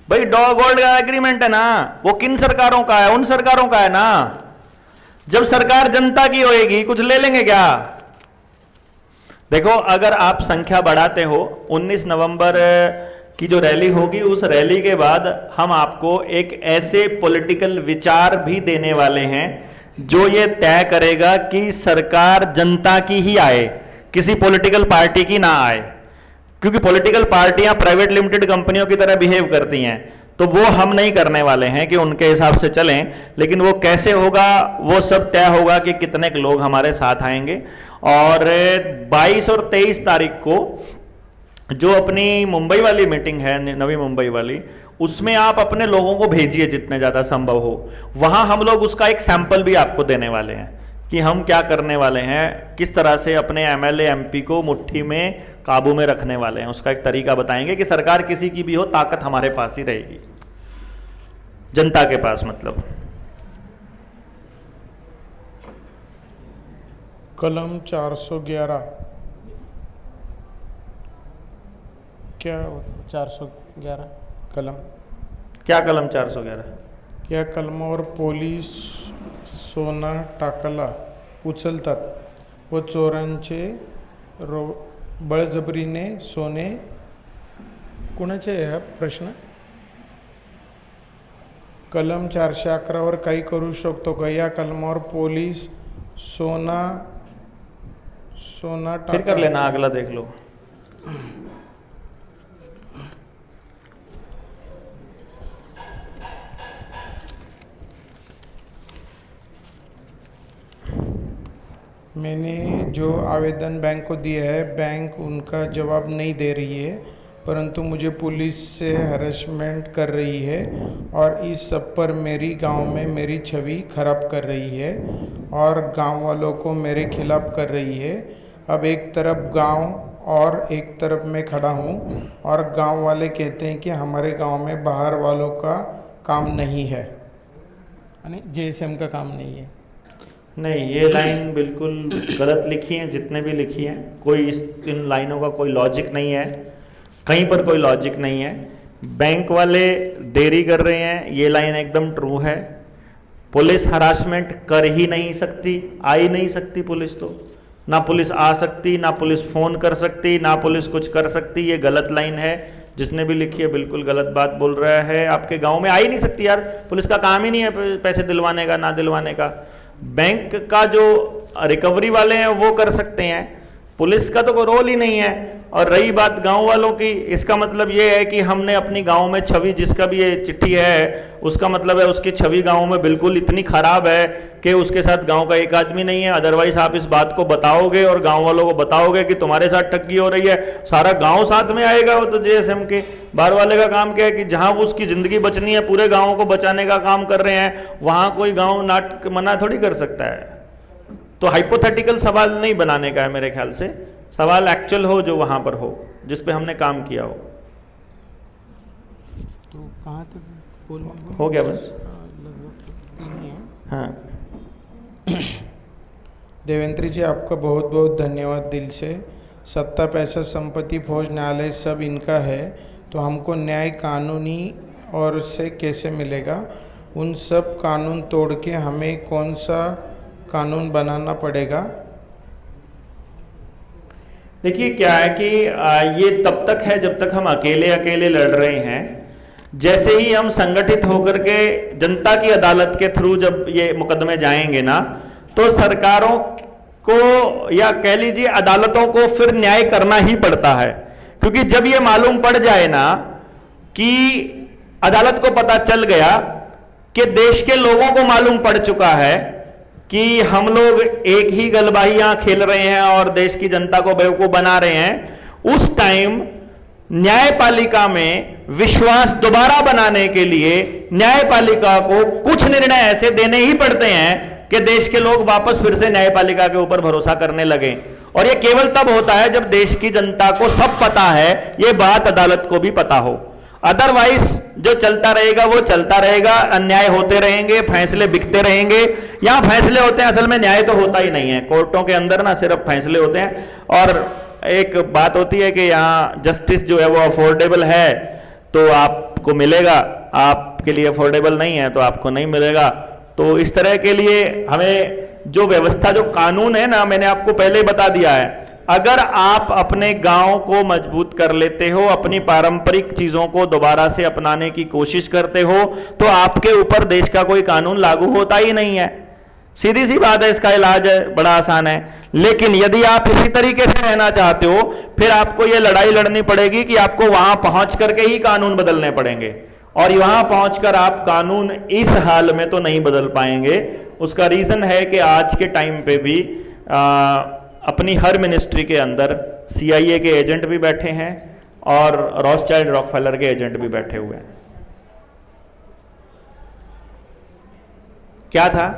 भाई? गोल्ड का एग्रीमेंट है ना, वो किन सरकारों का है? उन सरकारों का है ना। जब सरकार जनता की होएगी, कुछ ले लेंगे क्या? देखो, अगर आप संख्या बढ़ाते हो, 19 नवंबर की जो रैली होगी, उस रैली के बाद हम आपको एक ऐसे पॉलिटिकल विचार भी देने वाले हैं जो ये तय करेगा कि सरकार जनता की ही आए, किसी पॉलिटिकल पार्टी की ना आए। क्योंकि पॉलिटिकल पार्टियां प्राइवेट लिमिटेड कंपनियों की तरह बिहेव करती हैं, तो वो हम नहीं करने वाले हैं कि उनके हिसाब से चलें। लेकिन वो कैसे होगा, वो सब तय होगा कि कितने लोग हमारे साथ आएंगे। और 22 और 23 तारीख को जो अपनी मुंबई वाली मीटिंग है, नवी मुंबई वाली, उसमें आप अपने लोगों को भेजिए जितने ज़्यादा संभव हो। वहाँ हम लोग उसका एक सैंपल भी आपको देने वाले हैं कि हम क्या करने वाले हैं, किस तरह से अपने एमएलए एमपी को मुट्ठी में काबू में रखने वाले हैं। उसका एक तरीका बताएंगे कि सरकार किसी की भी हो, ताकत हमारे पास ही रहेगी, जनता के पास। मतलब
कलम 411 क्या होता है? 411 कलम
क्या? कलम 411
या कलमावर पोलीस सोना टाकला उचलतात व चोरांचे बळजबरीने सोने, कुणाचे आहे हा प्रश्न? कलम 411 वर काही करू शकतो का? या कलमावर पोलीस सोना
फिर कर लेना, अगला देख लो।
मैंने जो आवेदन बैंक को दिया है, बैंक उनका जवाब नहीं दे रही है, परंतु मुझे पुलिस से हरेसमेंट कर रही है और इस सब पर मेरी गांव में मेरी छवि खराब कर रही है और गांव वालों को मेरे खिलाफ कर रही है। अब एक तरफ गांव और एक तरफ मैं खड़ा हूं और गांव वाले कहते हैं कि हमारे गांव में बाहर वालों का काम नहीं है, यानी जेएसएम का काम नहीं है।
नहीं, ये लाइन बिल्कुल गलत लिखी है, जितने भी लिखी हैं। कोई इन लाइनों का कोई लॉजिक नहीं है, कहीं पर कोई लॉजिक नहीं है। बैंक वाले देरी कर रहे हैं, ये लाइन एकदम ट्रू है। पुलिस हरासमेंट कर ही नहीं सकती, आ ही नहीं सकती पुलिस, तो ना पुलिस आ सकती, ना पुलिस फ़ोन कर सकती, ना पुलिस कुछ कर सकती। ये गलत लाइन है, जिसने भी लिखी है बिल्कुल गलत बात बोल रहा है। आपके गांव में आ ही नहीं सकती यार, पुलिस का काम ही नहीं है पैसे दिलवाने का, ना दिलवाने का। बैंक का जो रिकवरी वाले हैं वो कर सकते हैं, पुलिस का तो कोई रोल ही नहीं है। और रही बात गांव वालों की, इसका मतलब ये है कि हमने अपनी गांव में छवि, जिसका भी ये चिट्ठी है उसका मतलब है उसकी छवि गांव में बिल्कुल इतनी खराब है कि उसके साथ गांव का एक आदमी नहीं है। अदरवाइज आप इस बात को बताओगे और गांव वालों को बताओगे कि तुम्हारे साथ ठगी हो रही है, सारा गांव साथ में आएगा। वो तो जेएसएम के बाहर वाले का काम क्या है कि जहां वो उसकी जिंदगी बचनी है, पूरे गाँव को बचाने का काम कर रहे हैं, वहां कोई गाँव नाटक मना थोड़ी कर सकता है। तो हाइपोथेटिकल सवाल नहीं बनाने का है मेरे ख्याल से, सवाल एक्चुअल हो जो वहां पर हो, जिस पे हमने काम किया हो।
तो कहाँ तक बोल
हो गया बस?
लगभग 3 है।
हाँ,
देवेंद्र जी, आपका बहुत बहुत धन्यवाद दिल से। सत्ता, पैसा, संपत्ति, फौज, न्यायालय सब इनका है, तो हमको न्याय कानूनी और से कैसे मिलेगा? उन सब कानून तोड़ के हमें कौन सा कानून बनाना पड़ेगा?
देखिए क्या है कि ये तब तक है जब तक हम अकेले अकेले लड़ रहे हैं। जैसे ही हम संगठित होकर के जनता की अदालत के थ्रू जब ये मुकदमे जाएंगे ना, तो सरकारों को या कह लीजिए अदालतों को फिर न्याय करना ही पड़ता है। क्योंकि जब ये मालूम पड़ जाए ना कि अदालत को पता चल गया कि देश के लोगों को मालूम पड़ चुका है कि हम लोग एक ही गलबाहियां खेल रहे हैं और देश की जनता को बेवकूफ बना रहे हैं, उस टाइम न्यायपालिका में विश्वास दोबारा बनाने के लिए न्यायपालिका को कुछ निर्णय ऐसे देने ही पड़ते हैं कि देश के लोग वापस फिर से न्यायपालिका के ऊपर भरोसा करने लगे। और यह केवल तब होता है जब देश की जनता को सब पता है, यह बात अदालत को भी पता हो। अदरवाइज जो चलता रहेगा वो चलता रहेगा, अन्याय होते रहेंगे, फैसले बिकते रहेंगे। यहां फैसले होते हैं, असल में न्याय तो होता ही नहीं है। कोर्टों के अंदर ना सिर्फ फैसले होते हैं। और एक बात होती है कि यहाँ जस्टिस जो है वो अफोर्डेबल है तो आपको मिलेगा, आपके लिए अफोर्डेबल नहीं है तो आपको नहीं मिलेगा। तो इस तरह के लिए हमें जो व्यवस्था, जो कानून है ना, मैंने आपको पहले ही बता दिया है, अगर आप अपने गांव को मजबूत कर लेते हो, अपनी पारंपरिक चीजों को दोबारा से अपनाने की कोशिश करते हो, तो आपके ऊपर देश का कोई कानून लागू होता ही नहीं है। सीधी सी बात है, इसका इलाज बड़ा आसान है। लेकिन यदि आप इसी तरीके से रहना चाहते हो, फिर आपको यह लड़ाई लड़नी पड़ेगी कि आपको वहां पहुंच करके ही कानून बदलने पड़ेंगे। और वहां पहुंचकर आप कानून इस हाल में तो नहीं बदल पाएंगे। उसका रीजन है कि आज के टाइम पे भी अपनी हर मिनिस्ट्री के अंदर CIA के एजेंट भी बैठे हैं और रॉथस्चाइल्ड रॉकफेलर के एजेंट भी बैठे हुए हैं। क्या था?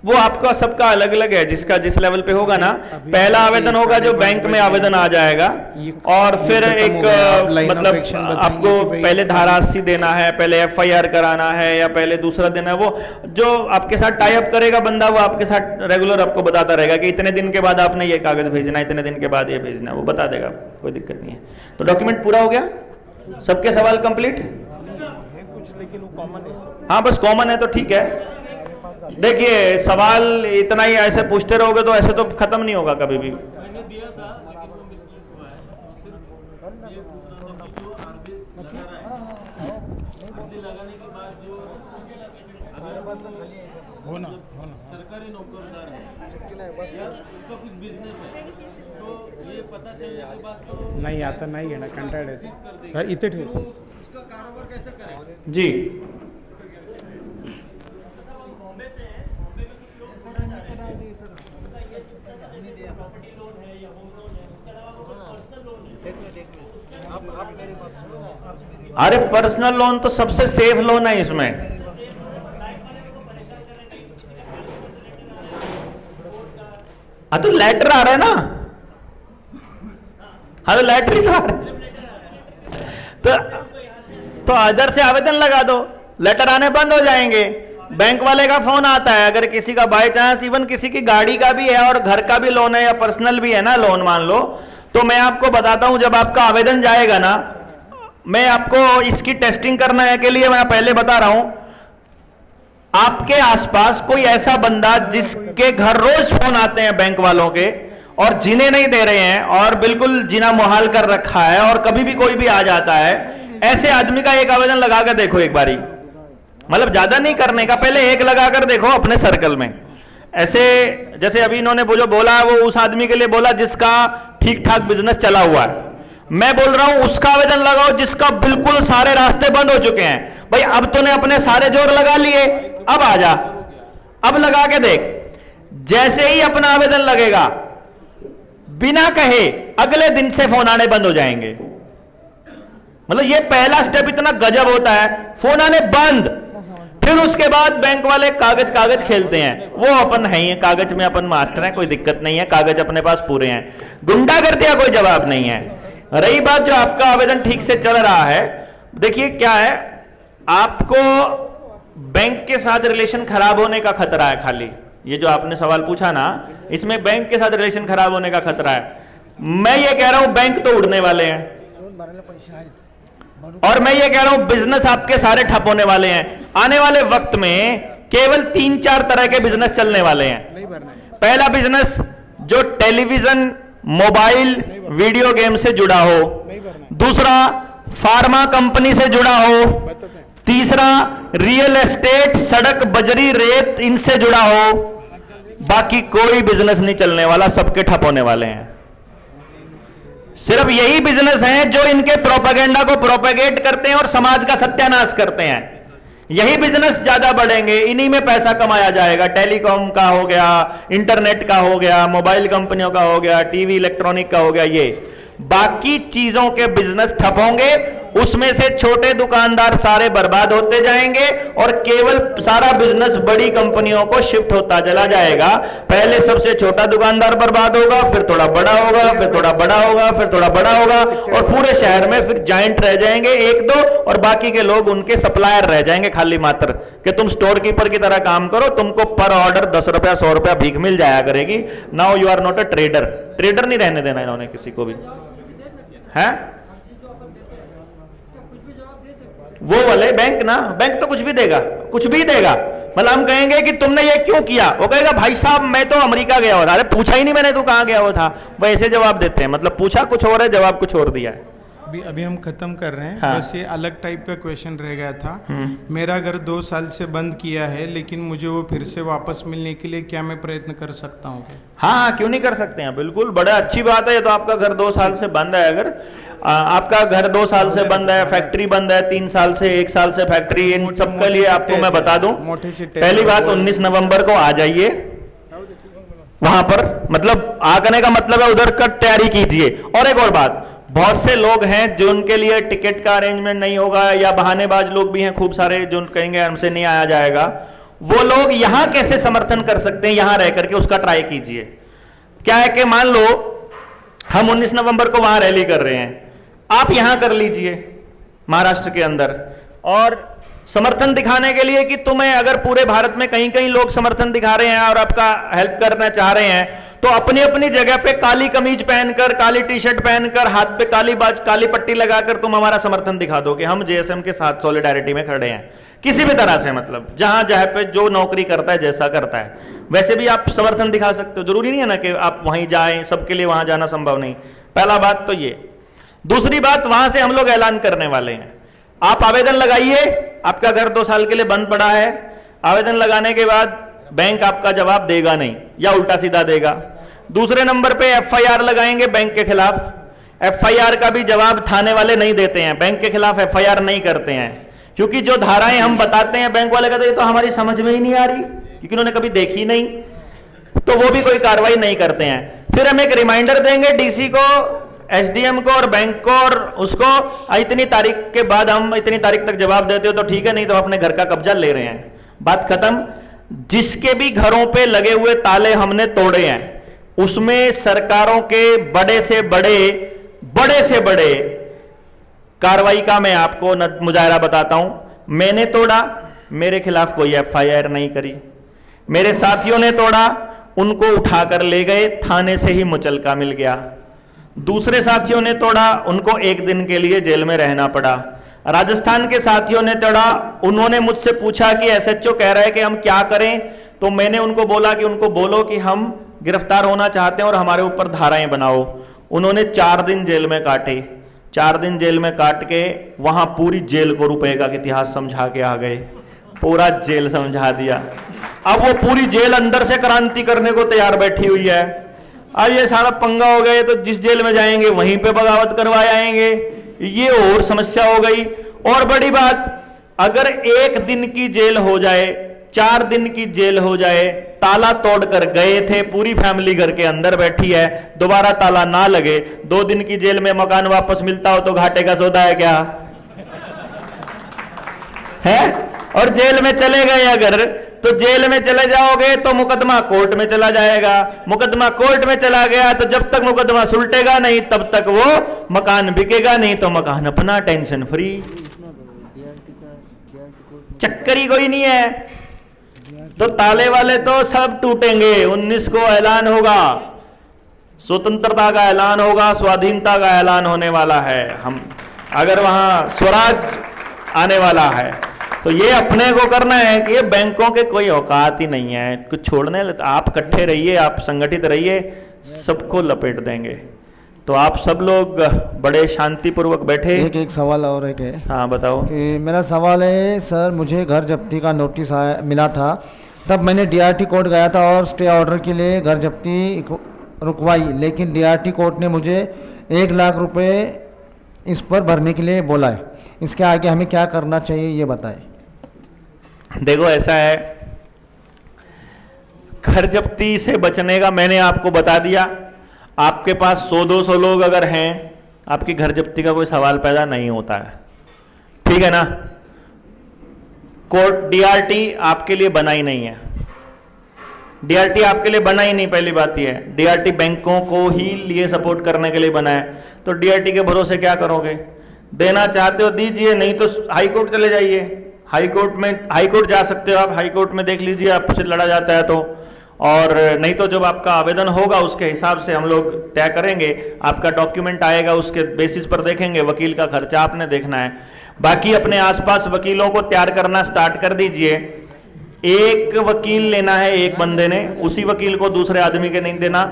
वो आपका सबका अलग अलग है, जिसका जिस लेवल पे होगा ना। पहला आवेदन होगा जो बैंक में आवेदन आ जाएगा, और फिर एक मतलब आपको पहले धारा 80 देना है, पहले FIR कराना है, या पहले दूसरा दिन है। वो जो आपके साथ टाई अप करेगा बंदा, वो आपके साथ रेगुलर आपको बताता रहेगा कि इतने दिन के बाद आपने ये कागज भेजना है, इतने दिन के बाद ये भेजना है, वो बता देगा, कोई दिक्कत नहीं है। तो डॉक्यूमेंट पूरा हो गया, सबके सवाल कंप्लीट? हाँ, बस कॉमन है तो ठीक है। देखिए, सवाल इतना ही ऐसे पूछते रहोगे तो ऐसे तो खत्म नहीं होगा कभी भी।
मैंने दिया था लेकिन वो मिस्टेक हुआ है। सिर्फ ये पूछ रहा था कि जो अर्जी लगा रहा है, अर्जी लगाने के बाद जो अगर सरकारी नौकरदार है या उसका कुछ बिजनेस है, तो ये पता चलने के बाद तो
नहीं आता, नहीं है ना, कंटेंट है इतने ठीक।
उसका कारोबार कैसे करें?
जी, अरे पर्सनल लोन तो सबसे सेफ लोन है इसमें। हाँ, तो लेटर आ रहा है ना। हाँ, तो लेटर ही तो आ रहा है। तो इधर से आवेदन लगा दो, लेटर आने बंद हो जाएंगे। बैंक वाले का फोन आता है, अगर किसी का बाय चांस इवन किसी की गाड़ी का भी है और घर का भी लोन है या पर्सनल भी है ना लोन, मान लो, तो मैं आपको बताता हूं, जब आपका आवेदन जाएगा ना, मैं आपको इसकी टेस्टिंग करने के लिए मैं पहले बता रहा हूं, आपके आसपास कोई ऐसा बंदा जिसके घर रोज फोन आते हैं बैंक वालों के और जीने नहीं दे रहे हैं और बिल्कुल जीना मुहाल कर रखा है और कभी भी कोई भी आ जाता है, ऐसे आदमी का एक आवेदन लगा कर देखो एक बारी। मतलब ज्यादा नहीं करने का, पहले एक लगाकर देखो अपने सर्कल में। ऐसे जैसे अभी इन्होंने जो बोला वो उस आदमी के लिए बोला जिसका ठीक ठाक बिजनेस चला हुआ है। मैं बोल रहा हूं उसका आवेदन लगाओ जिसका बिल्कुल सारे रास्ते बंद हो चुके हैं। भाई अब तूने अपने सारे जोर लगा लिए, अब आ जा, अब लगा के देख। जैसे ही अपना आवेदन लगेगा, बिना कहे अगले दिन से फोन आने बंद हो जाएंगे। मतलब ये पहला स्टेप इतना गजब होता है, फोन आने बंद। फिर उसके बाद बैंक वाले कागज कागज खेलते हैं। वो अपन है ही, कागज में अपन मास्टर हैं, कोई दिक्कत नहीं है, कागज अपने पास पूरे हैं। गुंडागर्दी का कोई जवाब नहीं है। रही बात जो आपका आवेदन ठीक से चल रहा है, देखिए क्या है, आपको बैंक के साथ रिलेशन खराब होने का खतरा है। खाली ये जो आपने सवाल पूछा ना, इसमें बैंक के साथ रिलेशन खराब होने का खतरा है। मैं ये कह रहा हूं बैंक तो उड़ने वाले हैं, और मैं ये कह रहा हूं बिजनेस आपके सारे ठप होने वाले हैं। आने वाले वक्त में केवल 3-4 तरह के बिजनेस चलने वाले हैं। पहला बिजनेस जो टेलीविजन, मोबाइल, वीडियो गेम से जुड़ा हो। दूसरा फार्मा कंपनी से जुड़ा हो। तीसरा रियल एस्टेट, सड़क, बजरी, रेत, इनसे जुड़ा हो। बाकी कोई बिजनेस नहीं चलने वाला, सबके ठप होने वाले हैं। सिर्फ यही बिजनेस हैं जो इनके प्रोपेगेंडा को प्रोपेगेट करते हैं और समाज का सत्यानाश करते हैं। यही बिजनेस ज्यादा बढ़ेंगे, इन्हीं में पैसा कमाया जाएगा। टेलीकॉम का हो गया, इंटरनेट का हो गया, मोबाइल कंपनियों का हो गया, टीवी इलेक्ट्रॉनिक का हो गया, ये बाकी चीजों के बिजनेस ठप होंगे, उसमें से छोटे दुकानदार सारे बर्बाद होते जाएंगे और केवल सारा बिजनेस बड़ी कंपनियों को शिफ्ट होता चला जाएगा। पहले सबसे छोटा दुकानदार बर्बाद होगा, फिर थोड़ा बड़ा होगा, फिर थोड़ा बड़ा होगा, फिर थोड़ा बड़ा होगा, और पूरे शहर में फिर जायंट रह जाएंगे एक दो, और बाकी के लोग उनके सप्लायर रह जाएंगे खाली मात्र, कि तुम स्टोर कीपर की तरह काम करो, तुमको पर ऑर्डर 10 रुपया 100 रुपया भीख मिल जाया करेगी। Now you are not a trader. Trader नहीं रहने देना इन्होंने किसी को भी, है वो वाले बैंक ना, बैंक तो कुछ भी देगा, कुछ भी देगा। मतलब हम कहेंगे कि तुमने ये क्यों किया, वो कहेगा भाई साहब मैं तो अमेरिका गया हुआ था। अरे पूछा ही नहीं मैंने, तू कहां गया हुआ था। वो ऐसे जवाब देते हैं, मतलब पूछा कुछ और है, जवाब कुछ और दिया है।
अभी हम खत्म कर रहे हैं।
हाँ।
बस ये अलग टाइप का क्वेश्चन रह गया था। मेरा घर 2 साल से बंद किया है, लेकिन मुझे वो फिर से वापस मिलने के लिए क्या मैं प्रयत्न कर सकता हूँ क्या?
हाँ, क्यों नहीं कर सकते हैं, बिल्कुल, बड़ा अच्छी बात है। ये तो आपका घर 2 साल से बंद है। अगर आपका घर 2 साल से बंद है, फैक्ट्री बंद है 3 साल से, 1 साल से फैक्ट्री, इन सबके लिए आपको मैं बता दूं, पहली बात 19 नवंबर को आ जाइए वहां पर, मतलब आने का मतलब है उधर का तैयारी कीजिए। और एक और बात, बहुत से लोग हैं जो उनके लिए टिकट का अरेंजमेंट नहीं होगा, या बहानेबाज लोग भी हैं खूब सारे जो कहेंगे हमसे नहीं आया जाएगा। वो लोग यहां कैसे समर्थन कर सकते हैं, यहां रह करके उसका ट्राई कीजिए। क्या है कि मान लो हम 19 नवंबर को वहां रैली कर रहे हैं, आप यहां कर लीजिए महाराष्ट्र के अंदर, और समर्थन दिखाने के लिए कि तुम्हें अगर पूरे भारत में कहीं कहीं लोग समर्थन दिखा रहे हैं और आपका हेल्प करना चाह रहे हैं, तो अपनी अपनी जगह पे काली कमीज पहनकर, काली टी शर्ट पहनकर, हाथ पे काली पट्टी लगाकर तुम हमारा समर्थन दिखा दो कि हम जेएसएम के साथ सॉलिडारिटी में खड़े हैं। किसी भी तरह से, मतलब जहां जहां पे जो नौकरी करता है, जैसा करता है, वैसे भी आप समर्थन दिखा सकते हो। जरूरी नहीं है ना कि आप वहीं जाएं, सबके लिए वहां जाना संभव नहीं। पहला बात तो ये। दूसरी बात, वहां से हम लोग ऐलान करने वाले हैं, आप आवेदन लगाइए। आपका घर 2 साल के लिए बंद पड़ा है, आवेदन लगाने के बाद बैंक आपका जवाब देगा नहीं, या उल्टा सीधा देगा। दूसरे नंबर पे एफआईआर लगाएंगे बैंक के खिलाफ। एफआईआर का भी जवाब थाने वाले नहीं देते हैं, बैंक के खिलाफ एफआईआर नहीं करते हैं, क्योंकि जो धाराएं हम बताते हैं बैंक वाले कहते हैं तो हमारी समझ में ही नहीं आ रही, क्योंकि उन्होंने कभी देखी नहीं, तो वो भी कोई कार्रवाई नहीं करते हैं। फिर हम एक रिमाइंडर देंगे डीसी को, एसडीएम को और बैंक को, और उसको इतनी तारीख के बाद हम इतनी तारीख तक जवाब देते हो तो ठीक है, नहीं तो अपने घर का कब्जा ले रहे हैं। बात खत्म। जिसके भी घरों पे लगे हुए ताले हमने तोड़े हैं, उसमें सरकारों के बड़े से बड़े कार्रवाई का मैं आपको मुजाहरा बताता हूं। मैंने तोड़ा, मेरे खिलाफ कोई एफआईआर नहीं करी। मेरे साथियों ने तोड़ा, उनको उठाकर ले गए, थाने से ही मुचलका मिल गया। दूसरे साथियों ने तोड़ा, उनको 1 दिन के लिए जेल में रहना पड़ा। राजस्थान के साथियों ने तोड़ा, उन्होंने मुझसे पूछा कि एसएचओ कह रहा है कि हम क्या करें, तो मैंने उनको बोला कि उनको बोलो कि हम गिरफ्तार होना चाहते हैं और हमारे ऊपर धाराएं बनाओ। उन्होंने 4 दिन जेल में काटे। 4 दिन जेल में काट के वहां पूरी जेल को रुपए का इतिहास समझा के आ गए, पूरा जेल समझा दिया। अब वो पूरी जेल अंदर से क्रांति करने को तैयार बैठी हुई है। अब ये सारा पंगा हो गए तो जिस जेल में जाएंगे वहीं पे बगावत करवाए आएंगे, ये और समस्या हो गई। और बड़ी बात, अगर 1 दिन की जेल हो जाए, 4 दिन की जेल हो जाए, ताला तोड़कर गए थे, पूरी फैमिली घर के अंदर बैठी है, दोबारा ताला ना लगे, 2 दिन की जेल में मकान वापस मिलता हो तो घाटे का सौदा है क्या है? और जेल में चले गए अगर, तो जेल में चले जाओगे तो मुकदमा कोर्ट में चला जाएगा। मुकदमा कोर्ट में चला गया तो जब तक मुकदमा सुलटेगा नहीं तब तक वो मकान बिकेगा नहीं, तो मकान अपना, टेंशन फ्री, चक्कर ही कोई नहीं है। तो ताले वाले तो सब टूटेंगे। 19 को ऐलान होगा, स्वतंत्रता का ऐलान होगा, स्वाधीनता का ऐलान होने वाला है। हम अगर वहां स्वराज आने वाला है तो ये अपने को करना है कि ये बैंकों के कोई औकात ही नहीं है कुछ छोड़ने। आप इकट्ठे रहिए, आप संगठित रहिए, सबको लपेट देंगे। तो आप सब लोग बड़े शांतिपूर्वक बैठे।
एक सवाल और है।
हाँ बताओ।
मेरा सवाल है सर, मुझे घर जब्ती का नोटिस मिला था, तब मैंने डीआरटी कोर्ट गया था और स्टे ऑर्डर के लिए घर जब्ती रुकवाई, लेकिन डीआरटी कोर्ट ने मुझे 1 लाख रुपए इस पर भरने के लिए बोला है। इसके आगे हमें क्या करना चाहिए ये बताएं।
देखो ऐसा है, घर जब्ती से बचने का मैंने आपको बता दिया। आपके पास 100-200 लोग अगर हैं, आपकी घर जब्ती का कोई सवाल पैदा नहीं होता है, ठीक है ना। कोर्ट डीआरटी आपके लिए बना ही नहीं है, डीआरटी आपके लिए बना ही नहीं। पहली बात यह है, डीआरटी बैंकों को ही लिए सपोर्ट करने के लिए बना है, तो डीआरटी के भरोसे क्या करोगे? देना चाहते हो दीजिए, नहीं तो हाई कोर्ट चले जाइए। हाई कोर्ट जा सकते हो आप, हाई कोर्ट में देख लीजिए आपसे लड़ा जाता है तो, और नहीं तो जब आपका आवेदन होगा उसके हिसाब से हम लोग तय करेंगे, आपका डॉक्यूमेंट आएगा उसके बेसिस पर देखेंगे। वकील का खर्चा आपने देखना है। बाकी अपने आसपास वकीलों को तैयार करना स्टार्ट कर दीजिए। एक वकील लेना है एक बंदे ने, उसी वकील को दूसरे आदमी के नहीं देना।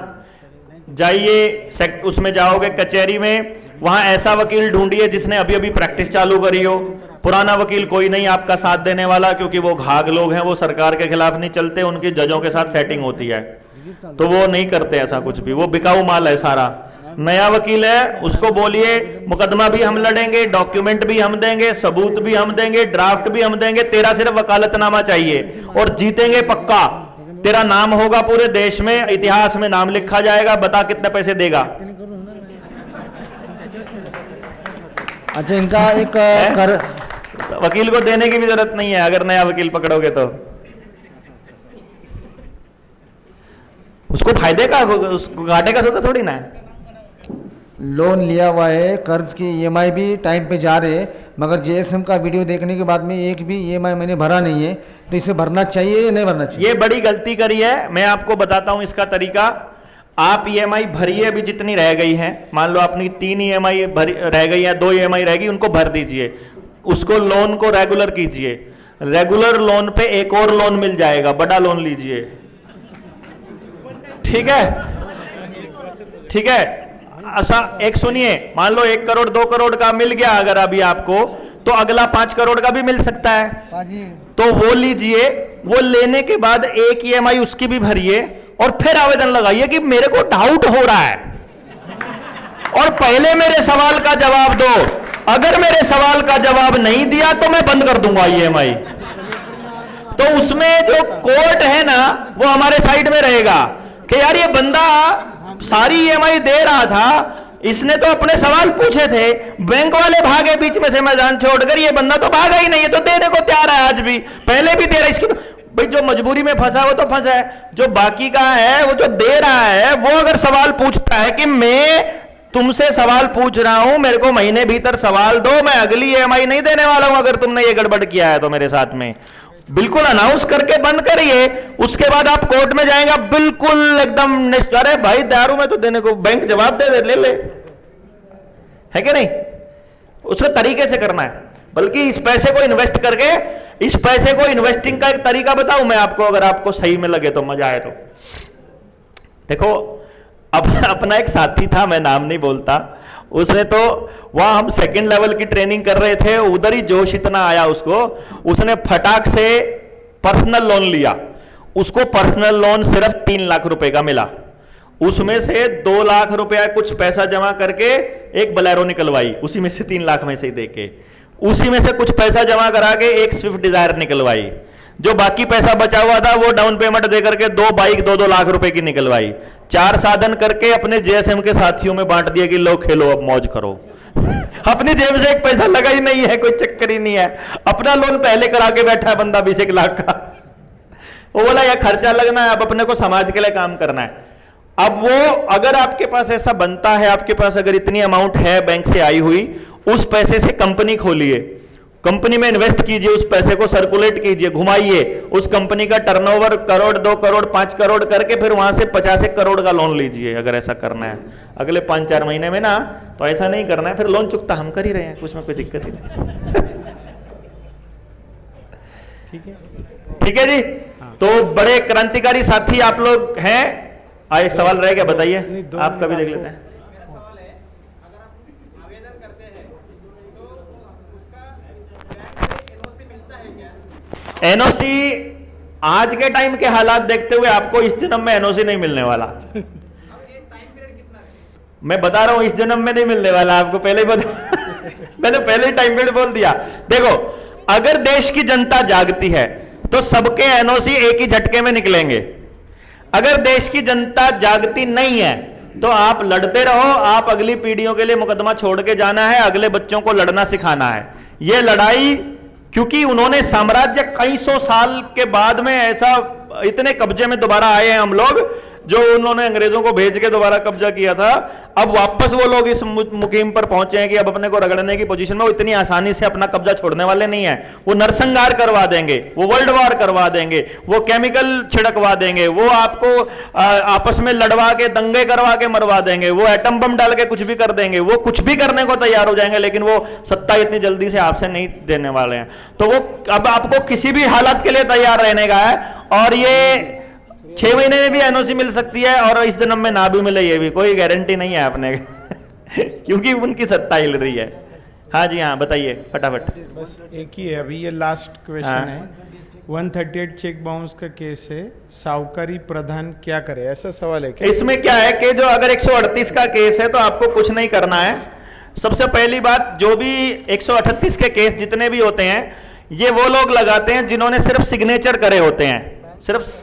जाइए उसमें जाओगे कचहरी में, वहां ऐसा वकील ढूंढिए जिसने अभी अभी प्रैक्टिस चालू करी हो। पुराना वकील कोई नहीं आपका साथ देने वाला, क्योंकि वो घाघ लोग हैं, वो सरकार के खिलाफ नहीं चलते, उनकी जजों के साथ सेटिंग होती है, तो वो नहीं करते ऐसा कुछ भी, वो बिकाऊ माल है सारा। नया वकील है, उसको बोलिए मुकदमा भी हम लड़ेंगे, डॉक्यूमेंट भी हम देंगे, सबूत भी हम देंगे, ड्राफ्ट भी हम देंगे, तेरा सिर्फ वकालतनामा चाहिए और जीतेंगे पक्का। तेरा नाम होगा पूरे देश में, इतिहास में नाम लिखा जाएगा। बता कितने पैसे देगा?
अच्छा, इनका एक
वकील को देने की भी जरूरत नहीं है अगर नया वकील पकड़ोगे तो। उसको फायदे का, उसको घाटे का सोचा थोड़ी ना है।
लोन लिया हुआ है, कर्ज की ईएमआई भी टाइम पे जा रहे हैं, मगर जीएसएम का वीडियो देखने के बाद में एक भी ईएमआई मैंने भरा नहीं है, तो इसे भरना चाहिए या नहीं भरना चाहिए?
ये बड़ी गलती करी है। मैं आपको बताता हूं इसका तरीका। आप ईएमआई भरिए अभी जितनी रह गई है, मान लो अपनी 3 ईएमआई रह गई है, 2 ईएमआई रह गई, उनको भर दीजिए। उसको लोन को रेगुलर कीजिए। रेगुलर लोन पे एक और लोन मिल जाएगा, बड़ा लोन लीजिए, ठीक है? ठीक है। ऐसा एक सुनिए, मान लो 1 करोड़ 2 करोड़ का मिल गया अगर अभी आपको, तो अगला 5 करोड़ का भी मिल सकता है, तो वो लीजिए। वो लेने के बाद एक ईएमआई उसकी भी भरिए और फिर आवेदन लगाइए कि मेरे को डाउट हो रहा है, और पहले मेरे सवाल का जवाब दो। अगर मेरे सवाल का जवाब नहीं दिया तो मैं बंद कर दूंगा ईएमआई। तो उसमें जो कोर्ट है ना, वो हमारे साइड में रहेगा कि यार ये बंदा सारी ईएमआई दे रहा था, इसने तो अपने सवाल पूछे थे, बैंक वाले भागे बीच में से मैदान छोड़कर, ये बंदा तो भागा ही नहीं है, तो देने को तैयार है आज भी, पहले भी दे रहा है। इसकी तो भाई जो मजबूरी में फंसा वो तो फंसा है, जो बाकी का है वो जो दे रहा है, वो अगर सवाल पूछता है कि मैं तुमसे सवाल पूछ रहा हूं, मेरे को महीने भीतर सवाल दो, मैं अगली ईएमआई नहीं देने वाला हूं अगर तुमने ये गड़बड़ किया है तो मेरे साथ में, बिल्कुल अनाउंस करके बंद करिए। उसके बाद आप कोर्ट में जाएंगे बिल्कुल एकदम, अरे भाई दारू में तो देने को, बैंक जवाब दे ले ले, है कि नहीं? उसको तरीके से करना है। बल्कि इस पैसे को इन्वेस्ट करके, इस पैसे को इन्वेस्टिंग का एक तरीका बताऊं मैं आपको, अगर आपको सही में लगे तो, मजा आए तो। देखो, अब अपना एक साथी था, मैं नाम नहीं बोलता, उसने तो वहां हम 2nd लेवल की ट्रेनिंग कर रहे थे, उधर ही जोश इतना आया उसको, उसने फटाक से पर्सनल लोन लिया। उसको पर्सनल लोन सिर्फ 3 लाख रुपए का मिला। उसमें से 2 लाख रुपया कुछ पैसा जमा करके एक बलेरो निकलवाई, उसी में से 3 लाख में से ही देके, उसी में से कुछ पैसा जमा करा के एक स्विफ्ट डिजायर निकलवाई। जो बाकी पैसा बचा हुआ था वो डाउन पेमेंट दे करके 2 बाइक 2-2 लाख रुपए की निकलवाई। 4 साधन करके अपने जेएसएम के साथियों में बांट दिया कि लो खेलो, अब मौज करो। अपनी जेब से एक पैसा लगा ही नहीं है, कोई चक्कर ही नहीं है। अपना लोन पहले करा के बैठा है बंदा 20-1 लाख का। वो बोला यार खर्चा लगना है, अब अपने को समाज के लिए काम करना है। अब वो अगर आपके पास ऐसा बनता है, आपके पास अगर इतनी अमाउंट है बैंक से आई हुई, उस पैसे से कंपनी खोलिए, कंपनी में इन्वेस्ट कीजिए, उस पैसे को सर्कुलेट कीजिए, घुमाइए, उस कंपनी का टर्नओवर 1 करोड़ 2 करोड़ 5 करोड़ करके फिर वहां से 50-1 करोड़ का लोन लीजिए। अगर ऐसा करना है अगले 5-4 महीने में ना, तो ऐसा नहीं करना है, फिर लोन चुकता हम कर ही रहे हैं, उसमें कोई दिक्कत ही नहीं। ठीक है जी। तो बड़े क्रांतिकारी साथी आप लोग हैं। एक सवाल रह गया, बताइए, आपका भी देख लेते हैं। एनओसी आज के टाइम के हालात देखते हुए आपको इस जन्म में एनओसी नहीं मिलने वाला। मैं बता रहा हूं, इस जन्म में नहीं मिलने वाला आपको, पहले मैंने पहले ही टाइम पीरियड बोल दिया। देखो, अगर देश की जनता जागती है, तो सबके एनओसी एक ही झटके में निकलेंगे। अगर देश की जनता जागती नहीं है तो आप लड़ते रहो, आप अगली पीढ़ियों के लिए मुकदमा छोड़ के जाना है, अगले बच्चों को लड़ना सिखाना है। यह लड़ाई, क्योंकि उन्होंने साम्राज्य कई सौ साल के बाद में ऐसा इतने कब्जे में दोबारा आए हैं हम लोग, जो उन्होंने अंग्रेजों को भेज के दोबारा कब्जा किया था, अब वापस वो लोग इस मुकीम पर पहुंचे हैं कि अब अपने को रगड़ने की पोजीशन में, वो इतनी आसानी से अपना कब्जा छोड़ने वाले नहीं है। वो नरसंहार करवा देंगे, वो वर्ल्ड वॉर करवा देंगे, वो केमिकल छिड़कवा देंगे, वो आपको आपस में लड़वा के दंगे करवा के मरवा देंगे, वो एटम बम डाल के कुछ भी कर देंगे, वो कुछ भी करने को तैयार हो जाएंगे, लेकिन वो सत्ता इतनी जल्दी से आपसे नहीं देने वाले हैं। तो वो अब आपको किसी भी हालत के लिए तैयार रहने का है, और ये 6 महीने में भी एनओसी मिल सकती है और इस जन्म में ना भी मिले, ये भी कोई गारंटी नहीं है अपने क्योंकि उनकी सत्ता हिल रही है। हाँ जी, हाँ बताइए फटाफट।
बस एक ही है अभी, ये लास्ट क्वेश्चन है। 138 चेक बाउंस का केस है, सावकारी प्रधान क्या करे, ऐसा सवाल है क्या?
इसमें क्या है कि जो अगर 138 का केस है तो आपको कुछ नहीं करना है। सबसे पहली बात, जो भी 138 के केस जितने भी होते हैं, ये वो लोग लगाते हैं जिन्होंने सिर्फ सिग्नेचर करे होते हैं, सिर्फ,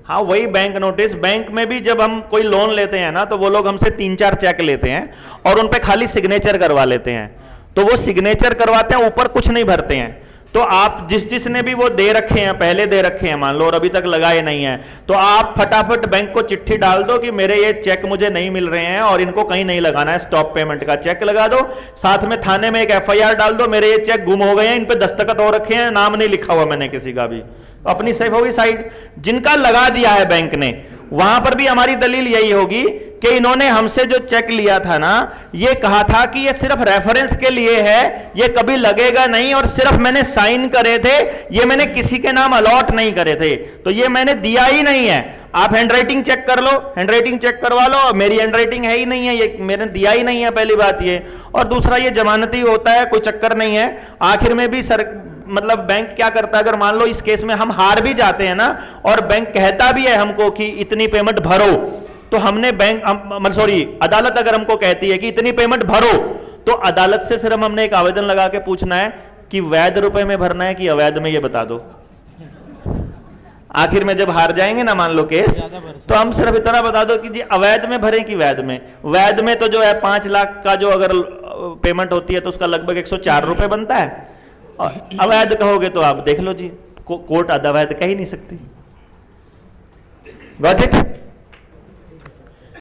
हाँ वही बैंक नोटिस। बैंक में भी जब हम कोई लोन लेते हैं ना, तो वो लोग हमसे 3-4 चेक लेते हैं और उन पे खाली सिग्नेचर करवा लेते हैं। तो वो सिग्नेचर करवाते हैं, ऊपर कुछ नहीं भरते हैं। तो आप जिसने भी वो दे रखे हैं, पहले दे रखे हैं मान लो, और अभी तक लगाए नहीं है, तो आप फटाफट बैंक को चिट्ठी डाल दो कि मेरे ये चेक मुझे नहीं मिल रहे हैं और इनको कहीं नहीं लगाना है, स्टॉप पेमेंट का चेक लगा दो। साथ में थाने में एक FIR डाल दो, मेरे ये चेक गुम हो गए हैं, इन पे दस्तखत हो रखे हैं, नाम नहीं लिखा हुआ मैंने किसी का भी। अपनी सेफ होगी साइड। जिनका लगा दिया है बैंक ने, वहां पर भी हमारी दलील यही होगी कि इन्होंने हमसे जो चेक लिया था ना, ये कहा था कि ये सिर्फ रेफरेंस के लिए है, ये कभी लगेगा नहीं, और सिर्फ मैंने साइन करे थे, ये मैंने किसी के नाम अलॉट नहीं करे थे, तो ये मैंने दिया ही नहीं है। आप हैंडराइटिंग चेक कर लो, हैंडराइटिंग चेक करवा लो, मेरी हैंडराइटिंग है ही नहीं है, ये मैंने दिया ही नहीं है, पहली बात ये। और दूसरा, ये जमानती होता है, कोई चक्कर नहीं है। आखिर में भी मतलब बैंक क्या करता है, अगर मान लो इस केस में हम हार भी जाते हैं ना, और बैंक कहता भी है हमको कि इतनी पेमेंट भरो, तो हमने अदालत अगर हमको कहती है कि इतनी पेमेंट भरो, तो अदालत से सिर्फ हमने एक आवेदन लगा के पूछना है कि वैध रुपए में भरना है कि अवैध में, ये बता दो। आखिर में जब हार जाएंगे ना मान लो केस, तो हम सिर्फ इतना बता दो कि जी अवैध में भरें कि वैध में। वैध में तो जो है 5 लाख का जो अगर पेमेंट होती है तो उसका लगभग 104 रुपए बनता है, और अवैध कहोगे तो आप देख लो जी, कोर्ट अवैध कह ही नहीं सकती। Got it?